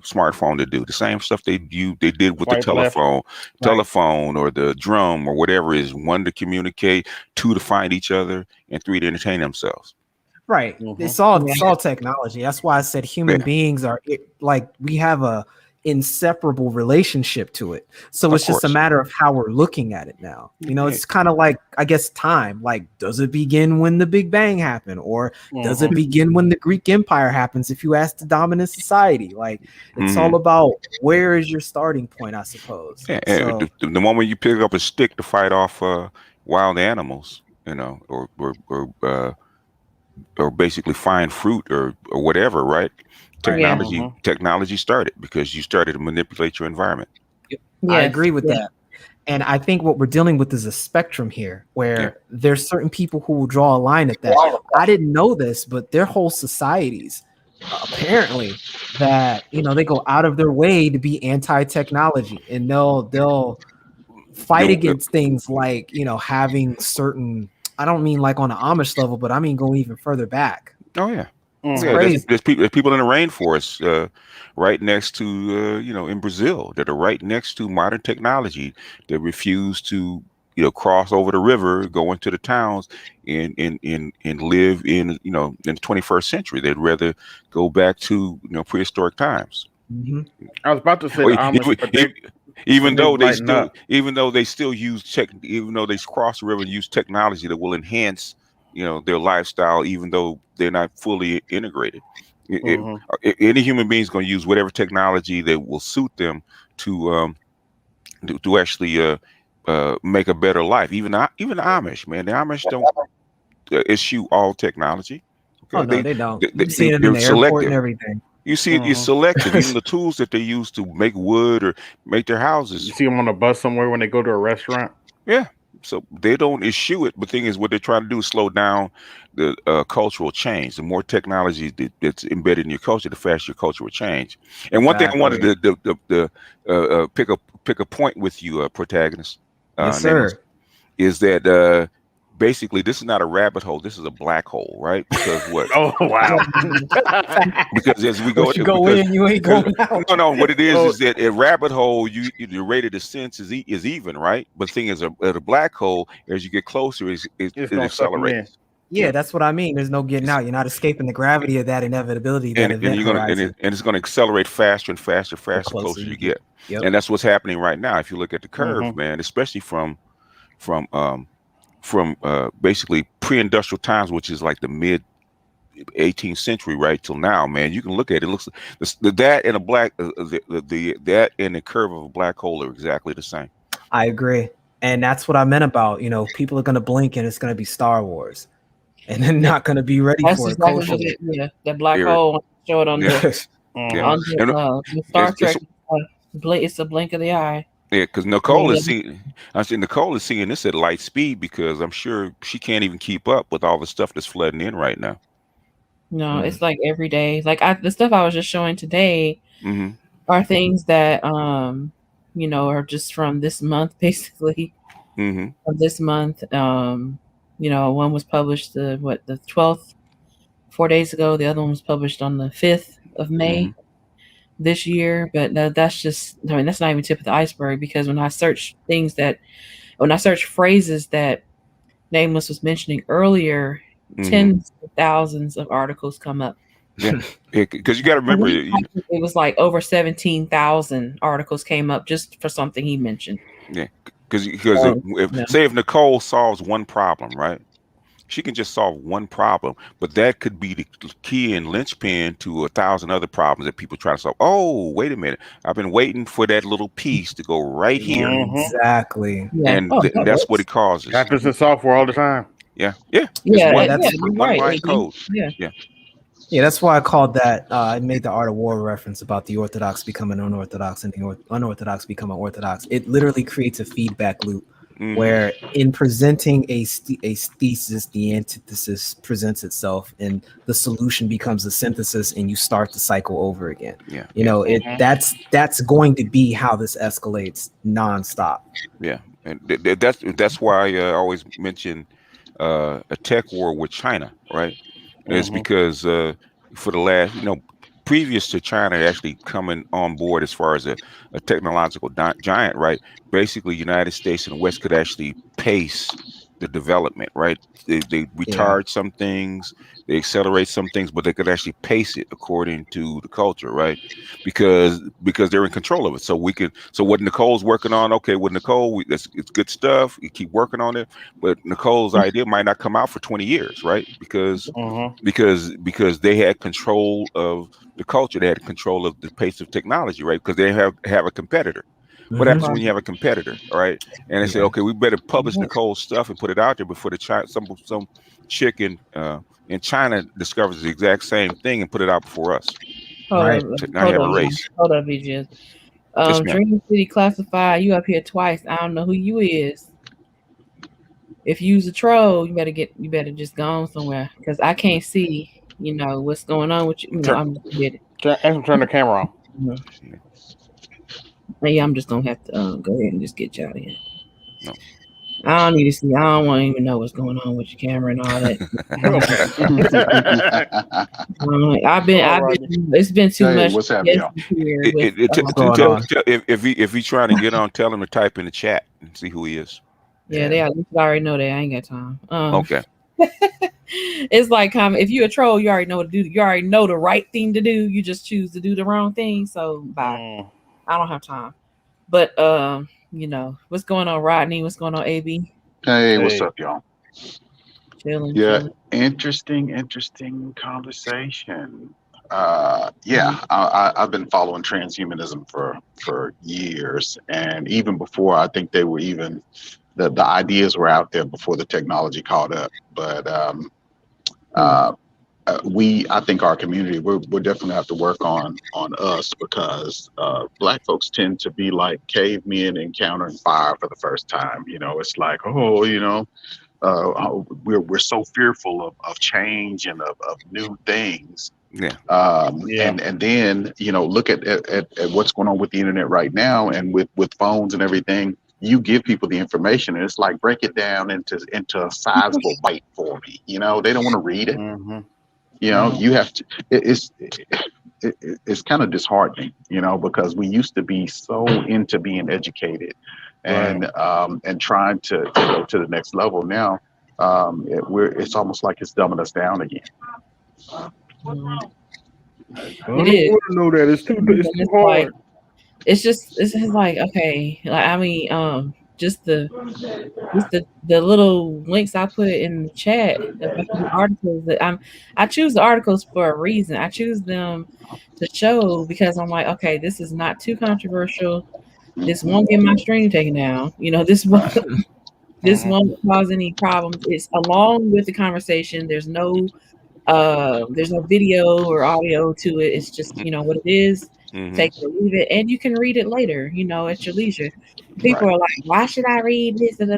smartphone to do? The same stuff they did with the telephone or the drum or whatever it is. 1, to communicate, 2, to find each other, and 3, to entertain themselves. Right. It's all technology. That's why I said human beings are like, we have a inseparable relationship to it. So it's just a matter of how we're looking at it now. You know, it's kind of like, I guess, time. Like, does it begin when the Big Bang happened, or does it begin when the Greek Empire happens? If you ask the dominant society, like, it's all about where is your starting point, I suppose. Yeah, so, the moment you pick up a stick to fight off wild animals, you know, or basically find fruit or whatever, right? Technology started because you started to manipulate your environment. Yes. I agree with that. And I think what we're dealing with is a spectrum here where there's certain people who will draw a line at that. I didn't know this, but their whole societies apparently that, you know, they go out of their way to be anti-technology, and they'll fight against things like, you know, having certain, I don't mean like on an Amish level, but I mean going even further back. Oh yeah. It's crazy. There's people in the rainforest right next to you know, in Brazil, that are right next to modern technology that refuse to, you know, cross over the river, go into the towns and live in, you know, in the 21st century. They'd rather go back to, you know, prehistoric times. I was about to say even though they still use even though they cross the river and use technology that will enhance, you know, their lifestyle, even though they're not fully integrated. Any human being is going to use whatever technology that will suit them to actually make a better life. Even the Amish, man, the Amish don't eschew all technology. Okay? Oh no, they don't. You see it in the airport and everything. You see it, you're selective. Even the tools that they use to make wood or make their houses. You see them on a bus somewhere when they go to a restaurant. Yeah. So they don't eschew it. But the thing is, what they're trying to do is slow down the cultural change. The more technology that's embedded in your culture, the faster your culture will change. And one thing I wanted to pick a point with you, protagonist, yes, sir, is that basically this is not a rabbit hole. This is a black hole, right? Because what? Oh wow! Because as we go, you ain't going out. No. What it is that a rabbit hole, the rate of descent is even, right? But the thing is, at a black hole, as you get closer, it accelerates. Yeah, that's what I mean. There's no getting out. You're not escaping the gravity of that inevitability. And it's going to accelerate faster and faster the closer you get. Yep. And that's what's happening right now. If you look at the curve, man, especially from basically pre-industrial times, which is like the mid 18th century right till now, man, you can look at it. It looks that and a black that and the curve of a black hole are exactly the same. I agree, and that's what I meant about, you know, people are going to blink and it's going to be Star Wars, and they're not going to be ready for it. The black hole showed on the Star Trek. It's a blink of the eye. Yeah, because Nicole is seeing this at light speed, because I'm sure she can't even keep up with all the stuff that's flooding in right now. No, it's like every day. Like the stuff I was just showing today are things that you know, are just from this month, basically. From this month, you know, one was published the 12th, 4 days ago. The other one was published on the 5th of May. This year, but that's just, I mean, that's not even tip of the iceberg, because when I search phrases that Nameless was mentioning earlier, tens of thousands of articles come up. Yeah, because you got to remember, it was like over 17,000 articles came up just for something he mentioned. Yeah, because if Nicole solves one problem, right? She can just solve one problem, but that could be the key and linchpin to 1,000 other problems that people try to solve. Oh, wait a minute. I've been waiting for that little piece to go right here. Exactly. And that's what it causes. Happens in software all the time. Yeah. That's one line code. Yeah, that's why I called that. I made the Art of War reference about the Orthodox becoming unorthodox and the unorthodox becoming orthodox. It literally creates a feedback loop. Where in presenting a thesis, the antithesis presents itself, and the solution becomes a synthesis, and you start the cycle over again. Yeah, you know, that's going to be how this escalates nonstop. Yeah, and that's why I always mention a tech war with China, right? It's because for the last, you know, previous to China actually coming on board as far as a technological giant, right? Basically, United States and the West could actually pace the development, right? They retard some things, they accelerate some things, but they could actually pace it according to the culture, right? Because they're in control of it. So what Nicole's working on, okay, with Nicole, it's good stuff. You keep working on it, but Nicole's idea might not come out for 20 years, right? Because they had control of the culture, they had control of the pace of technology, right? Because they have a competitor. What happens when you have a competitor, all right? And they say, okay, we better publish Nicole's stuff and put it out there before some chick in China discovers the exact same thing and put it out before us. Hold Now you have a race. Hold up, BJ. Dream City Classified, you up here twice. I don't know who you is. If you's a troll, you better just go on somewhere because I can't see, what's going on with you. I'm just kidding. Turn the camera on. Yeah, I'm just gonna have to go ahead and just get you out of here. No. I don't need to see. I don't want to even know what's going on with your camera and all that. It's been too much. What's happening, y'all? If he's trying to get on, tell him to type in the chat and see who he is. Yeah, they already know that. I ain't got time. Okay. It's like if you're a troll, you already know what to do. You already know the right thing to do. You just choose to do the wrong thing. So bye. I don't have time. But what's going on, Rodney? What's going on, AB? Hey, what's up, y'all? Chilling. Interesting conversation. I've been following transhumanism for years, and even before I think they were even the ideas were out there before the technology caught up. But I think our community, we're definitely have to work on us because Black folks tend to be like cavemen encountering fire for the first time. It's like, we're so fearful of change and of new things. And then look at what's going on with the internet right now and with phones and everything. You give people the information and it's like, break it down into a sizable bite for me. They don't want to read it. You have to. It's kind of disheartening, because we used to be so into being educated and trying to go to the next level. Now it's almost like it's dumbing us down again. I don't want to know that it's too hard. It's just like, okay, just the little links I put in the chat about the articles that I choose the articles for a reason. I choose them to show because I'm like, okay, this is not too controversial. This won't get my stream taken down. This won't cause any problems. It's along with the conversation. There's no video or audio to it. It's just what it is. Take it or leave it, and you can read it later, at your leisure. People are like, why should I read this? So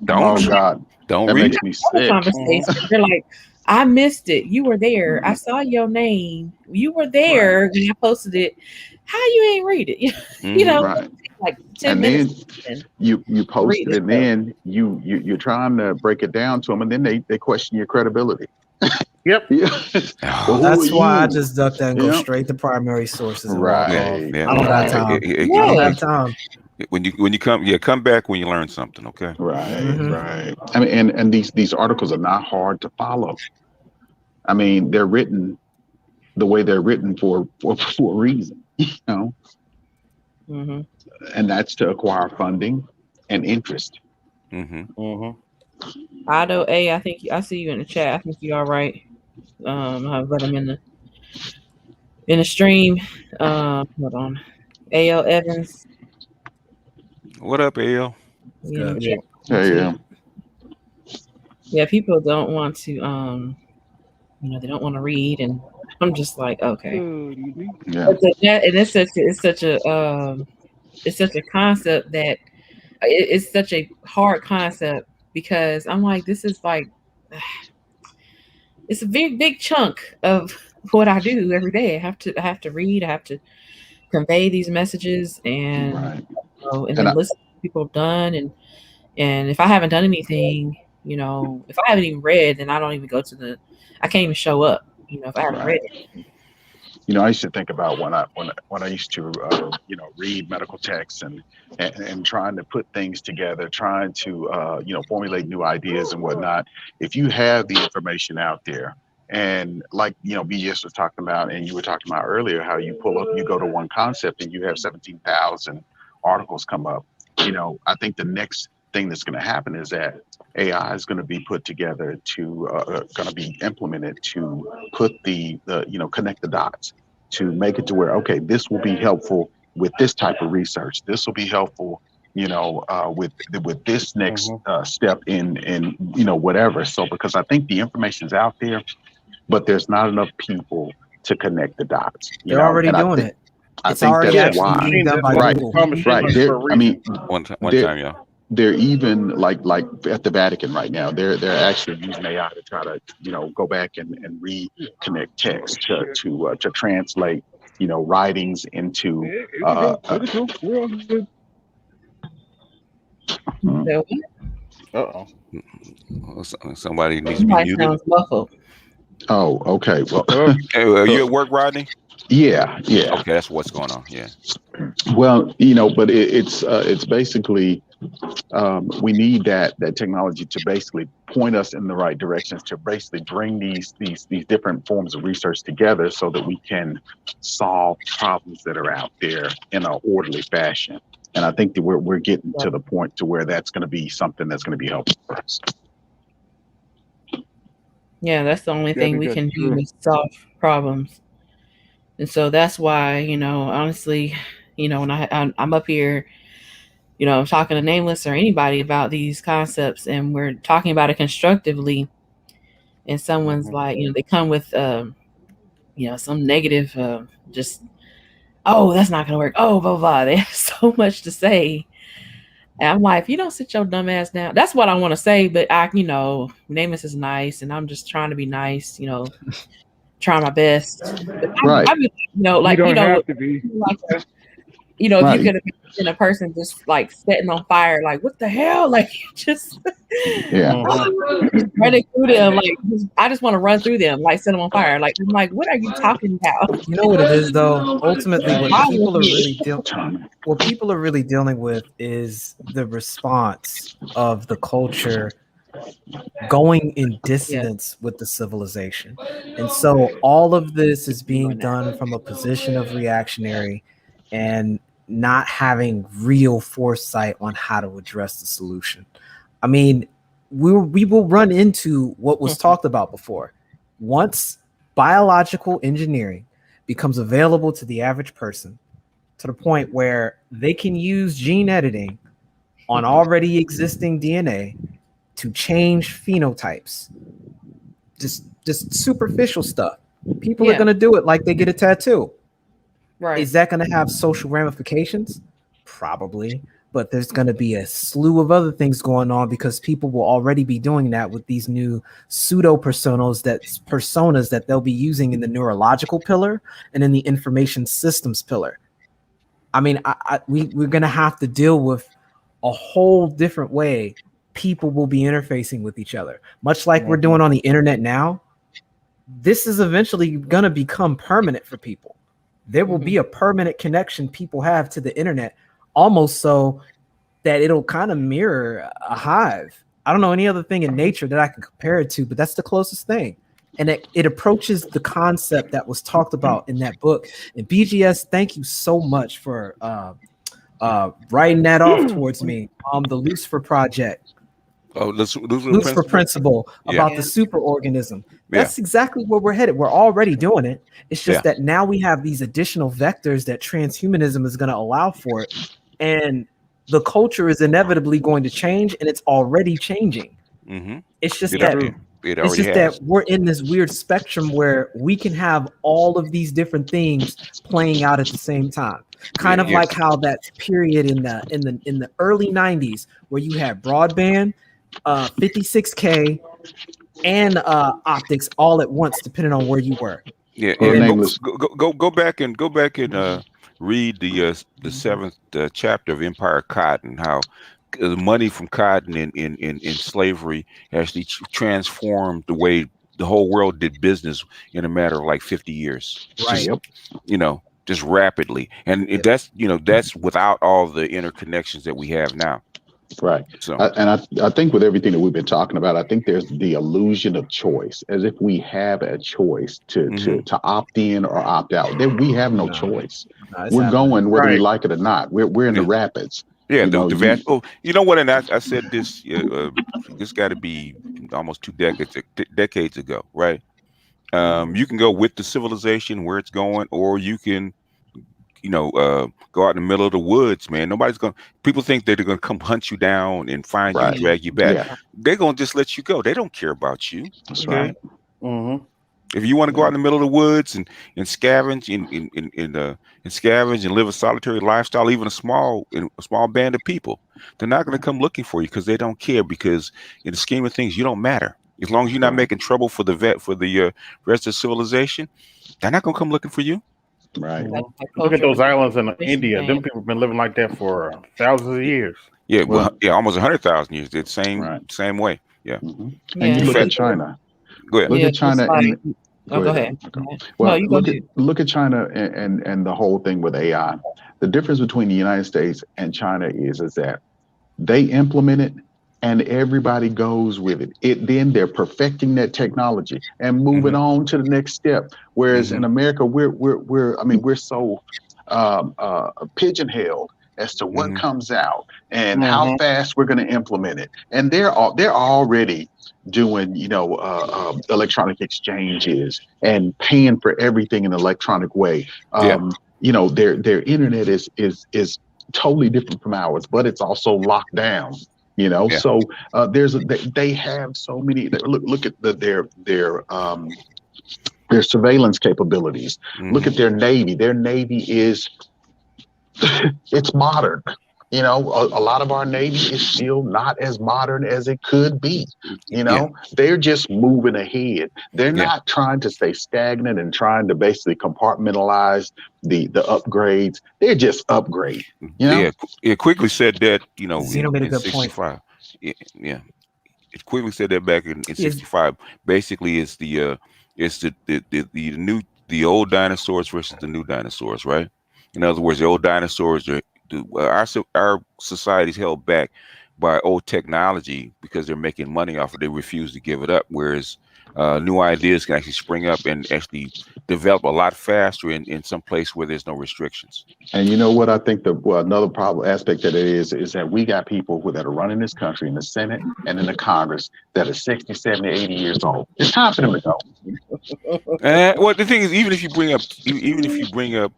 don't that read makes me sick. Conversation. They're like, I missed it. You were there. I saw your name. You were there when I posted it. How you ain't read it? Like 10 minutes. Then you post it, and then you're trying to break it down to them, and then they question your credibility. Yep. That's why I just duck that and go straight to primary sources. And walk off. I don't have time. I don't have time. When you come back when you learn something. Okay. Right. I mean, and these articles are not hard to follow. I mean, they're written the way they're written for a reason, and that's to acquire funding and interest. Otto A, I think I see you in the chat. I think you're all right. I've got him in the stream. Hold on. A.L. Evans. What up, A.L.? Yeah, people don't want to they don't want to read, and I'm just like, okay. But it's such a concept that it's such a hard concept because I'm like, this is like it's a big chunk of what I do every day. I have to read, I have to convey these messages and then listen to what people have done and if I haven't done anything, if I haven't even read, then I don't even go to I can't even show up, if I haven't read it. you know, I used to think about when I used to you know, read medical texts and trying to put things together, trying to you know, formulate new ideas and whatnot. If you have the information out there, and like, you know, BS was talking about, and you were talking about earlier, how you pull up, you go to one concept and you have 17,000 articles come up. You know, I think the next thing that's going to happen is that AI is going to be put together to going to be implemented to put the you know, connect the dots, to make it to where, okay, this will be helpful with this type of research. This will be helpful, you know, with this next step in you know, whatever. So because I think the information is out there, but there's not enough people to connect the dots. They're already doing it. It's already actually being done by Google. Right. I mean, one time, yeah. They're even like at the Vatican right now. They're actually using AI to try to, you know, go back and reconnect text to translate, you know, writings into. Somebody needs to be muted. Sounds muffled. Oh, okay. Well, hey, are you at work, Rodney? Yeah. Okay, that's what's going on. Yeah. Well, you know, but it's basically we need that technology to basically point us in the right directions, to basically bring these different forms of research together so that we can solve problems that are out there in an orderly fashion. And I think that we're getting to the point to where that's going to be something that's going to be helpful for us. Yeah, that's the only thing we can do is solve problems. And so that's why, you know, honestly, you know, when I'm up here, you know, talking to Nameless or anybody about these concepts, and we're talking about it constructively, and someone's like, you know, they come with, you know, some negative, just, oh, that's not going to work. Oh, blah, blah, blah. They have so much to say. And I'm like, if you don't sit your dumb ass down, that's what I want to say. But you know, Nameless is nice, and I'm just trying to be nice, you know, trying my best. Right. I mean, you know, like, you know, like, you know, if you could have been a person just like setting on fire, like, what the hell? Like, just running through them. Like, I just want to run through them, like, set them on fire. Like, I'm like, what are you talking about? You know what it is, though? Ultimately, what people are really dealing with is the response of the culture going in dissonance with the civilization. And so all of this is being done from a position of reactionary and not having real foresight on how to address the solution. I mean, we will run into what was talked about before. Once biological engineering becomes available to the average person, to the point where they can use gene editing on already existing DNA to change phenotypes, just superficial stuff. People are going to do it like they get a tattoo. Right. Is that going to have social ramifications? Probably, but there's going to be a slew of other things going on because people will already be doing that with these new pseudo personas that they'll be using in the neurological pillar and in the information systems pillar. I mean, we're going to have to deal with a whole different way people will be interfacing with each other, much like we're doing on the internet now. This is eventually going to become permanent for people. There will be a permanent connection people have to the internet, almost so that it'll kind of mirror a hive. I don't know any other thing in nature that I can compare it to, but that's the closest thing. And it approaches the concept that was talked about in that book. And BGS, thank you so much for writing that off towards me. The Lucifer Project. Oh, Lucifer Principle about the superorganism. That's exactly where we're headed. We're already doing it. It's just that now we have these additional vectors that transhumanism is going to allow for it. And the culture is inevitably going to change, and it's already changing. It's just that we're in this weird spectrum where we can have all of these different things playing out at the same time. Kind of like how that period in the early 90s where you had broadband, 56K, and optics all at once, depending on where you were. Yeah, and go back and read the seventh chapter of Empire Cotton. How the money from cotton in slavery actually transformed the way the whole world did business in a matter of like 50 years. Right. Just rapidly. And that's without all the interconnections that we have now. Right. So, I think with everything that we've been talking about, I think there's the illusion of choice, as if we have a choice to opt in or opt out. Then we have no choice. We're going whether we like it or not. We're in the rapids. Yeah, you know what? And I said this. This got to be almost 2 decades ago, right? You can go with the civilization where it's going, or you can, go out in the middle of the woods, man. People think that they're going to come hunt you down and find you and drag you back. Yeah. They're going to just let you go. They don't care about you. That's right. Mm-hmm. If you want to go out in the middle of the woods and scavenge and scavenge and live a solitary lifestyle, even a small band of people, they're not going to come looking for you because they don't care. Because in the scheme of things, you don't matter. As long as you're not making trouble for the rest of civilization, they're not going to come looking for you. Right. Look at those islands in India. Them people have been living like that for thousands of years. Yeah, almost 100,000 years. It's same way. Yeah. Mm-hmm. And you look at China. Go ahead. Look at China. Go ahead. Well, look at China and the whole thing with AI. The difference between the United States and China is that they implement it and everybody goes with it. Then they're perfecting that technology and moving on to the next step. Whereas in America, we're so pigeonholed as to what comes out and how fast we're going to implement it. And they're already doing, electronic exchanges and paying for everything in an electronic way. Their internet is totally different from ours, but it's also locked down. So they have so many. Look at their surveillance capabilities. Look at their Navy. Their Navy is it's modern. A lot of our Navy is still not as modern as it could be. They're just moving ahead. They're not trying to stay stagnant and trying to basically compartmentalize the upgrades. They're just upgrade. It quickly said that, Zeno made a good 65. Point. It quickly said that back in 65. Basically, it's the old dinosaurs versus the new dinosaurs, right? In other words, the old dinosaurs our society's held back by old technology because they're making money off it. They refuse to give it up. Whereas new ideas can actually spring up and actually develop a lot faster in some place where there's no restrictions. And you know what I think another problem aspect that it is that we got people that are running this country in the Senate and in the Congress that are 60, 70, 80 years old. It's time for them to go. Well, the thing is, even if you bring up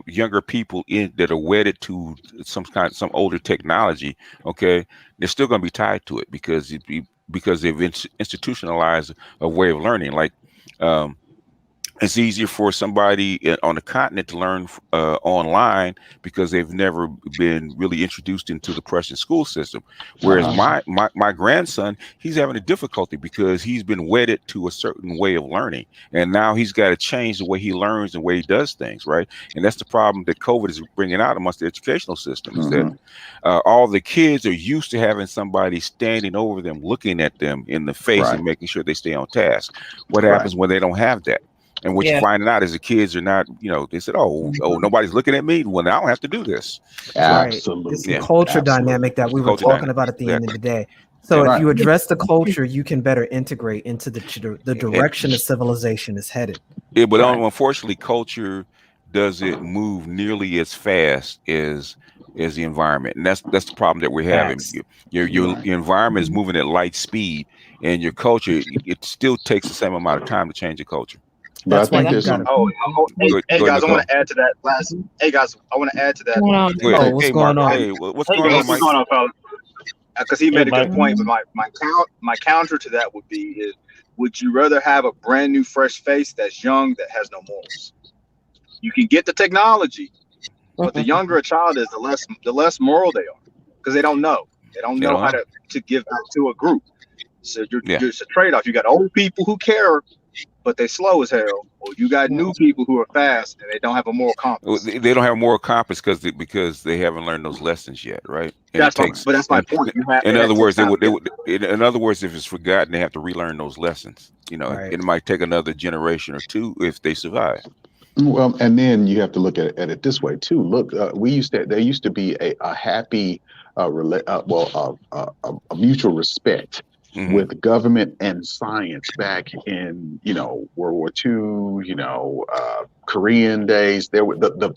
younger people that are wedded to some older technology, okay, they're still going to be tied to it because they've institutionalized a way of learning. Like it's easier for somebody on the continent to learn online because they've never been really introduced into the Prussian school system. Whereas my grandson, he's having a difficulty because he's been wedded to a certain way of learning. And now he's got to change the way he learns and the way he does things, right? And that's the problem that COVID is bringing out amongst the educational system is that all the kids are used to having somebody standing over them, looking at them in the face and making sure they stay on task. What happens when they don't have that? And what you're finding out is the kids are not, they said, oh, nobody's looking at me. Well, now I don't have to do this. Absolutely. It's the culture dynamic that we were talking about at the end of the day. So if you address the culture, you can better integrate into the direction of civilization is headed. Yeah, but unfortunately, culture doesn't move nearly as fast as the environment. And that's the problem that we're having. Your environment is moving at light speed, and your culture, it still takes the same amount of time to change your culture. That's why you got it. Hey guys, I want to add to that last. Hey guys, I want to add to that. What's going on? Hey, what's going on, Mike? What's going on, fellas? Because he made a good point, but my counter to that would be: would you rather have a brand new, fresh face that's young that has no morals? You can get the technology, but the younger a child is, the less moral they are, because they don't know. They don't know how to give back to a group. So it's a trade-off. You got old people who care but they're slow as hell, or you got new people who are fast and they don't have a moral compass. They don't have a moral compass because they haven't learned those lessons yet, right? And that's my point. In other words, in other words, if it's forgotten, they have to relearn those lessons. You know, it might take another generation or two if they survive. Well, and then you have to look at it this way too. Look, there used to be a happy, a mutual respect with government and science back in, World War II, Korean days. There were the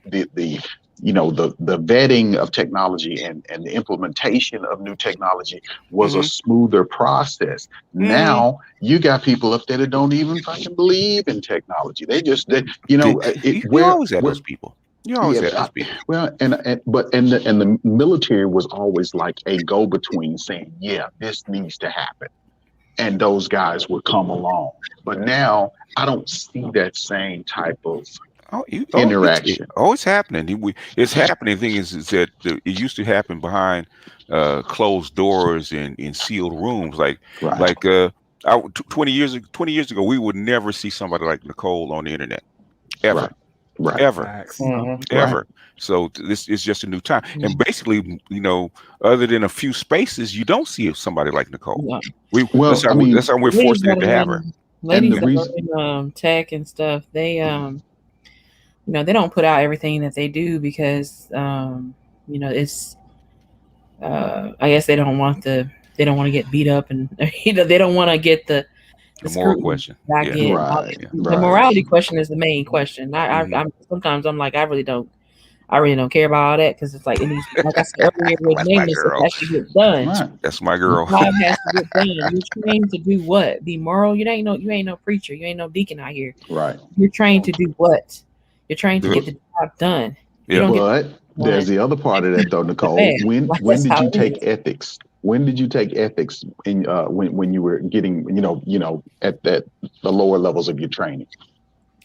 vetting of technology and the implementation of new technology was a smoother process. Now you got people up there that don't even fucking believe in technology. You always have those people. You always have those people. Well, and the military was always like a go-between, saying, yeah, this needs to happen. And those guys would come along. But now I don't see that same type of interaction. It's happening. It's happening. The thing is that it used to happen behind closed doors in sealed rooms. 20 years ago, we would never see somebody like Nicole on the internet, ever, ever. So this is just a new time, and basically, other than a few spaces, you don't see somebody like Nicole. That's how we're fortunate to have her. Ladies that are in tech and stuff, they they don't put out everything that they do because it's I guess they don't want to get beat up, and they don't want to get the moral question. The morality question is the main question. I'm sometimes I'm like, I really don't care about all that, because it's like, in these, like I said earlier, with Nameless, it has to get done. Right. That's my girl. It has to get done. You're trained to do what? Be moral. You ain't no preacher. You ain't no deacon out here. Right. You're trained to do what? You're trained to get the job done. Yeah. But there's the other part of that though, Nicole. When did you take ethics? When did you take ethics in when you were getting at the lower levels of your training?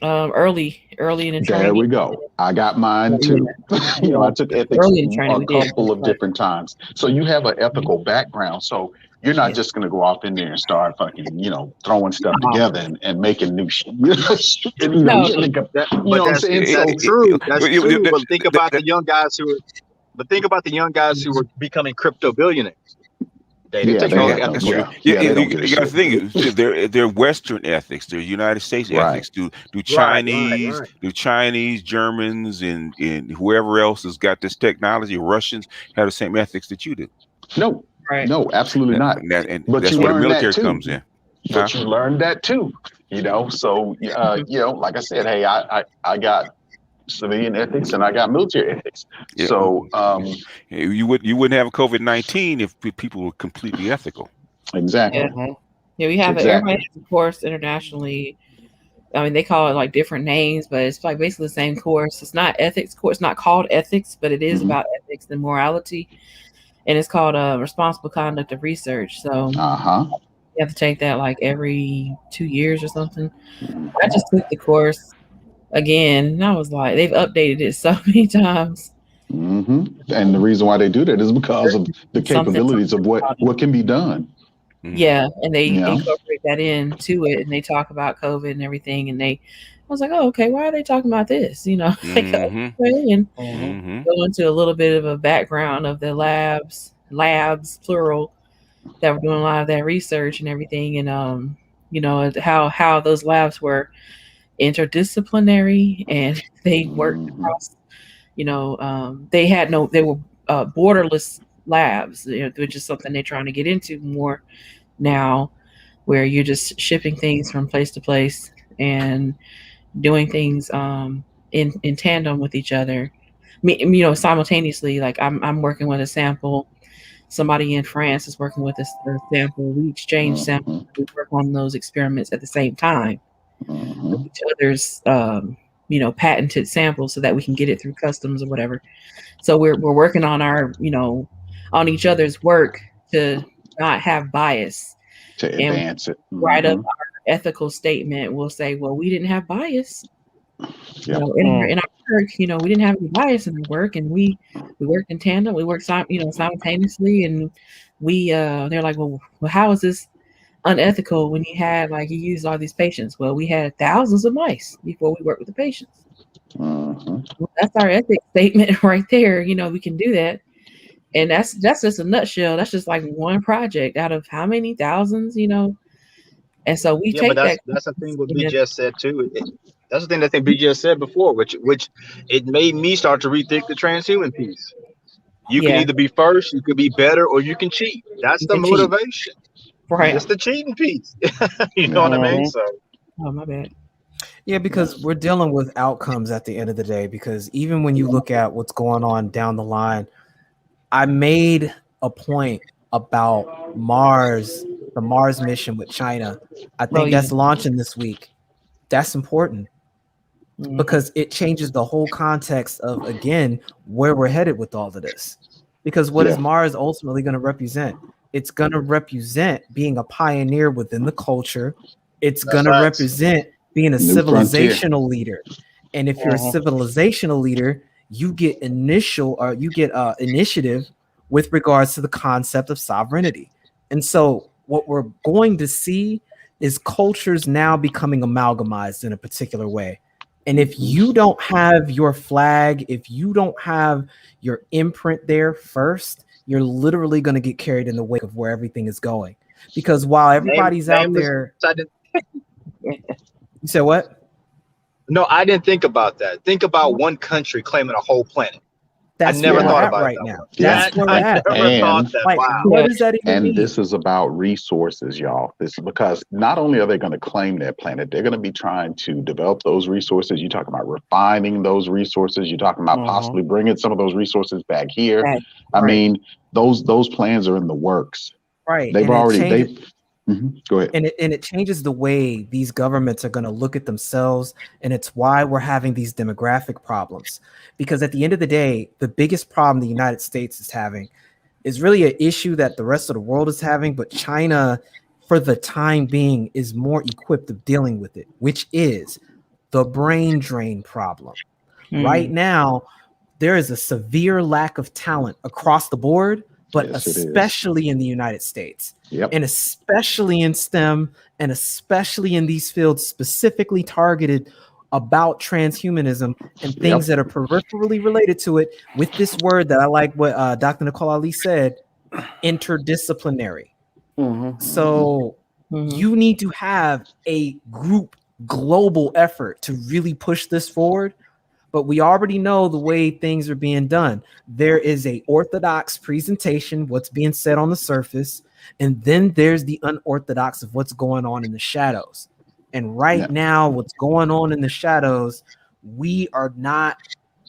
Early in the training. There we go. I got mine too. I took ethics a couple of different times. So you have an ethical background. So you're not just going to go off in there and start fucking, throwing stuff together and making new shit. That's true. That's true. But think about the young guys who are becoming crypto billionaires. You got to think, they're Western ethics, they're United States ethics. Do Chinese, Germans, and whoever else has got this technology, Russians, have the same ethics that you do? No, no, absolutely not. But that's where the military comes in. But you learned that too, So like I said, hey, I got civilian ethics and I got military ethics. Yeah. So you wouldn't have COVID-19 if people were completely ethical. Exactly. Yeah, we have everybody has a course internationally. I mean, they call it like different names, but it's like basically the same course. It's not ethics course, not called ethics, but it is about ethics and morality. And it's called responsible conduct of research. So you have to take that like every 2 years or something. I just took the course again, and I was like, they've updated it so many times. And the reason why they do that is because of the capabilities of what can be done. Yeah, and they incorporate that into it, and they talk about COVID and everything. And I was like, oh, okay, why are they talking about this? And go into a little bit of a background of the labs plural, that were doing a lot of that research and everything, and how those labs were interdisciplinary, and they worked across, they were borderless labs, which is something they're trying to get into more now, where you're just shipping things from place to place and doing things in tandem with each other. Simultaneously, like I'm working with a sample, somebody in France is working with a sample, we exchange samples, we work on those experiments at the same time. Each other's patented samples so that we can get it through customs or whatever. So we're working on our on each other's work to not have bias, to advance it. Write up our ethical statement. We'll say, well, we didn't have bias. In our work, we didn't have any bias in the work, and we worked in tandem. We worked simultaneously, and they're like, well, how is this unethical when he had like he used all these patients. Well, we had thousands of mice before we worked with the patients. Well, that's our ethics statement right there. You know, we can do that. And that's just a nutshell. That's just like one project out of how many thousands, you know. And so we take but that. that's the thing what B just said too. That's the thing that I think B just said before, which it made me start to rethink the transhuman piece. You can either be first, you could be better, or you can cheat. That's the motivation. Right. It's the cheating piece. You know what I mean? So oh my bad. Yeah, because we're dealing with outcomes at the end of the day. Because even when you look at what's going on down the line, I made a point about Mars, the Mars mission with China. I think that's launching this week. That's important because it changes the whole context of, again, where we're headed with all of this. Because what is Mars ultimately going to represent? It's going to represent being a pioneer within the culture. It's going to represent being a civilizational leader. And if you're a civilizational leader, you get initiative with regards to the concept of sovereignty. And so what we're going to see is cultures now becoming amalgamized in a particular way. And if you don't have your flag, if you don't have your imprint there first, you're literally going to get carried in the wake of where everything is going. Because while everybody's out there, you said what? No, I didn't think about that. Think about one country claiming a whole planet. That's I never thought about right it now. That's where we're at. I never thought that. Like, wow. What does that even mean? This is about resources, y'all. This is because not only are they going to claim that planet, they're going to be trying to develop those resources. You're talking about refining those resources. You're talking about possibly bringing some of those resources back here. I mean, those plans are in the works. Right. They've already. Go ahead. And it changes the way these governments are going to look at themselves. And it's why we're having these demographic problems. Because at the end of the day, the biggest problem the United States is having is really an issue that the rest of the world is having. But China, for the time being, is more equipped of dealing with it, which is the brain drain problem. Right now, there is a severe lack of talent across the board, but especially in the United States. And especially in STEM, and especially in these fields specifically targeted about transhumanism and things that are peripherally related to it, with this word that I like what Dr. NikoleAli said, interdisciplinary. So you need to have a group global effort to really push this forward. But we already know the way things are being done. There is a orthodox presentation, what's being said on the surface, and then there's the unorthodox of what's going on in the shadows. And right now, what's going on in the shadows, we are not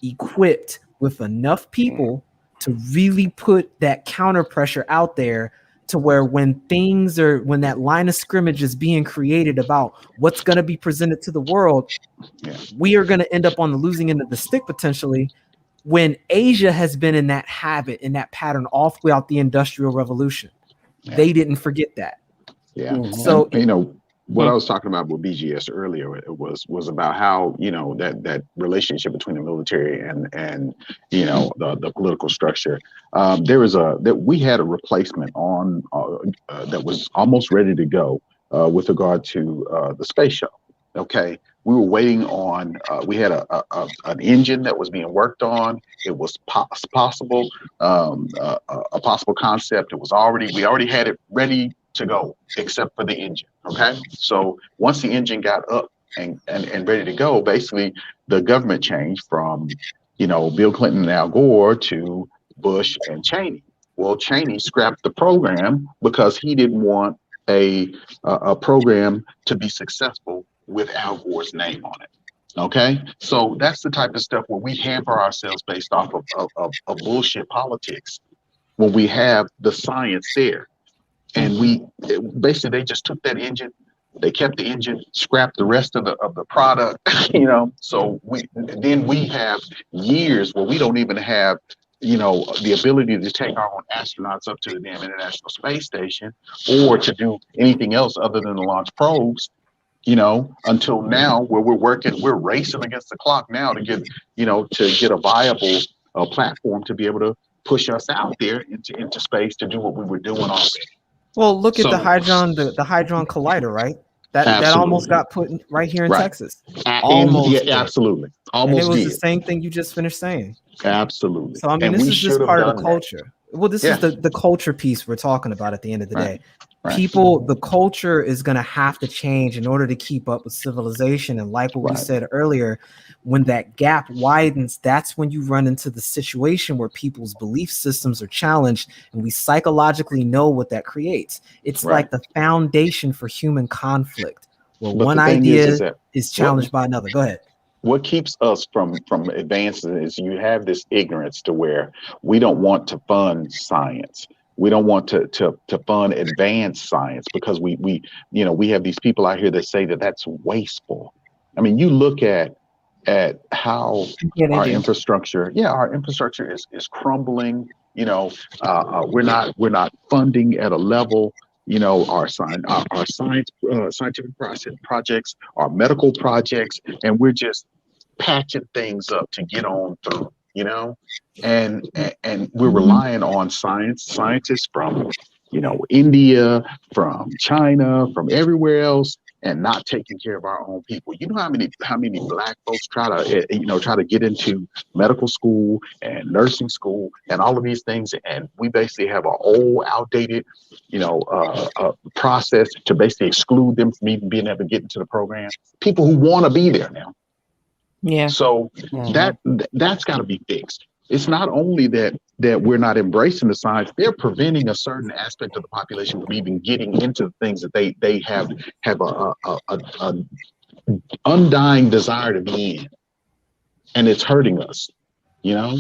equipped with enough people to really put that counter pressure out there to where when that line of scrimmage is being created about what's going to be presented to the world, we are going to end up on the losing end of the stick potentially, when Asia has been in that habit, in that pattern all throughout the Industrial Revolution. They didn't forget that. So, and, what I was talking about with BGS earlier, it was about how, that relationship between the military and the political structure. We had a replacement on that was almost ready to go with regard to the space shuttle. Okay, we were waiting on. We had an engine that was being worked on. It was possible, a possible concept. We already had it ready to go, except for the engine. Okay, so once the engine got up and ready to go, basically the government changed from Bill Clinton and Al Gore to Bush and Cheney. Well, Cheney scrapped the program because he didn't want a program to be successful with Al Gore's name on it. Okay, so that's the type of stuff where we hamper ourselves based off of bullshit politics when we have the science there. And they just took that engine, they kept the engine, scrapped the rest of the product, So we have years where we don't even have, the ability to take our own astronauts up to the damn International Space Station or to do anything else other than to launch probes, until now where we're racing against the clock now to get a viable platform to be able to push us out there into space to do what we were doing already. Well, look at the Hadron Collider, right? That almost got put right here in Texas. Almost, absolutely, almost. And it was the same thing you just finished saying. Absolutely. So I mean, this is just part of the culture. Well, this is the culture piece we're talking about at the end of the day. People, the culture is going to have to change in order to keep up with civilization. And like what we said earlier, when that gap widens, that's when you run into the situation where people's belief systems are challenged, and we psychologically know what that creates. It's like the foundation for human conflict, where one idea is challenged by another. Go ahead. What keeps us from advancing is you have this ignorance to where we don't want to fund science. We don't want to fund advanced science because we have these people out here that say that that's wasteful. I mean, you look at how our infrastructure is crumbling. We're not funding at a level. Our scientific projects, our medical projects, and we're just patching things up to get on through. And we're relying on scientists from India, from China, from everywhere else, and not taking care of our own people. You know how many Black folks try to get into medical school and nursing school and all of these things, and we basically have an old, outdated, process to basically exclude them from even being able to get into the program. People who want to be there now. Yeah. So that's got to be fixed. It's not only that we're not embracing the science; they're preventing a certain aspect of the population from even getting into the things that they have a undying desire to be in, and it's hurting us. Yeah,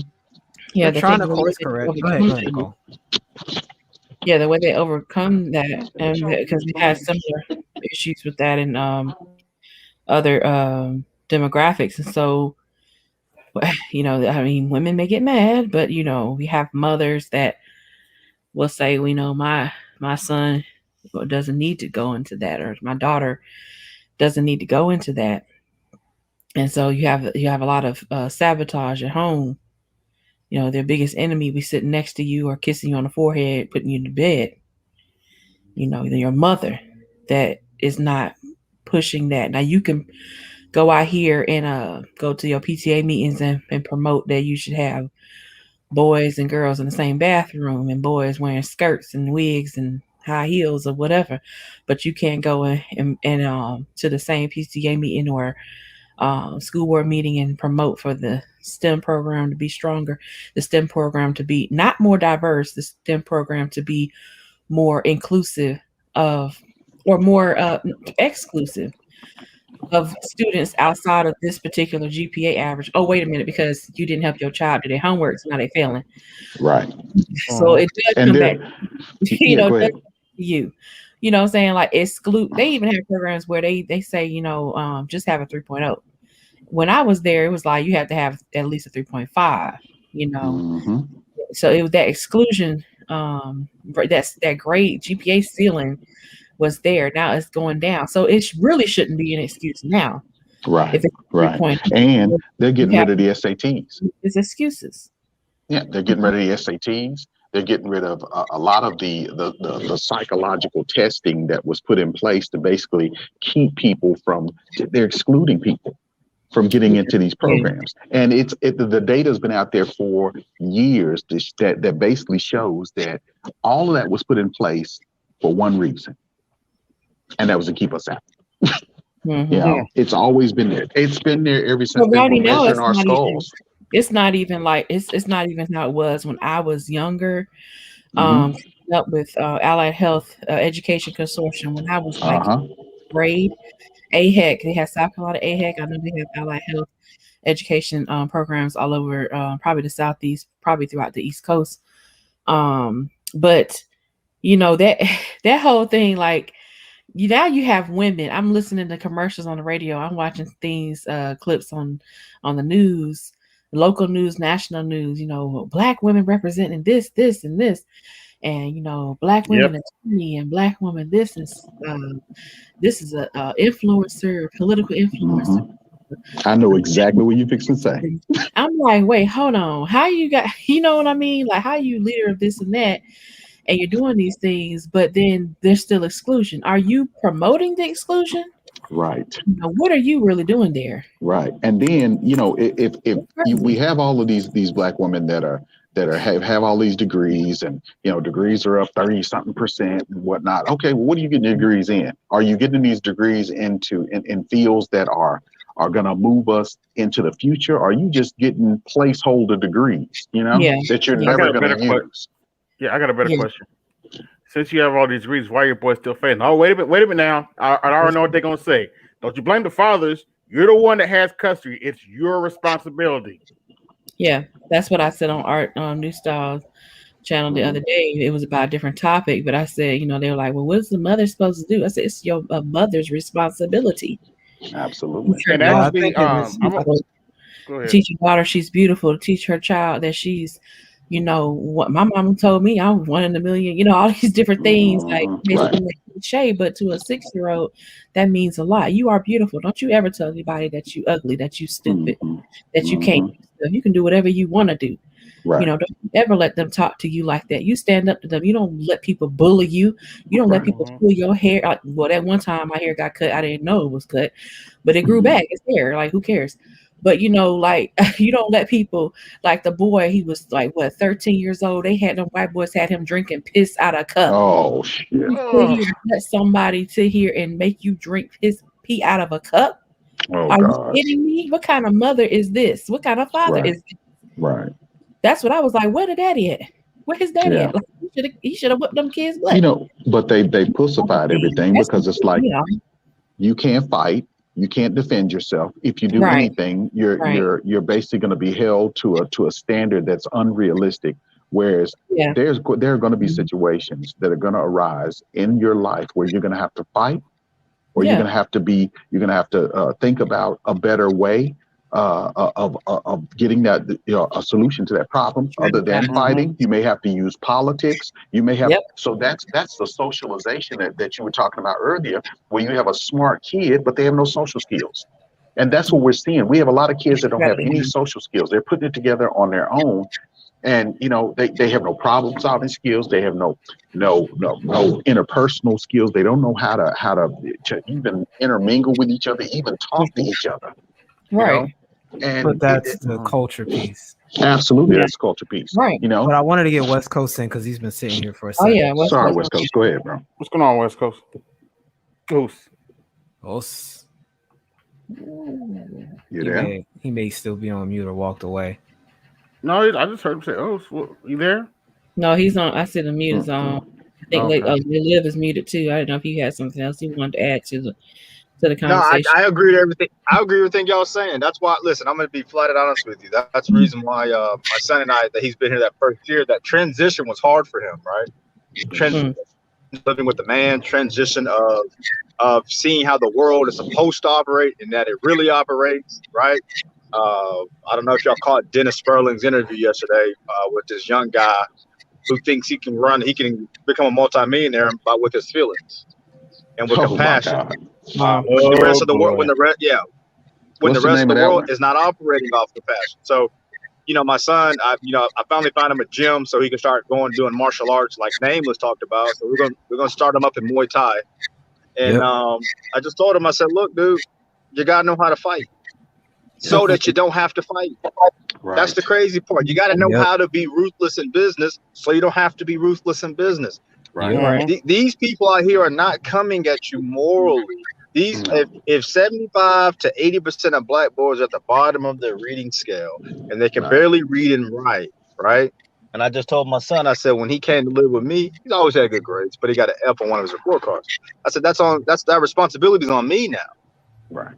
they're trying to course correct. Go ahead, Nicole. Yeah, the way they overcome that, and because we had similar issues with that in other demographics, and so I mean, women may get mad, but we have mothers that will say, my son doesn't need to go into that, or my daughter doesn't need to go into that, and so you have a lot of sabotage at home. Their biggest enemy be sitting next to you or kissing you on the forehead, putting you to bed. Your mother that is not pushing that. Now you can go out here and go to your PTA meetings and promote that you should have boys and girls in the same bathroom and boys wearing skirts and wigs and high heels or whatever, but you can't go and to the same PTA meeting or school board meeting and promote for the STEM program to be stronger, the STEM program to be not more diverse, the STEM program to be more inclusive of, or more exclusive of students outside of this particular GPA average. Oh, wait a minute, because you didn't help your child do their homework, so now they're failing. Right. So it does come back, you. What I'm saying? Like exclude. They even have programs where they say, just have a 3.0. When I was there, it was like you had to have at least a 3.5. So it was that exclusion. That's that grade GPA ceiling was there. Now it's going down. So it really shouldn't be an excuse now. Right. And they're getting rid of the SATs. It's excuses. Yeah, they're getting rid of the SATs. They're getting rid of a lot of the psychological testing that was put in place to basically keep people they're excluding people from getting into these programs. And the data has been out there for years that basically shows that all of that was put in place for one reason. And that was to keep us out. It's always been there. It's been there ever since they were measuring our skulls. It's not even like it's not even how it was when I was younger. Up with Allied Health Education Consortium when I was like grade. AHEC, they have South Carolina AHEC. I know they have Allied Health Education programs all over, probably the Southeast, probably throughout the East Coast. But that whole thing, like now you have women. I'm listening to commercials on the radio. I'm watching things, clips on the news, local news, national news. Black women representing this, and this, and Black women attorney and Black woman. This is a influencer, political influencer. I know exactly what you're fixing to say. I'm like, wait, hold on. How you got? You know what I mean? Like, how you leader of this and that? and you're doing these things, but then there's still exclusion. Are you promoting the exclusion? Right. What are you really doing there? Right. And then, if we have all of these black women that have all these degrees, and degrees are up 30-something% and whatnot. Okay, well, what are you getting degrees in? Are you getting these degrees into in fields that are gonna move us into the future? Or are you just getting placeholder degrees, that you're never gonna use? I got a better question. Since you have all these degrees, why are your boys still failing? Oh, wait a minute now. I already know what they're gonna say. Don't you blame the fathers? You're the one that has custody. It's your responsibility. Yeah, that's what I said on Art New Styles channel the other day. It was about a different topic, but I said, they were like, well, what's the mother supposed to do? I said, it's your mother's responsibility. Absolutely. And actually, teach your daughter she's beautiful, to teach her child that she's, what my mom told me, I'm 1 in a million, all these different things, like basically cliche, but to a 6-year-old, that means a lot. You are beautiful. Don't you ever tell anybody that you ugly, that you stupid, that you can't do stuff. You can do whatever you want to do. Right. Don't ever let them talk to you like that. You stand up to them. You don't let people bully you. You don't let people pull your hair. Well, that one time my hair got cut. I didn't know it was cut, but it grew back. It's hair. Like, who cares? But like you don't let people, like the boy, he was like 13 years old. Them white boys had him drinking piss out of a cup. Oh shit! You let somebody sit here and make you drink pee out of a cup? Oh, are God. you kidding me? What kind of mother is this? What kind of father is this? Right. That's what I was like. Where the daddy at? Where his daddy at? Like, he should have whipped them kids' butt. But they pussified everything because it's like you can't fight. You can't defend yourself. If you do anything, you're basically going to be held to a standard that's unrealistic. Whereas there are going to be situations that are going to arise in your life where you're going to have to fight, or you're going to have to think about a better way of getting that a solution to that problem other than fighting. You may have to use politics. You may have so that's the socialization that you were talking about earlier, where you have a smart kid but they have no social skills. And that's what we're seeing. We have a lot of kids that don't have any social skills. They're putting it together on their own, and they have no problem solving skills. They have no interpersonal skills. They don't know how to even intermingle with each other, even talk to each other. But that's the culture piece. Absolutely, that's culture piece. Right. But I wanted to get West Coast in because he's been sitting here for a second. Oh yeah, West Coast. Go ahead, bro. What's going on, West Coast? Os. You there? He may still be on mute or walked away. No, I just heard him say, you there? No, he's on. I said the mute is on. I think Liv is muted too. I don't know if you had something else you wanted to add to the conversation. No, I agree with everything. I agree with everything y'all saying. That's why. Listen, I'm going to be flat out honest with you. That's the reason why my son and I, that he's been here that first year, that transition was hard for him, right? Living with the man, transition of seeing how the world is supposed to operate and that it really operates, right? I don't know if y'all caught Dennis Sperling's interview yesterday with this young guy who thinks he can become a multimillionaire with his feelings and with compassion. The rest of the world, when the rest of the world is not operating off compassion. So, my son, I finally found him a gym so he can start doing martial arts like Nameless talked about. So we're gonna start him up in Muay Thai. And I just told him, I said, look, dude, you gotta know how to fight so that you don't have to fight. Right. That's the crazy part. You gotta know how to be ruthless in business so you don't have to be ruthless in business. Right. These people out here are not coming at you morally. If 75 to 80% of black boys are at the bottom of their reading scale and they can barely read and write, right? And I just told my son, I said, when he came to live with me, he's always had good grades, but he got an F on one of his report cards. I said, that responsibility is on me now. Right.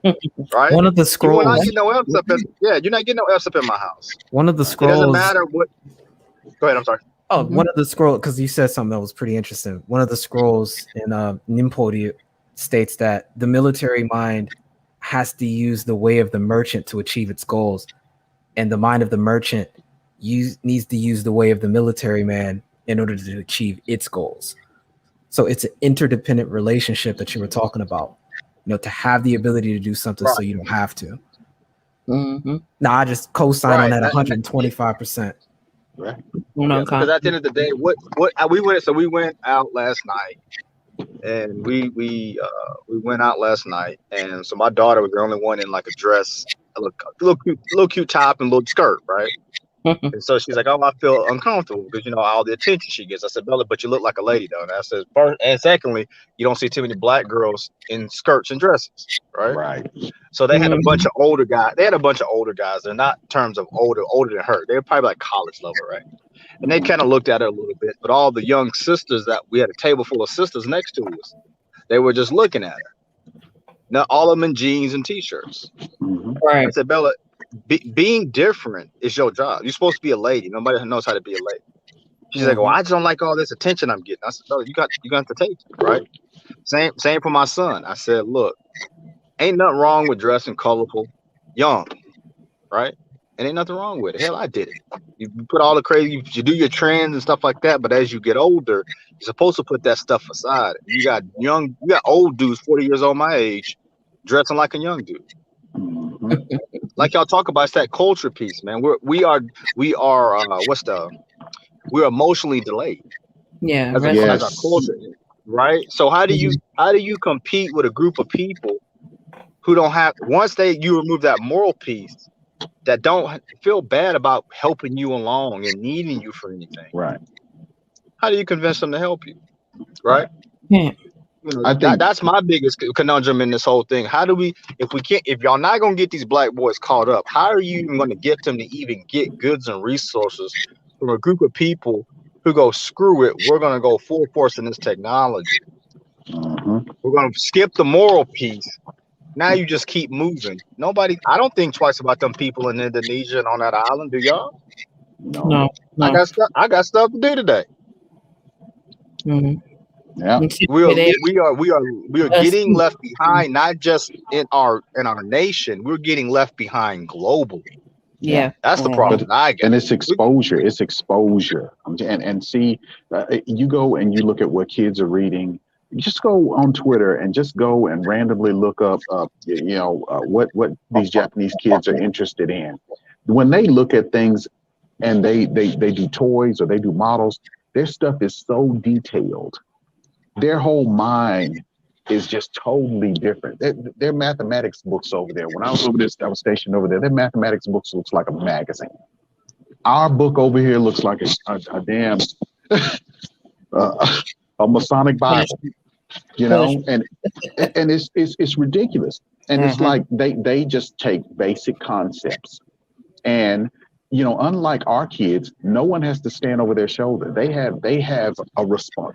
Right. One of the scrolls. You're not getting no F's up you're not getting no F's up in my house. One of the scrolls. It doesn't matter what. Go ahead. I'm sorry. Oh, one of the scrolls, because you said something that was pretty interesting. One of the scrolls in Nimpodi states that the military mind has to use the way of the merchant to achieve its goals, and the mind of the merchant needs to use the way of the military man in order to achieve its goals. So it's an interdependent relationship that you were talking about. To have the ability to do something so you don't have to. Mm-hmm. I just co-sign on that 125%. Right. Because at the end of the day, we went out last night, and we went out last night, and so my daughter was the only one in like a dress, a little cute top and little skirt, right? And so she's like, "Oh, I feel uncomfortable because all the attention she gets." I said, "Bella, but you look like a lady, though." And I said, first, and secondly, you don't see too many black girls in skirts and dresses, right? Right. So they had a bunch of older guys. They had a bunch of older guys. They're not in terms of older than her. They're probably like college level, right? And they kind of looked at her a little bit. But all the young sisters that we had a table full of sisters next to us, they were just looking at her. Now all of them in jeans and t-shirts. Right. I said, "Bella, being different is your job. You're supposed to be a lady. Nobody knows how to be a lady." She's like, "Well, I just don't like all this attention I'm getting." I said, "No, you got to take it, right?" Same for my son. I said, "Look, ain't nothing wrong with dressing colorful, young, right? And ain't nothing wrong with it. Hell, I did it. You put all the crazy, you do your trends and stuff like that. But as you get older, you're supposed to put that stuff aside. You got old dudes, 40 years old, my age, dressing like a young dude." Like y'all talk about, it's that culture piece, man. We're emotionally delayed. Yeah, as our culture, right? So how do you compete with a group of people who don't have, once you remove that moral piece, that don't feel bad about helping you along and needing you for anything? Right. How do you convince them to help you? Right? Yeah. I think that's my biggest conundrum in this whole thing. How do we, if y'all not gonna get these black boys caught up, how are you even gonna get them to even get goods and resources from a group of people who go, screw it, we're gonna go full force in this technology. We're gonna skip the moral piece. Now you just keep moving. I don't think twice about them people in Indonesia and on that island. Do y'all? No. I got stuff to do today. Yeah. We are getting left behind, not just in our nation. We're getting left behind globally. Yeah. That's the problem. And it's exposure. It's exposure. And see, you go and you look at what kids are reading. You just go on Twitter and just go and randomly look up, what these Japanese kids are interested in. When they look at things and they do toys or they do models, their stuff is so detailed. Their whole mind is just totally different. Their mathematics books over there. When I was over there, I was stationed over there. Their mathematics books looks like a magazine. Our book over here looks like a damn a Masonic Bible, and it's ridiculous. And it's like they just take basic concepts, and unlike our kids, no one has to stand over their shoulder. They have a response.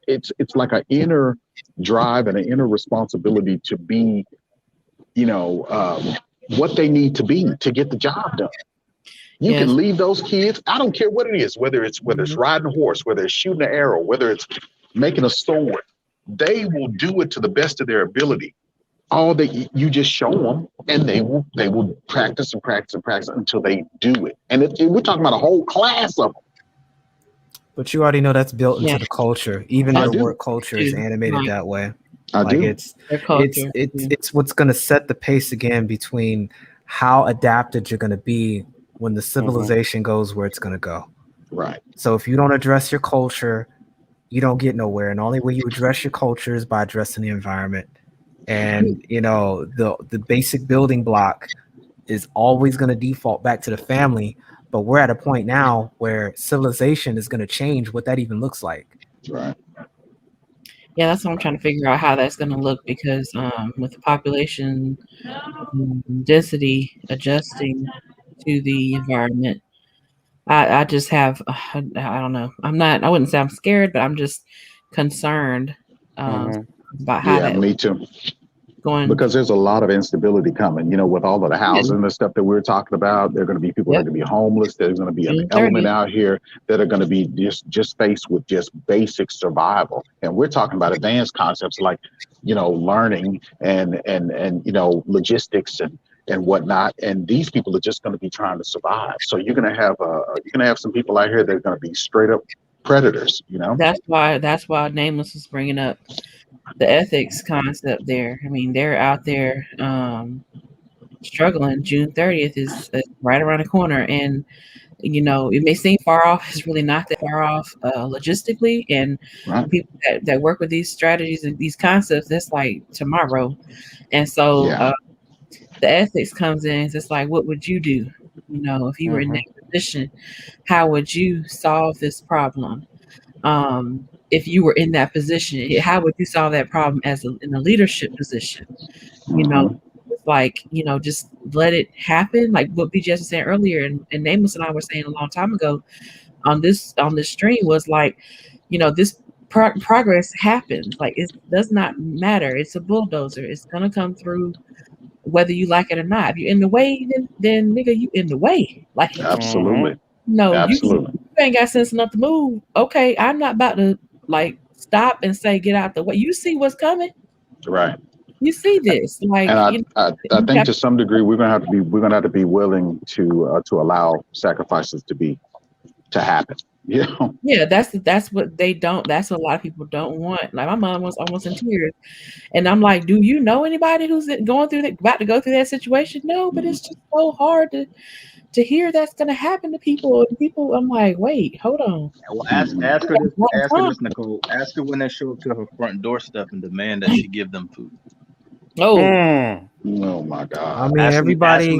It's like an inner drive and an inner responsibility to be, what they need to be to get the job done. You can leave those kids. I don't care what it is, whether it's riding a horse, whether it's shooting an arrow, whether it's making a sword. They will do it to the best of their ability. All that you just show them, and they will practice and practice and practice until they do it. And we're talking about a whole class of them. But you already know that's built into the culture. Even their work culture is Dude, animated right. that way. I do. It's what's going to set the pace again between how adapted you're going to be when the civilization goes where it's going to go. Right. So if you don't address your culture, you don't get nowhere. And the only way you address your culture is by addressing the environment. And the basic building block is always going to default back to the family. But we're at a point now where civilization is going to change what that even looks like. Right. Yeah, that's what I'm trying to figure out how that's going to look, because with the population density adjusting to the environment, I just have I don't know. I wouldn't say I'm scared, but I'm just concerned about how that. Me too. Going, because there's a lot of instability coming, with all of the housing and the stuff that we're talking about. There are going to be people that are going to be homeless. There's going to be an element out here that are going to be just faced with just basic survival. And we're talking about advanced concepts like, learning and logistics and whatnot. And these people are just going to be trying to survive. So you're going to have some people out here that are going to be straight up predators. That's why Nameless was bringing up the ethics concept there. I mean, they're out there struggling. June 30th is right around the corner, and It may seem far off. It's really not that far off logistically. And people that work with these strategies and these concepts, that's like tomorrow. And so the ethics comes in. It's like, what would you do? If you were in that position, how would you solve this problem? If you were in that position, how would you solve that problem in a leadership position? It's like, just let it happen. Like what BJ was saying earlier, and Nameless and I were saying a long time ago on this stream was like, this progress happens. Like it does not matter. It's a bulldozer. It's gonna come through whether you like it or not. If you're in the way, then nigga, you in the way. Like absolutely. No, absolutely. You ain't got sense enough to move. Okay, I'm not about to like stop and say get out the way. You see what's coming, right? You see this, like, and I think to some degree we're gonna have to be willing to allow sacrifices to happen. Yeah, that's what they don't. That's what a lot of people don't want. Like my mom was almost in tears, and I'm like, do you know anybody who's about to go through that situation? No, but it's just so hard to hear that's going to happen to people. And people, I'm like, wait, hold on. Well, ask her this, Nicole. Ask her when they show up to her front doorstep and demand that she give them food. Oh, oh my God! I mean, everybody.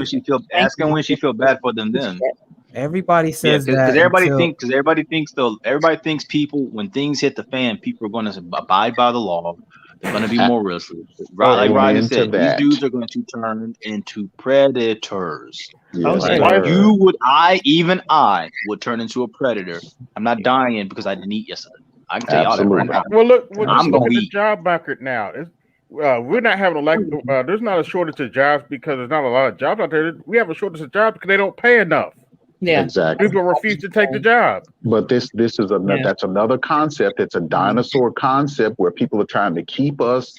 Ask her when she feel bad for them. Then everybody says that because everybody thinks people, when things hit the fan, people are going to abide by the law. They're going to be more realistic. Like Rodney said, these dudes are going to turn into predators. Yes, I would turn into a predator. I'm not dying because I didn't eat yesterday. I can tell y'all that right now. Well, look at the job market now. We're not having there's not a shortage of jobs because there's not a lot of jobs out there. We have a shortage of jobs because they don't pay enough. Yeah, exactly. People refuse to take the job. But this is that's another concept. It's a dinosaur concept where people are trying to keep us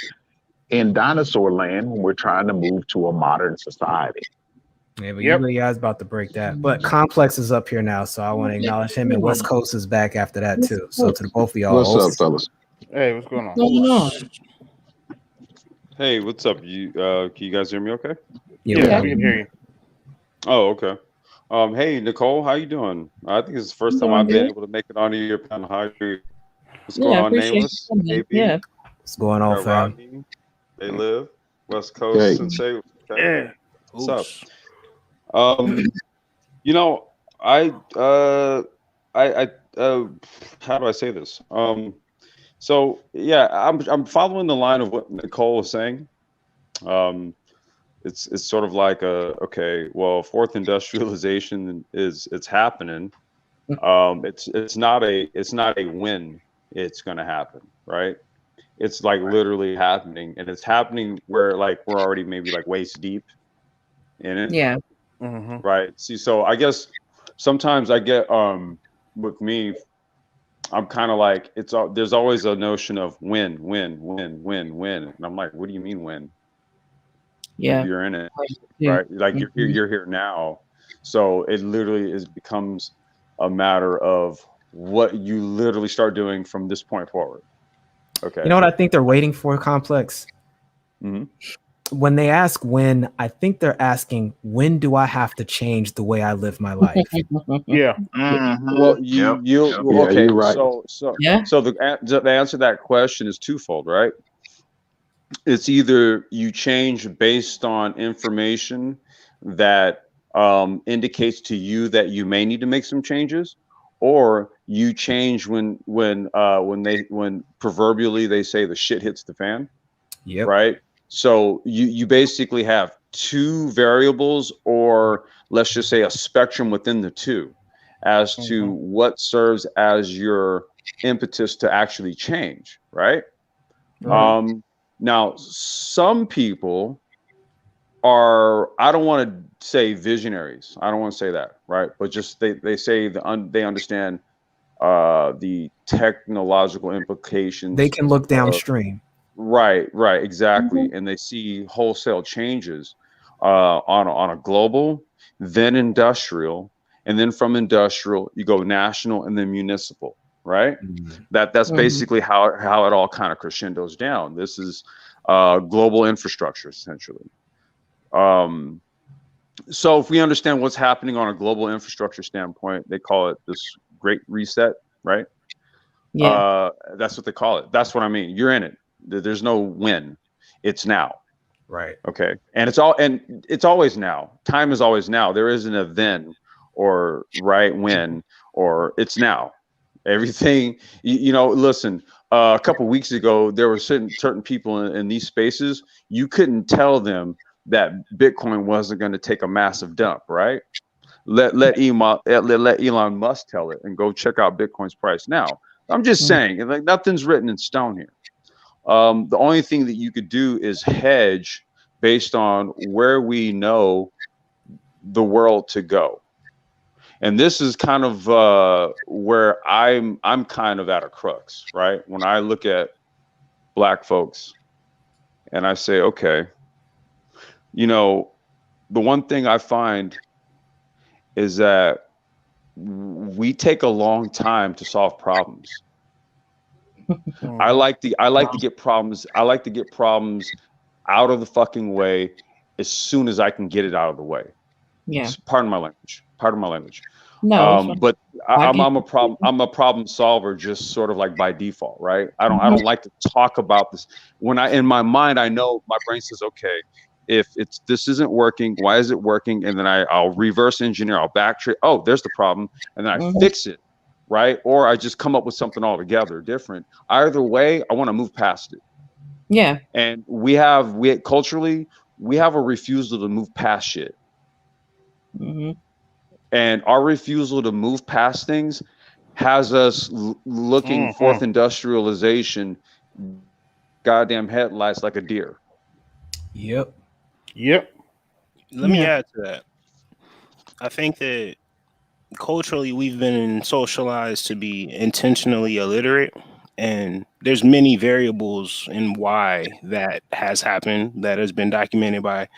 in dinosaur land when we're trying to move to a modern society. Yeah, but you guys about to break that. But Complex is up here now, so I want to acknowledge him. And West Coast is back after that too. So to the both of y'all, what's up, fellas? Hey, what's going on? Hey, what's up? Can you guys hear me okay? Yeah, we can hear you. Oh, okay. Hey, Nicole, how you doing? I think it's the first time I've been able to make it onto your panel. How are you? What's going on, Nameless? Yeah. What's going on, fam? Rodney, they live West Coast Sensei. Okay. What's up? How do I say this? So yeah, I'm following the line of what Nicole was saying. It's sort of like fourth industrialization it's happening. It's not a when it's going to happen, right? It's like literally happening, and it's happening where like we're already maybe like waist deep in it. Yeah. Right. See, so I guess sometimes I get with me, I'm kind of like there's always a notion of win, and I'm like, what do you mean win? Yeah, you're in it, right? Like you're here now, so it literally becomes a matter of what you literally start doing from this point forward. Okay. You know what I think they're waiting for, Complex? Mm-hmm. When they ask when, I think they're asking, when do I have to change the way I live my life? Yeah. Well, okay. You're right. So the answer to that question is twofold, right? It's either you change based on information that indicates to you that you may need to make some changes, or you change when proverbially they say the shit hits the fan. Yep. Right. So you basically have two variables, or let's just say a spectrum within the two, as to what serves as your impetus to actually change. Right. Now, some people are, I don't want to say visionaries. I don't want to say that, right? But just they say they understand the technological implications. They can look downstream. Right, exactly. And they see wholesale changes on a global, then industrial, and then from industrial, you go national and then municipal. Right. That's basically how it all kind of crescendos down. This is global infrastructure, essentially. So if we understand what's happening on a global infrastructure standpoint, they call it this great reset, right? Yeah. That's what they call it. That's what I mean. You're in it. There's no when. It's now. Right. Okay. And it's always now. Time is always now. There isn't a then or right when or it's now. Everything, listen, a couple of weeks ago, there were certain people in these spaces. You couldn't tell them that Bitcoin wasn't going to take a massive dump, right? Let Elon Musk tell it and go check out Bitcoin's price now. I'm just saying, like, nothing's written in stone here. The only thing that you could do is hedge based on where we know the world to go. And this is kind of where I'm kind of at a crux, right? When I look at Black folks and I say, okay, the one thing I find is that we take a long time to solve problems. I like to get problems. I like to get problems out of the fucking way as soon as I can get it out of the way. Yeah. Pardon my language. No. But I'm a problem solver, just sort of like by default, right? I don't like to talk about this. When in my mind, I know my brain says, okay, if this isn't working, why is it working? And then I'll reverse engineer, I'll backtrack. Oh, there's the problem, and then I fix it, right? Or I just come up with something altogether different. Either way, I want to move past it. Yeah. And culturally, we have a refusal to move past shit. And our refusal to move past things has us looking fourth industrialization, goddamn headlights like a deer. Yep. Let me add to that. I think that culturally we've been socialized to be intentionally illiterate, and there's many variables in why that has happened that has been documented by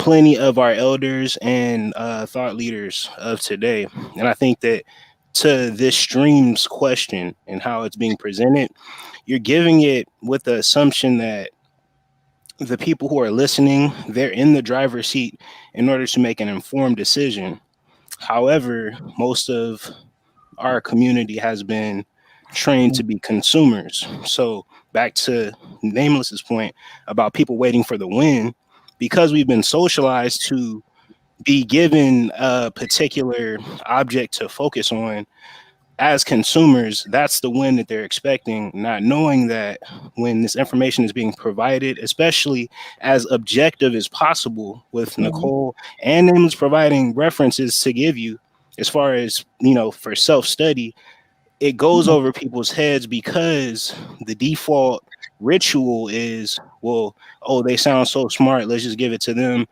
plenty of our elders and thought leaders of today. And I think that to this stream's question and how it's being presented, you're giving it with the assumption that the people who are listening, they're in the driver's seat in order to make an informed decision. However, most of our community has been trained to be consumers. So back to Nameless's point about people waiting for the win, because we've been socialized to be given a particular object to focus on, as consumers, that's the win that they're expecting, not knowing that when this information is being provided, especially as objective as possible, with Nikole and Nameless providing references to give you as far as, for self-study, it goes over people's heads because the default ritual is, well, oh, they sound so smart, let's just give it to them.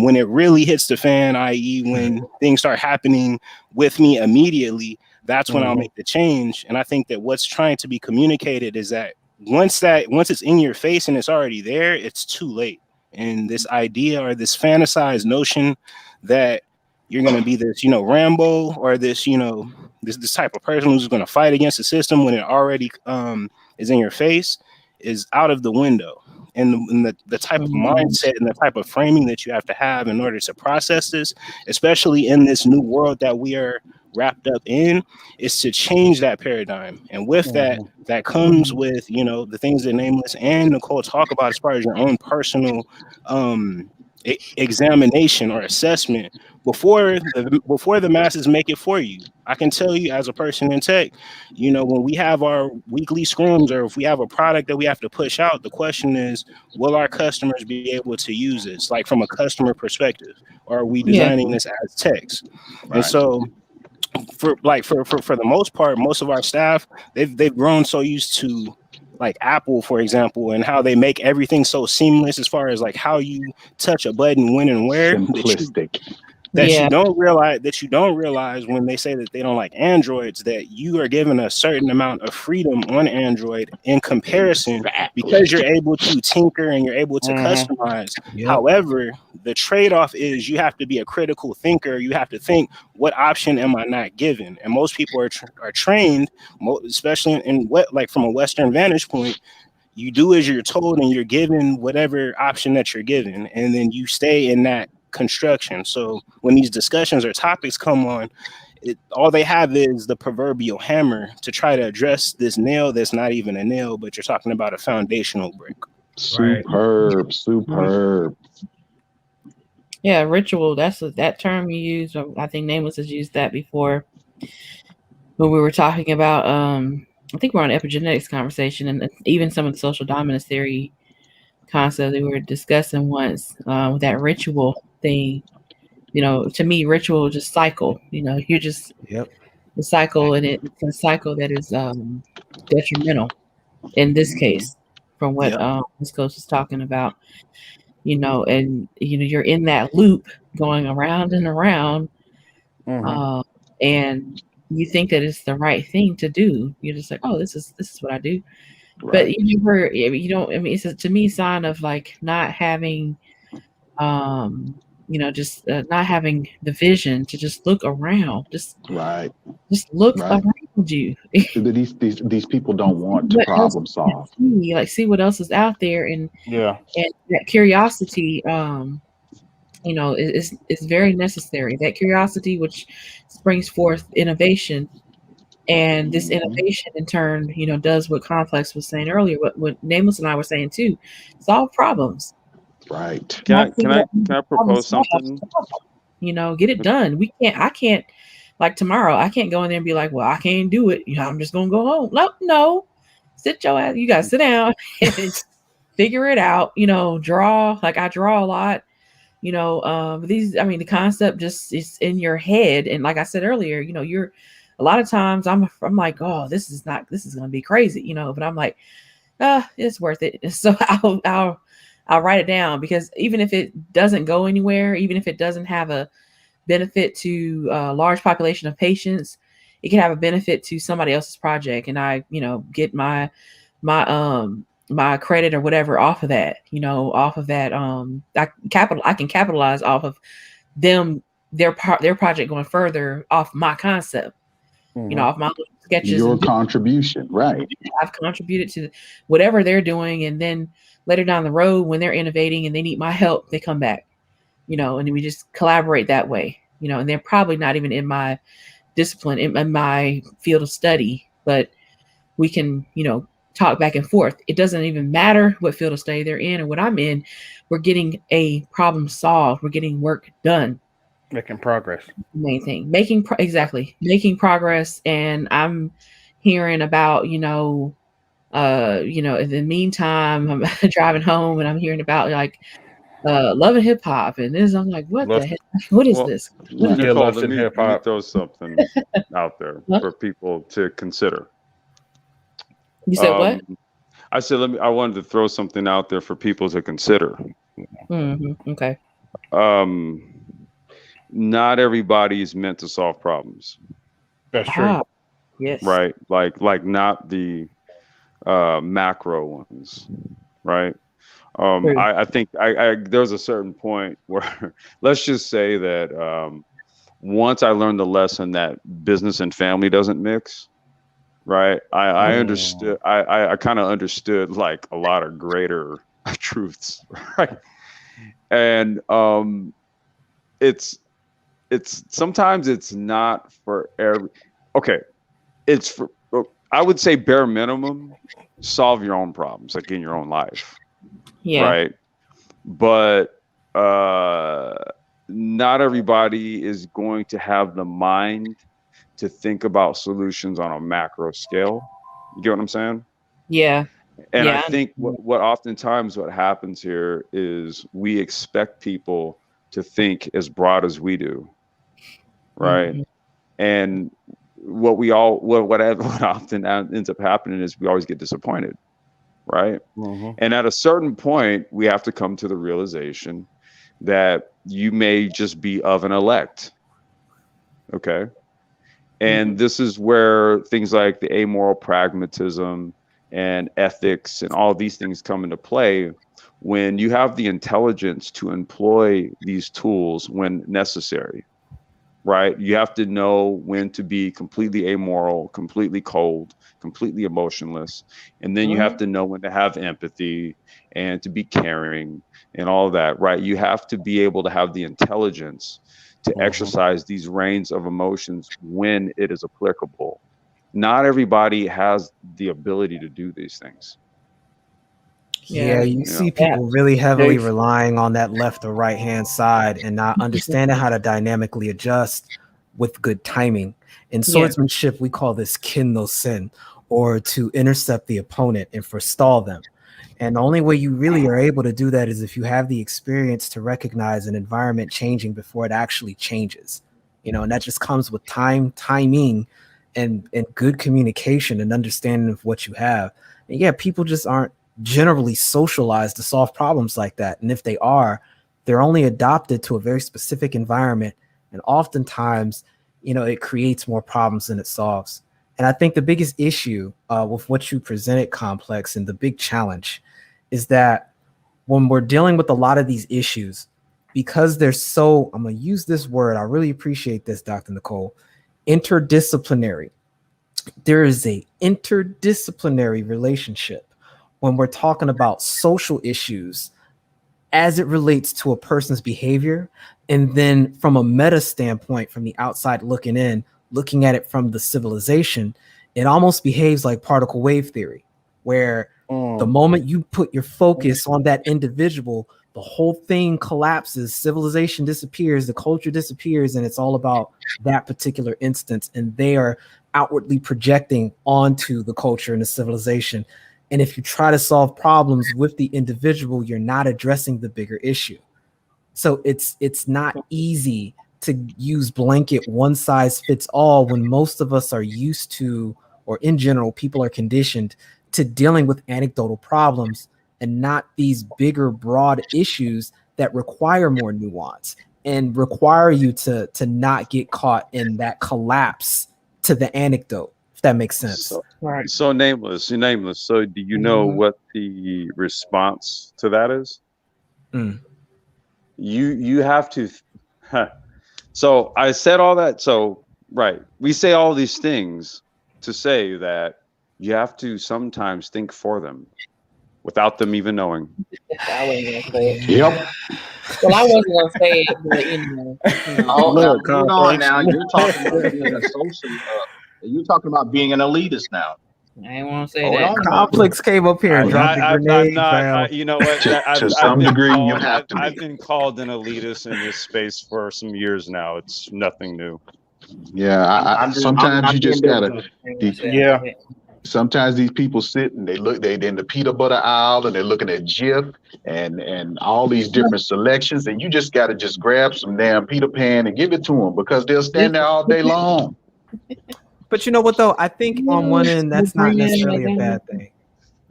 When it really hits the fan, i.e. when things start happening with me immediately, that's when I'll make the change. And I think that what's trying to be communicated is that once it's in your face and it's already there, it's too late. And this idea or this fantasized notion that you're going to be this, Rambo, or this, this type of person who's going to fight against the system when it already is in your face is out of the window. And the type of mindset and the type of framing that you have to have in order to process this, especially in this new world that we are wrapped up in, is to change that paradigm. And with that comes with, the things that Nameless and Nikole talk about as far as your own personal examination or assessment before the masses make it for you. I can tell you as a person in tech, when we have our weekly scrums or if we have a product that we have to push out, the question is, will our customers be able to use this, like from a customer perspective, or are we designing this as text? Right. And so for the most part, most of our staff, they've grown so used to like Apple, for example, and how they make everything so seamless as far as like how you touch a button, when and where. Simplistic. You don't realize when they say that they don't like Androids, that you are given a certain amount of freedom on Android in comparison, because you're able to tinker and you're able to customize. However, the trade-off is you have to be a critical thinker. You have to think, what option am I not given? And most people are trained, especially in from a Western vantage point, you do as you're told and you're given whatever option that you're given, and then you stay in that construction. So when these discussions or topics come on, all they have is the proverbial hammer to try to address this nail that's not even a nail, but you're talking about a foundational brick. Superb, superb. Yeah, ritual. That's that term you used. I think Nameless has used that before when we were talking about. I think we're on epigenetics conversation, and even some of the social dominance theory concepts that we were discussing once. With that ritual thing, you know, to me, ritual just cycle. You know, you're just the cycle, and it's a cycle that is detrimental in this case, from what this coach is talking about. You know, and you know, you're in that loop going around and around, and you think that it's the right thing to do. You're just like, oh, this is what I do. Right. But you don't. I mean, it's to me sign of like not having, you know, just not having the vision to just look around, just look around you. these people don't want to problem solve. See what else is out there, and that curiosity, you know, is very necessary. That curiosity, which springs forth innovation, and this innovation in turn, you know, does what Complex was saying earlier, what Nameless and I were saying too, solve problems. Right. Can I propose something? You know, get it done. I can't, like tomorrow, I can't go in there and be like, well, I can't do it. You know, I'm just gonna go home. No, sit your ass. You gotta sit down and figure it out. You know, draw. Like I draw a lot. You know, the concept just is in your head. And like I said earlier, you know, a lot of times I'm like, oh, this is gonna be crazy, you know, but I'm like, it's worth it. So I'll write it down, because even if it doesn't go anywhere, even if it doesn't have a benefit to a large population of patients, it can have a benefit to somebody else's project. And I, you know, get my credit or whatever off of that, you know, off of that. I can capitalize off of them, their project going further off my concept, you know, off my sketches. Your contribution, right? I've contributed to whatever they're doing, and then later down the road, when they're innovating and they need my help, they come back, you know, and we just collaborate that way, you know. And they're probably not even in my discipline, in my field of study, but we can, you know, talk back and forth. It doesn't even matter what field of study they're in or what I'm in. We're getting a problem solved. We're getting work done. Making progress. Main thing. Making progress. And I'm hearing about, you know, in the meantime, I'm driving home and I'm hearing about like Love and Hip Hop, and this, I'm like, what the heck? What is this? Nicole, let me throw something out there for people to consider. You said what? I said I wanted to throw something out there for people to consider. Okay. Not everybody is meant to solve problems. That's true. Yes. Right. Like not the macro ones. Right. I think there's a certain point where let's just say that once I learned the lesson that business and family doesn't mix. Right. I understood. I kind of understood like a lot of greater truths. Right. And it's sometimes it's not for every. Okay. It's for, I would say bare minimum, solve your own problems, like in your own life. Yeah. Right. But not everybody is going to have the mind to think about solutions on a macro scale. You get what I'm saying? Yeah. And I think what oftentimes what happens here is we expect people to think as broad as we do. Right. And what often ends up happening is we always get disappointed. Right. And at a certain point, we have to come to the realization that you may just be of an elect. Okay. And this is where things like the amoral pragmatism and ethics and all these things come into play when you have the intelligence to employ these tools when necessary. right? You have to know when to be completely amoral, completely cold, completely emotionless. And then you have to know when to have empathy and to be caring and all that, right? You have to be able to have the intelligence to exercise these reins of emotions when it is applicable. Not everybody has the ability to do these things. Yeah, you see people really heavily relying on that left or right hand side and not understanding how to dynamically adjust with good timing. In swordsmanship, we call this kindle sin, or to intercept the opponent and forestall them. And the only way you really are able to do that is if you have the experience to recognize an environment changing before it actually changes. You know, and that just comes with timing, and good communication and understanding of what you have. And yeah, people just aren't generally socialized to solve problems like that. And if they are, they're only adopted to a very specific environment. And oftentimes, you know, it creates more problems than it solves. And I think the biggest issue with what you presented, Complex, and the big challenge is that when we're dealing with a lot of these issues, because they're so, I'm going to use this word, I really appreciate this, Dr. Nikole, interdisciplinary. There is a interdisciplinary relationship when we're talking about social issues as it relates to a person's behavior. And then from a meta standpoint, from the outside looking in, looking at it from the civilization, it almost behaves like particle wave theory, where the moment you put your focus on that individual, the whole thing collapses, civilization disappears, the culture disappears, and it's all about that particular instance. And they are outwardly projecting onto the culture and the civilization. And if you try to solve problems with the individual, you're not addressing the bigger issue. So it's not easy to use blanket one size fits all when most of us are used to, or in general, people are conditioned to dealing with anecdotal problems and not these bigger, broad issues that require more nuance and require you to not get caught in that collapse to the anecdote, if that makes sense. So Nameless. So do you know what the response to that is? You have to. So I said all that. So right, we say all these things to say that you have to sometimes think for them without them even knowing. I wasn't gonna say it. Yep. Well, I wasn't gonna say it, but you know. Oh, look, hold on now. You're talking about being a social. You're talking about being an elitist now. I ain't want to say that. Complex came up here and dropped the grenade. I'm not. You know what? To some degree, you have to be. I've been called an elitist in this space for some years now. It's nothing new. Yeah, sometimes you just gotta. Sometimes these people sit and they in the peanut butter aisle and they're looking at Jif and all these different selections, and you just gotta just grab some damn Peter Pan and give it to them because they'll stand there all day long. But you know what though? I think on one end that's not necessarily a bad thing.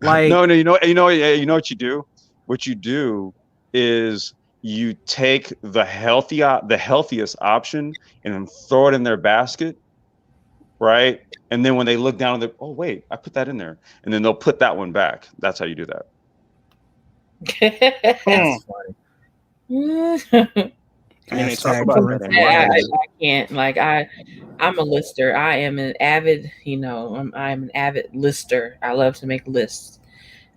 Like no, you know what you do? What you do is you take the healthiest option and then throw it in their basket, right? And then when they look down, oh wait, I put that in there, and then they'll put that one back. That's how you do that. That's funny. I can't. Like I'm a lister. I am an avid. I'm an avid lister. I love to make lists,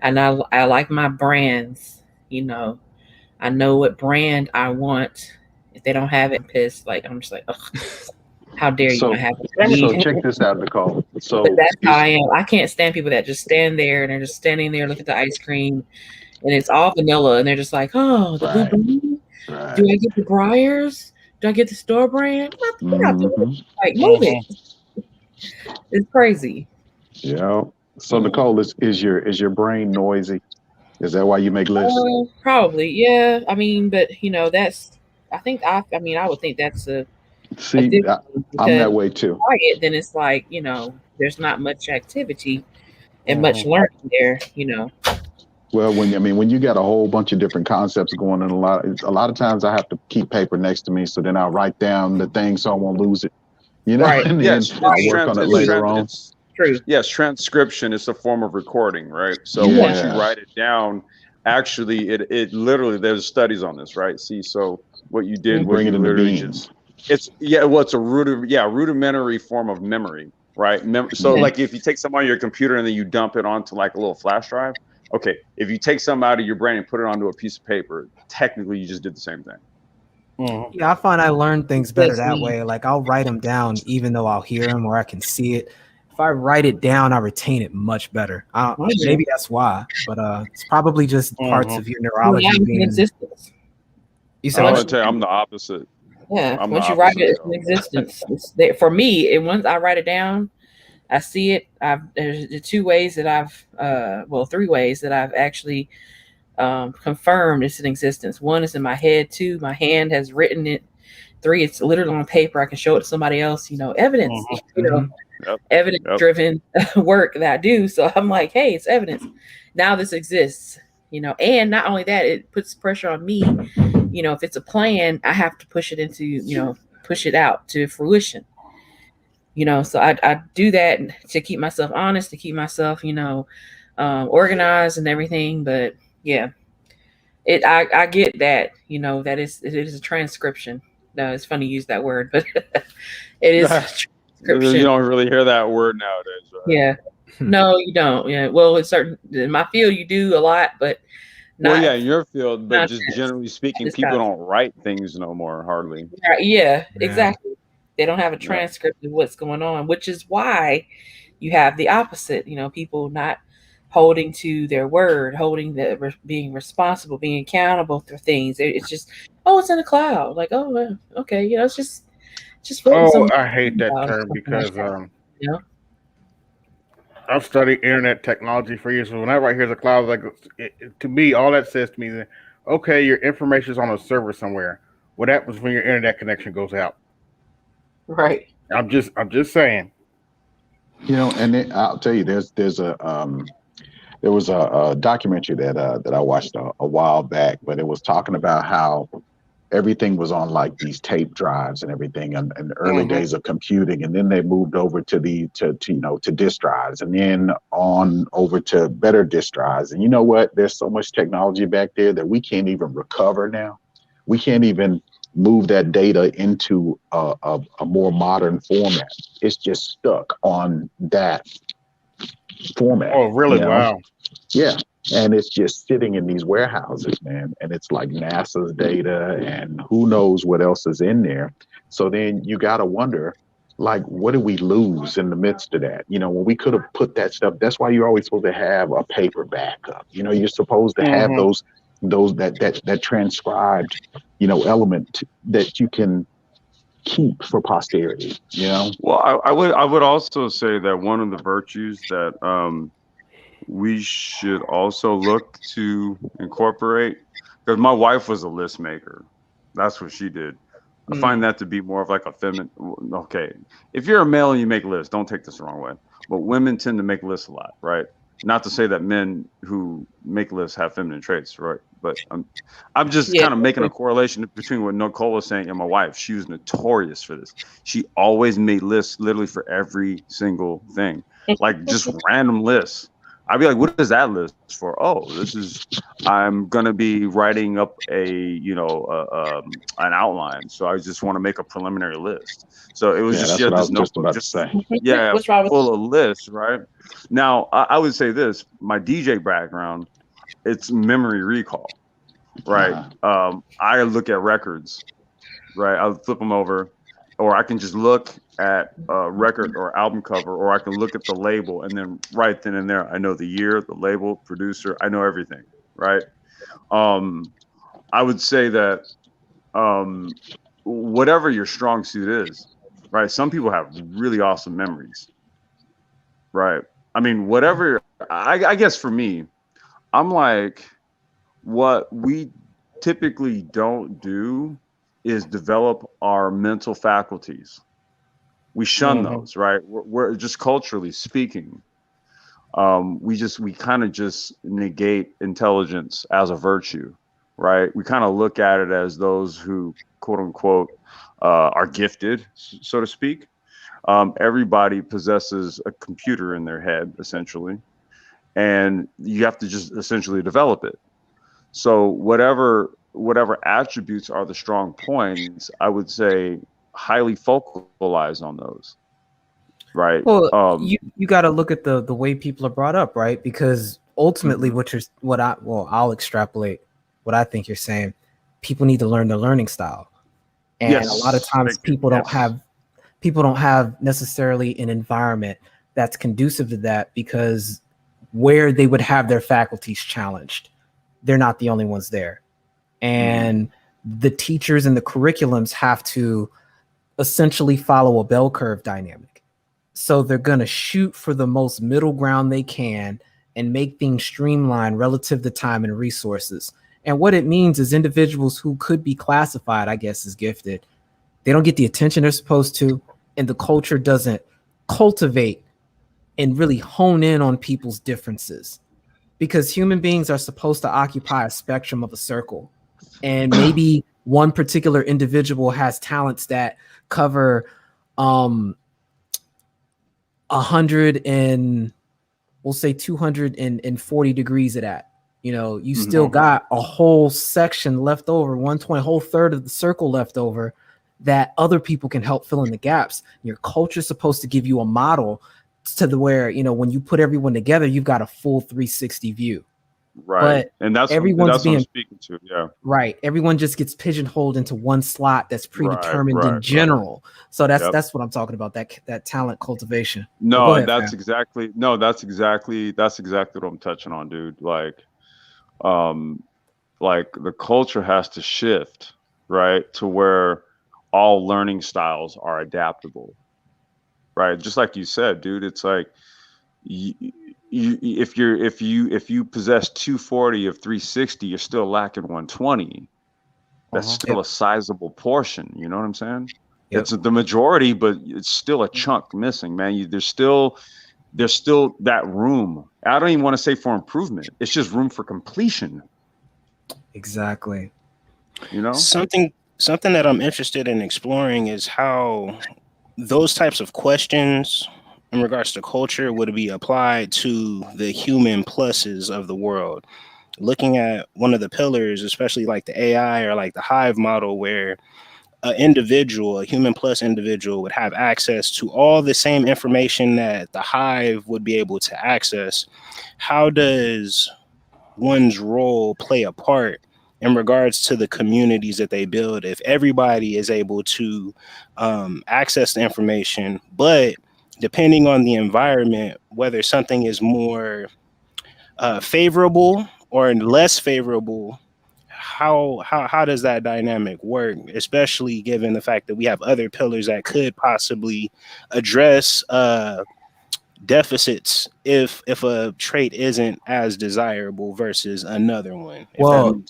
and I like my brands. I know what brand I want. If they don't have it, I'm pissed. Like I'm just like, ugh, how dare you not have it? So check this out, Nikole. So but that's how I am. I can't stand people that just stand there and they're just standing there looking at the ice cream, and it's all vanilla, and they're just like, oh, the Blueberry. Right. Do I get the Breyers? Do I get the store brand? Like, move it. It's crazy. Yeah. So Nikole, is your brain noisy? Is that why you make lists? Probably, yeah. I mean, but that's. I would think that's a. See, I'm that way too. Quiet, then it's like there's not much activity and much learning there. Well, when you got a whole bunch of different concepts going on, a lot of times I have to keep paper next to me, so then I'll write down the thing so I won't lose it. Right. And then I'll work on it later on. True. Yes, transcription is a form of recording, right? So once you write it down, actually, it literally there's studies on this, right? See, so what you did was you literally It's a rudimentary form of memory, right? So like if you take something on your computer and then you dump it onto like a little flash drive, okay, if you take something out of your brain and put it onto a piece of paper, technically you just did the same thing. Yeah, I find I learn things better that way. Like I'll write them down even though I'll hear them or I can see it. If I write it down, I retain it much better. Maybe that's why, but it's probably just parts of your neurology being in existence. You said, I want to tell you, I'm the opposite. Yeah, once you write it, it's in existence. It's there. For me, and once I write it down, I see it. There's the 2 ways that I've, 3 ways that I've actually confirmed it's in existence. 1 is in my head. 2, my hand has written it. 3, it's literally on paper. I can show it to somebody else. Evidence. Evidence-driven work that I do. So I'm like, hey, it's evidence. Now this exists. And not only that, it puts pressure on me. If it's a plan, I have to push it into, push it out to fruition. So I do that to keep myself honest, to keep myself, organized and everything. But yeah, I get that, that it is a transcription. No, it's funny to use that word, but it is transcription. You don't really hear that word nowadays, right? Yeah. No, you don't. Yeah. Well, in my field, you do a lot, but not. Well, yeah, in your field, but just generally speaking, people don't write things no more, hardly. Yeah, exactly. They don't have a transcript of what's going on, which is why you have the opposite. People not holding to their word, being responsible, being accountable for things. It's just, it's in the cloud. Like, okay, it's just. I hate that term because I've studied internet technology for years. So whenever I hear the cloud, to me, all that says to me is, okay, your information is on a server somewhere. What happens when your internet connection goes out? Right. I'm just saying. And I'll tell you, there was a documentary that I watched a while back, but it was talking about how everything was on like these tape drives and everything in the early days of computing, and then they moved over to disk drives, and then on over to better disk drives. And you know what? There's so much technology back there that we can't even recover now. We can't even move that data into a more modern format. It's just stuck on that format. Oh, really? Wow. Yeah. And it's just sitting in these warehouses, man. And it's like NASA's data and who knows what else is in there. So then you got to wonder, like, what do we lose in the midst of that? When we could have put that stuff, that's why you're always supposed to have a paper backup. You're supposed to have those that transcribed, element that you can keep for posterity, Well, I would also say that one of the virtues that we should also look to incorporate, because my wife was a list maker. That's what she did. I find that to be more of like a feminine. Okay, if you're a male and you make lists, don't take this the wrong way, but women tend to make lists a lot, right? Not to say that men who make lists have feminine traits, right? But I'm just kind of making a correlation between what Nicole was saying and my wife. She was notorious for this. She always made lists literally for every single thing, like just random lists. I'd be like, what is that list for? Oh, I'm going to be writing up an outline. So I just want to make a preliminary list. So it was just this notebook, full of lists, right? Now, I would say this, my DJ background, it's memory recall, right? I look at records, right? I'll flip them over, or I can just look at a record or album cover, or I can look at the label and then right then and there, I know the year, the label, producer, I know everything, right? I would say that whatever your strong suit is, right? Some people have really awesome memories, right? I mean, whatever, I guess for me, I'm like, what we typically don't do is develop our mental faculties. We shun those, right? We're just culturally speaking. We kind of just negate intelligence as a virtue, right? We kind of look at it as those who, quote unquote, are gifted, so to speak. Everybody possesses a computer in their head, essentially, and you have to just essentially develop it. So whatever attributes are the strong points, I would say highly focalized on those, right? Well, you got to look at the way people are brought up, right? Because ultimately, I'll extrapolate what I think you're saying. People need to learn the learning style, and a lot of times people don't have necessarily an environment that's conducive to that, because where they would have their faculties challenged, they're not the only ones there, and the teachers and the curriculums have to essentially follow a bell curve dynamic. So they're going to shoot for the most middle ground they can and make things streamlined relative to time and resources. And what it means is individuals who could be classified, I guess, as gifted, they don't get the attention they're supposed to, and the culture doesn't cultivate and really hone in on people's differences, because human beings are supposed to occupy a spectrum of a circle. And maybe one particular individual has talents that cover 100 and we'll say 240 degrees of that. You still got a whole section left over, 120, whole third of the circle left over, that other people can help fill in the gaps. Your culture is supposed to give you a model to the where, when you put everyone together, you've got a full 360 view. Right. But and that's what I'm speaking to. Yeah. Right. Everyone just gets pigeonholed into one slot that's predetermined in general. So that's what I'm talking about, that talent cultivation. No, that's exactly what I'm touching on, dude. Like the culture has to shift, right, to where all learning styles are adaptable. Right. Just like you said, dude, it's like if you possess 240 of 360, you're still lacking 120. That's still a sizable portion. You know what I'm saying? It's the majority, but it's still a chunk missing, man. There's still that room. I don't even want to say for improvement. It's just room for completion. Exactly. Something that I'm interested in exploring is how those types of questions in regards to culture would be applied to the human pluses of the world. Looking at one of the pillars, especially like the AI or like the Hive model, where a human plus individual would have access to all the same information that the Hive would be able to access. How does one's role play a part in regards to the communities that they build if everybody is able to access the information, but depending on the environment, whether something is more favorable or less favorable, how does that dynamic work, especially given the fact that we have other pillars that could possibly address deficits if a trait isn't as desirable versus another one? Well,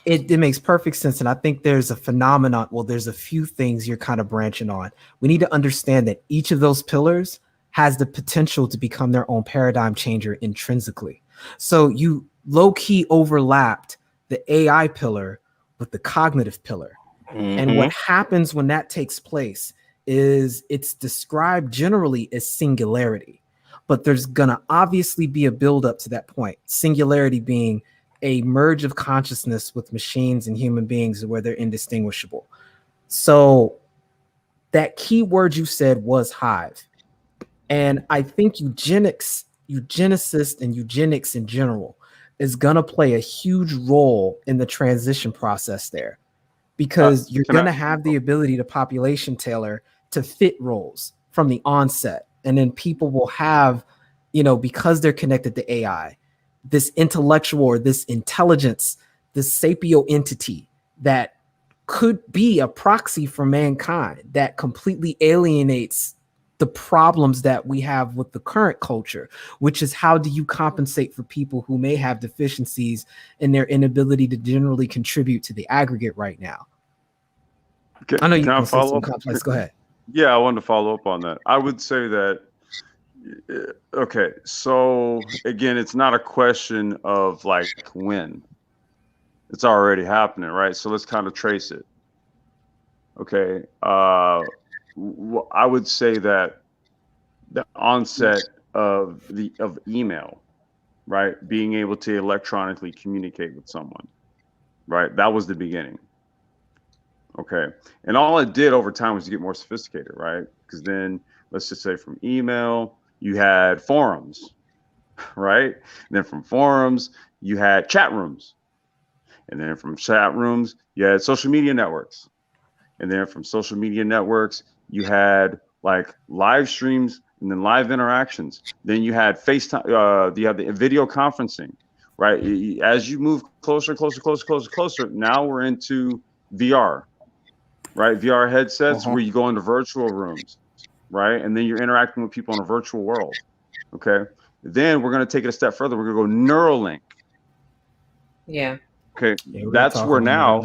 it makes perfect sense. And I think there's a phenomenon. Well, there's a few things you're kind of branching on. We need to understand that each of those pillars has the potential to become their own paradigm changer intrinsically. So you low-key overlapped the AI pillar with the cognitive pillar. And what happens when that takes place is it's described generally as singularity. But there's going to obviously be a build-up to that point. Singularity being a merge of consciousness with machines and human beings where they're indistinguishable. So that key word you said was Hive. And I think eugenicists and eugenics in general is going to play a huge role in the transition process there, because you're going to have the ability to population tailor to fit roles from the onset. And then people will have, because they're connected to AI, this intellectual or this intelligence, this sapio entity that could be a proxy for mankind that completely alienates the problems that we have with the current culture, which is how do you compensate for people who may have deficiencies in their inability to generally contribute to the aggregate right now? I know you can say some complex. Go ahead. Yeah, I wanted to follow up on that. I would say that, okay, so again, it's not a question of like when. It's already happening, right? So let's kind of trace it. Okay, I would say that the onset of email, right, being able to electronically communicate with someone, right, that was the beginning. Okay. And all it did over time was to get more sophisticated, right? Because then let's just say from email, you had forums, right? And then from forums, you had chat rooms. And then from chat rooms, you had social media networks. And then from social media networks, you had like live streams and then live interactions. Then you had FaceTime, you have the video conferencing, right? As you move closer, now we're into VR, right? VR headsets where you go into virtual rooms, right? And then you're interacting with people in a virtual world, okay? Then we're going to take it a step further. We're going to go Neuralink. Yeah. Okay, that's where now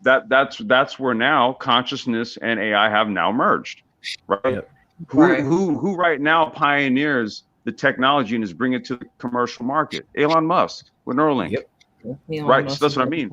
that's where now consciousness and AI have now merged, right? Yep. Who right now pioneers the technology and is bringing it to the commercial market? Elon Musk with Neuralink. Yep. Right, so that's what I mean.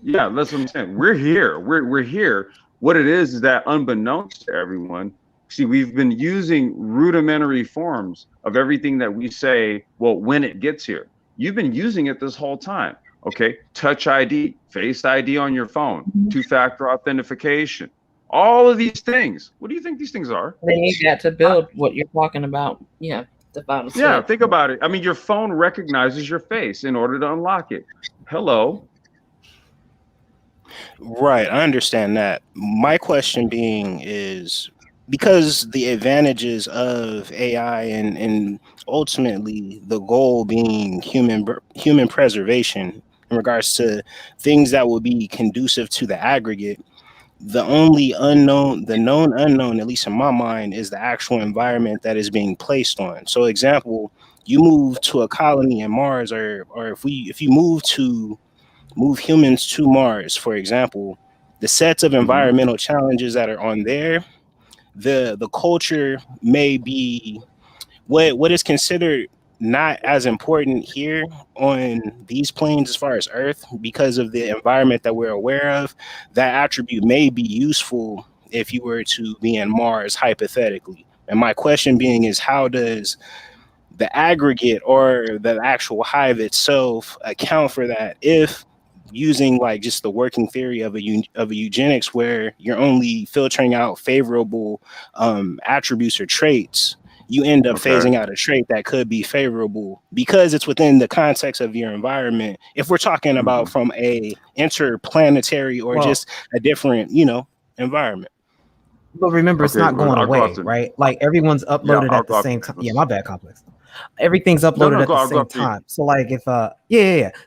Yeah, that's what I'm saying. We're here. We're here. What it is that unbeknownst to everyone, see, we've been using rudimentary forms of everything that we say, well, when it gets here. You've been using it this whole time. Okay, Touch ID, Face ID on your phone, two-factor authentication, all of these things. What do you think these things are? They need that to build what you're talking about. Yeah, the final step. Yeah, think about it. I mean, your phone recognizes your face in order to unlock it. Hello. Right, I understand that. My question being is, because the advantages of AI and ultimately the goal being human preservation in regards to things that will be conducive to the aggregate, the only unknown, the known unknown, at least in my mind, is the actual environment that is being placed on. So example, you move to a colony in Mars, or if you move humans to Mars, for example, the sets of environmental challenges that are on there, the culture may be what is considered not as important here on these planes as far as Earth, because of the environment that we're aware of. That attribute may be useful if you were to be in Mars, hypothetically. And my question being is, how does the aggregate or the actual hive itself account for that, if using like just the working theory of a eugenics where you're only filtering out favorable attributes or traits, you end up phasing out a trait that could be favorable because it's within the context of your environment. If we're talking about from a interplanetary or just a different, environment. But remember, it's not going away, right? Like everyone's uploaded at the same time. Yeah, my bad, Complex. Everything's uploaded at the same time. So like if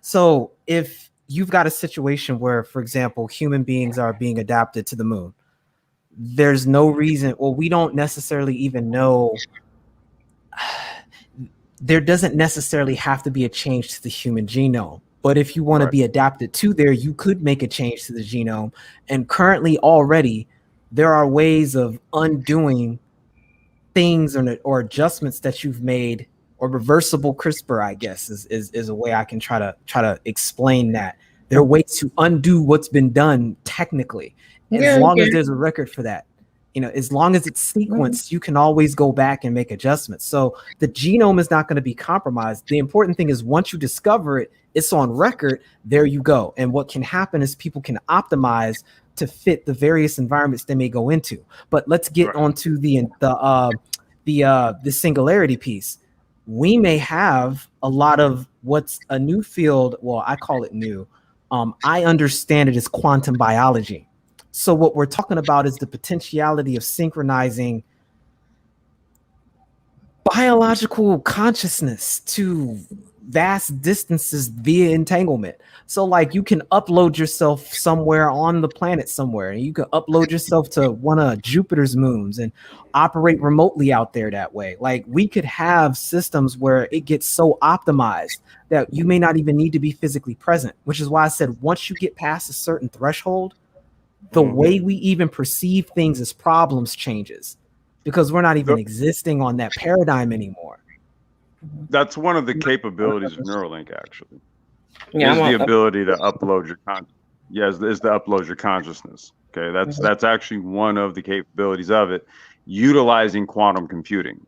So if you've got a situation where, for example, human beings are being adapted to the moon, there's no reason, well, we don't necessarily even know. There doesn't necessarily have to be a change to the human genome. But if you want to be adapted to there, you could make a change to the genome. And currently already, there are ways of undoing things or adjustments that you've made, or reversible CRISPR, I guess, is a way I can try to explain that. There are ways to undo what's been done technically, as long as there's a record for that. As long as it's sequenced, you can always go back and make adjustments. So the genome is not going to be compromised. The important thing is once you discover it, it's on record. There you go. And what can happen is people can optimize to fit the various environments they may go into. But let's get onto the singularity piece. We may have a lot of what's a new field. Well, I call it new. I understand it as quantum biology. So what we're talking about is the potentiality of synchronizing biological consciousness to vast distances via entanglement. So like you can upload yourself somewhere on the planet somewhere, and you can upload yourself to one of Jupiter's moons and operate remotely out there that way. Like we could have systems where it gets so optimized that you may not even need to be physically present, which is why I said once you get past a certain threshold, the way we even perceive things as problems changes, because we're not even existing on that paradigm anymore. That's one of the capabilities of Neuralink, actually. Is the ability to upload your is to upload your consciousness. Okay, that's actually one of the capabilities of it, utilizing quantum computing.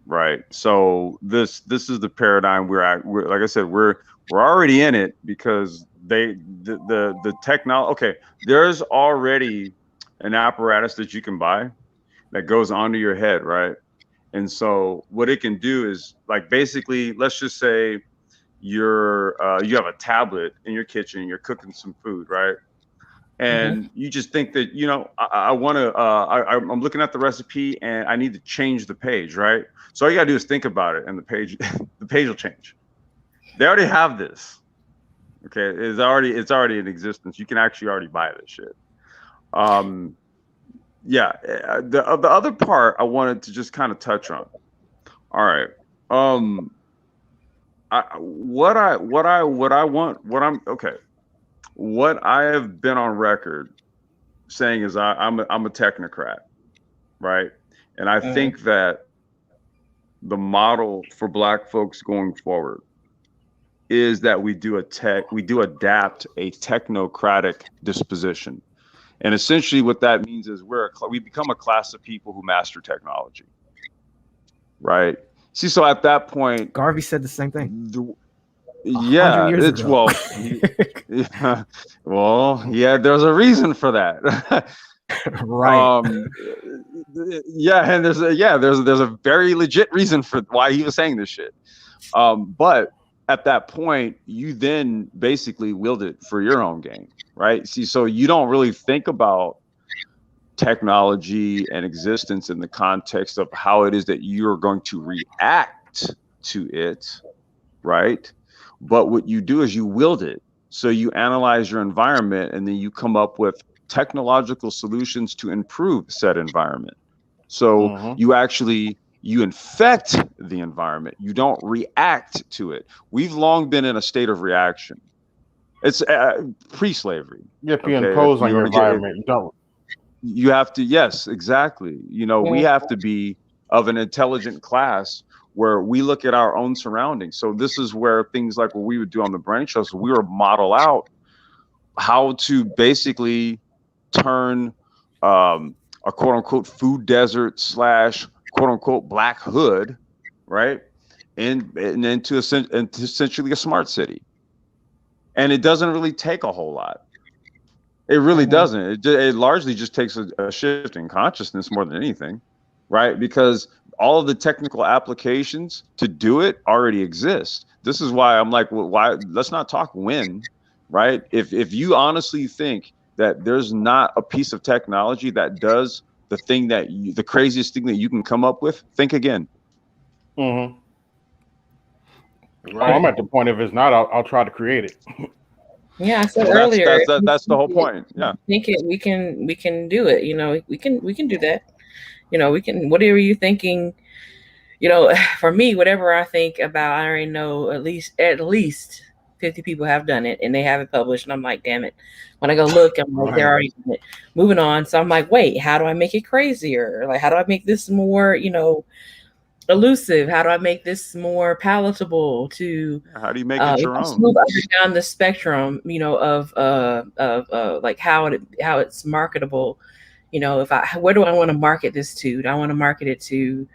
right? So this is the paradigm we're at. Like I said, we're already in it because the technology. Okay, there's already an apparatus that you can buy that goes onto your head, right? And so what it can do is, like, basically, let's just say you have a tablet in your kitchen, you're cooking some food, right? And you just think that, you know, I want to, I'm looking at the recipe and I need to change the page, right? So all you gotta do is think about it, and the page will change. They already have this. Okay, it's already in existence. You can actually already buy this shit. Yeah, the other part I wanted to just kind of touch on. All right. What I have been on record saying is I'm a technocrat, right? And I think that the model for Black folks going forward is that we do adapt a technocratic disposition. And essentially what that means is we become a class of people who master technology, right? See, so at that point, Garvey said the same thing. Yeah, it's ago. There's a reason for that. Right. Yeah, and there's a very legit reason for why he was saying this shit. But at that point, you then basically wield it for your own gain, right? See, so you don't really think about technology and existence in the context of how it is that you're going to react to it, right? But what you do is you wield it. So you analyze your environment and then you come up with technological solutions to improve said environment. So you infect the environment. You don't react to it. We've long been in a state of reaction. It's pre-slavery. If you impose on your environment, you don't. You have to, yes, exactly. You know, we have to be of an intelligent class where we look at our own surroundings. So this is where things like what we would do on the brain show, so we were model out how to basically turn a quote unquote food desert / quote unquote Black hood, right? And into essentially a smart city. And it doesn't really take a whole lot. It really doesn't. It largely just takes a shift in consciousness more than anything, right? Because all of the technical applications to do it already exist. This is why I'm like, well, why? Let's not talk when, right? If you honestly think that there's not a piece of technology that does the craziest thing that you can come up with, think again. Right. Oh, I'm at the point, if it's not, I'll try to create it. Yeah, I said earlier. That's the whole point. Yeah, think it. We can do it. You know, we can do that. You know, we can. Whatever you're thinking. You know, for me, whatever I think about, I already know at least 50 people have done it, and they have it published. And I'm like, damn it. When I go look, I'm like, they're already doing it. Moving on. So I'm like, wait, how do I make it crazier? Like, how do I make this more, you know, elusive? How do I make this more palatable to? How do you make it your own? Move up and down the spectrum, you know, of like how it's marketable. You know, where do I want to market this to? Do I want to market it to, you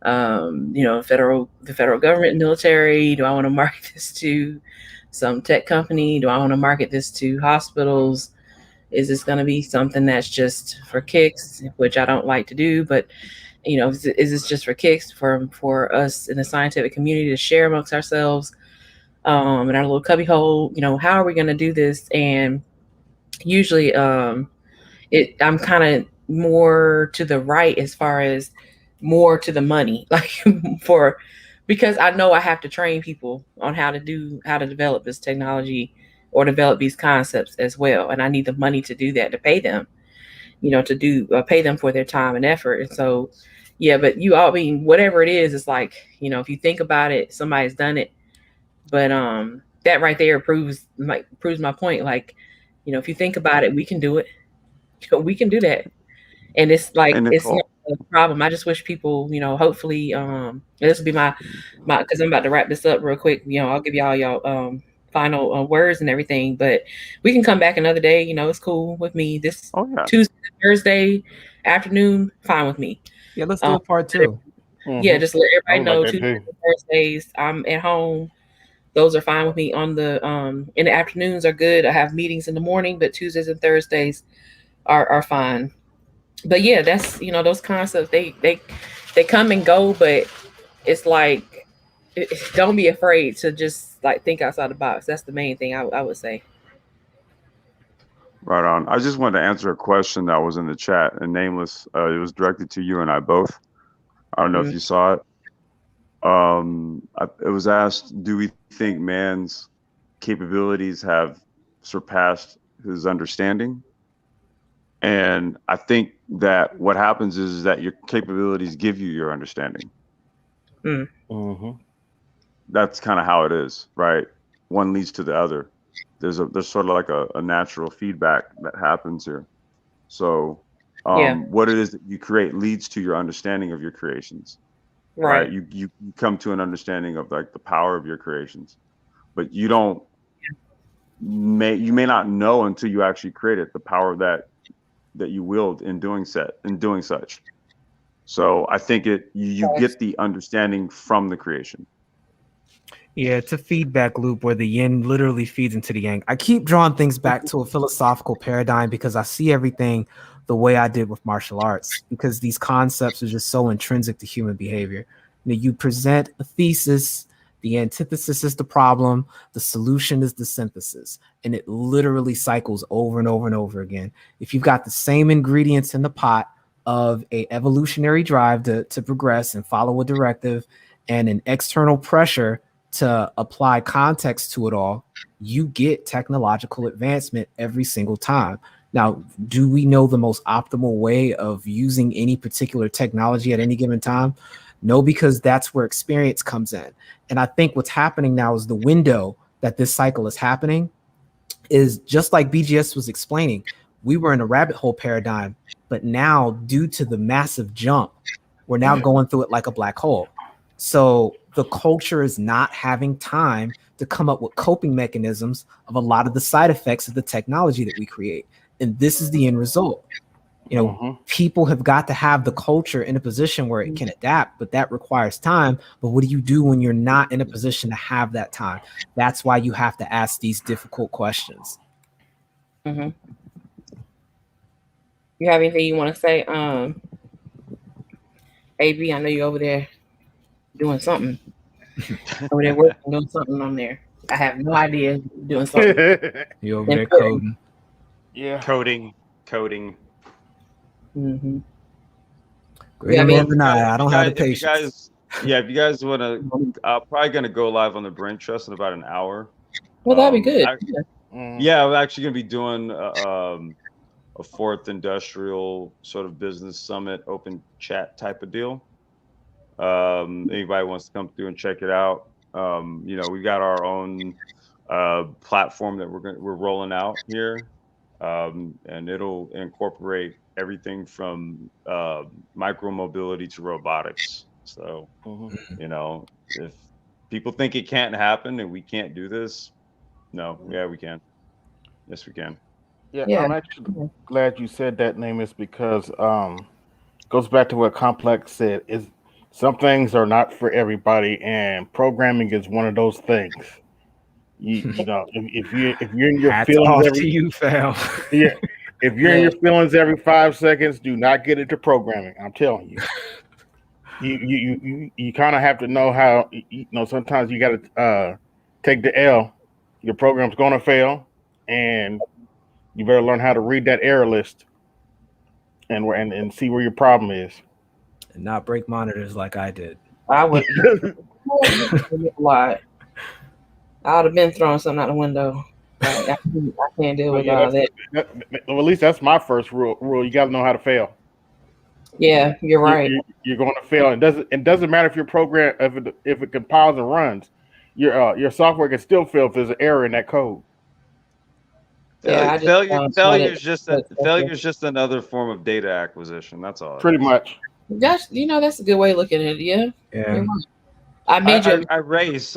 know, the federal government, military? Do I want to market this to some tech company? Do I want to market this to hospitals? Is this going to be something that's just for kicks, which I don't like to do, but you know, is this just for kicks for us in the scientific community to share amongst ourselves in our little cubby hole? You know, how are we going to do this? And usually I'm kind of more to the right as far as more to the money, like because I know I have to train people on how to develop this technology or develop these concepts as well. And I need the money to do that, to pay them, you know, to pay them for their time and effort. And so, yeah, but whatever it is, it's like, you know, if you think about it, somebody's done it. But that right there proves my point. Like, you know, if you think about it, we can do it. We can do that. And it's like, it's not a problem. I just wish people, you know, hopefully, this will be my, because I'm about to wrap this up real quick. You know, I'll give y'all final words and everything, but we can come back another day. You know, it's cool with me. This Tuesday, Thursday afternoon, fine with me. Yeah, let's do a part two. Yeah, just let everybody know like Tuesdays and Thursdays I'm at home. Those are fine with me. On the in the afternoons are good. I have meetings in the morning, but Tuesdays and Thursdays are fine. But yeah, that's those concepts they come and go, but it's like don't be afraid to just like think outside the box. That's the main thing I would say. Right on. I just wanted to answer a question that was in the chat, and Nameless. It was directed to you and I both. I don't know if you saw it. It was asked, do we think man's capabilities have surpassed his understanding? And I think that what happens is that your capabilities give you your understanding. That's kind of how it is, right? One leads to the other. There's sort of like a natural feedback that happens here. So what it is that you create leads to your understanding of your creations. Right. You come to an understanding of like the power of your creations, but you may not know until you actually create it, the power that you wield in doing such. So I think you get the understanding from the creation. Yeah, it's a feedback loop where the yin literally feeds into the yang. I keep drawing things back to a philosophical paradigm because I see everything the way I did with martial arts, because these concepts are just so intrinsic to human behavior. You present a thesis, the antithesis is the problem, the solution is the synthesis, and it literally cycles over and over and over again. If you've got the same ingredients in the pot of a evolutionary drive to progress and follow a directive and an external pressure to apply context to it all, you get technological advancement every single time. Now, do we know the most optimal way of using any particular technology at any given time? No, because that's where experience comes in. And I think what's happening now is the window that this cycle is happening is just like BGS was explaining. We were in a rabbit hole paradigm, but now due to the massive jump, we're now going through it like a black hole. So the culture is not having time to come up with coping mechanisms of a lot of the side effects of the technology that we create. And this is the end result. People have got to have the culture in a position where it can adapt, but that requires time. But what do you do when you're not in a position to have that time? That's why you have to ask these difficult questions. You have anything you want to say? AB, I know you're over there doing something. Over there working, doing something on there. I have no idea doing something. You over there coding. Yeah. Coding. Greater man than I don't have the patience. If you guys want to, I'm probably going to go live on the Brain Trust in about an hour. Well, that'd be good. I'm actually going to be doing a fourth industrial sort of business summit, open chat type of deal. Anybody wants to come through and check it out. We've got our own platform that we're rolling out here. And it'll incorporate everything from micro mobility to robotics. So, if people think it can't happen and we can't do this, we can. Yes, we can. Yeah. I'm actually glad you said that, Nameless, because it goes back to what Complex said. Is some things are not for everybody, and programming is one of those things. If you're in your feelings if you're in your feelings every 5 seconds, do not get into programming. I'm telling you. You kind of have to know how. Sometimes you got to take the L. Your program's going to fail, and you better learn how to read that error list and see where your problem is, and not break monitors like I did. I would. Why? I would have been throwing something out the window. I can't deal with all that. Well, at least that's my first rule. You got to know how to fail. Yeah, you're right. You're going to fail. It doesn't matter if your program if it compiles and runs, your software can still fail if there's an error in that code. Failure is just another form of data acquisition. That's all. Pretty much. That's a good way of looking at it. Yeah. I race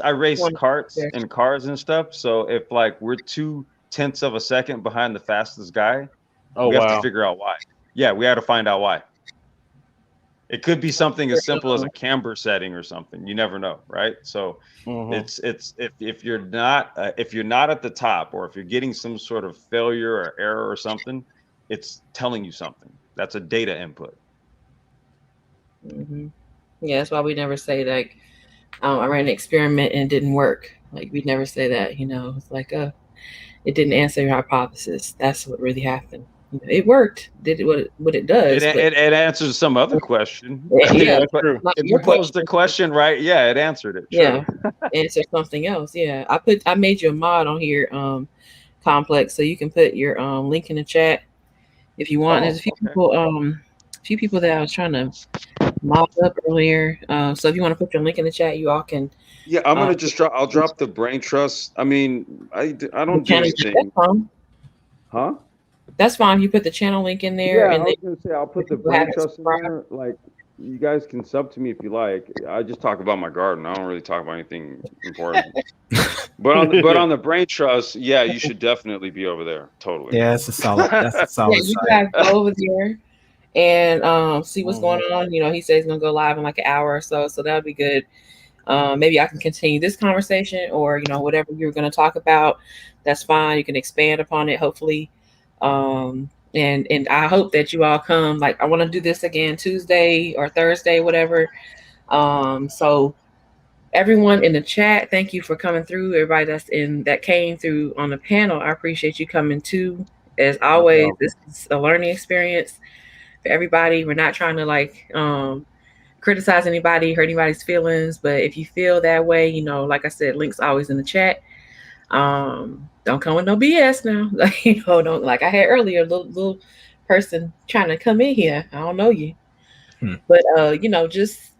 carts and cars and stuff. So if we're 0.2 of a second behind the fastest guy, we have to figure out why. Yeah, we had to find out why. It could be something as simple as a camber setting or something. You never know, right? So it's if you're not at the top, or if you're getting some sort of failure or error or something, it's telling you something. That's a data input. Yeah, that's why we never say like, I ran an experiment and it didn't work. Like we never say that, you know. It's like, it didn't answer your hypothesis. That's what really happened. It worked. Did it what it does? It answers some other question. Yeah, but true. if you posed the question right, yeah, it answered it. True. Yeah, answer something else. Yeah, I made you a mod on here, Complex, so you can put your link in the chat if you want. There's a few people that I was trying to mod up earlier. So if you want to put your link in the chat, you all can. Yeah, I'm gonna just drop. I'll drop the brain trust. I mean, I don't do anything. That's fine. Huh? That's fine. You put the channel link in there, Yeah, and I was gonna say I'll put the people have brain it trust in there. Like, you guys can sub to me if you like. I just talk about my garden. I don't really talk about anything important. but on the brain trust, yeah, you should definitely be over there. Totally. Yeah, that's a solid. That's a solid. Yeah, you guys go over there and see what's going on. You know, he says he's gonna go live in like an hour or so, so that'll be good. Maybe I can continue this conversation, or you know, whatever you're going to talk about, that's fine. You can expand upon it, hopefully. And I hope that you all come. Like, I want to do this again Tuesday or Thursday, whatever. So everyone in the chat, thank you for coming through. Everybody that came through on the panel, I appreciate you coming too. As always, this is a learning experience for everybody. We're not trying to like criticize anybody, hurt anybody's feelings, but if you feel that way, you know, like I said, links always in the chat. Don't come with no BS now. Like, you know, don't, like I had earlier, little person trying to come in here. I don't know you. But you know, just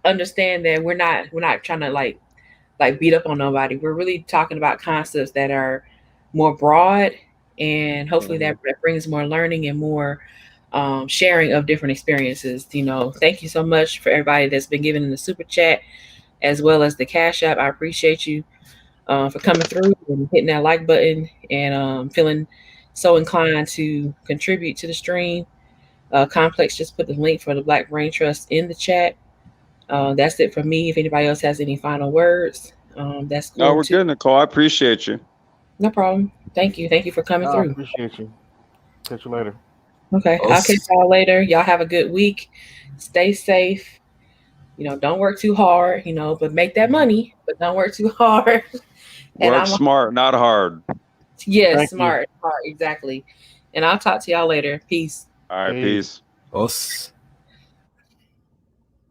understand that we're not trying to like beat up on nobody. We're really talking about concepts that are more broad, and hopefully that brings more learning and more sharing of different experiences. You know, thank you so much for everybody that's been giving in the super chat as well as the Cash App. I appreciate you for coming through and hitting that like button and feeling so inclined to contribute to the stream. Complex just put the link for the Black Brain Trust in the chat. That's it for me. If anybody else has any final words, that's cool. No, we're good, Nicole. I appreciate you. No problem. Thank you. Thank you for coming through. I appreciate you. Catch you later. Okay. I'll catch y'all later. Y'all have a good week. Stay safe. You know, don't work too hard, you know, but make that money, but don't work too hard. Work smart, not hard. Yes, smart, exactly. And I'll talk to y'all later. Peace. All right, peace. Os.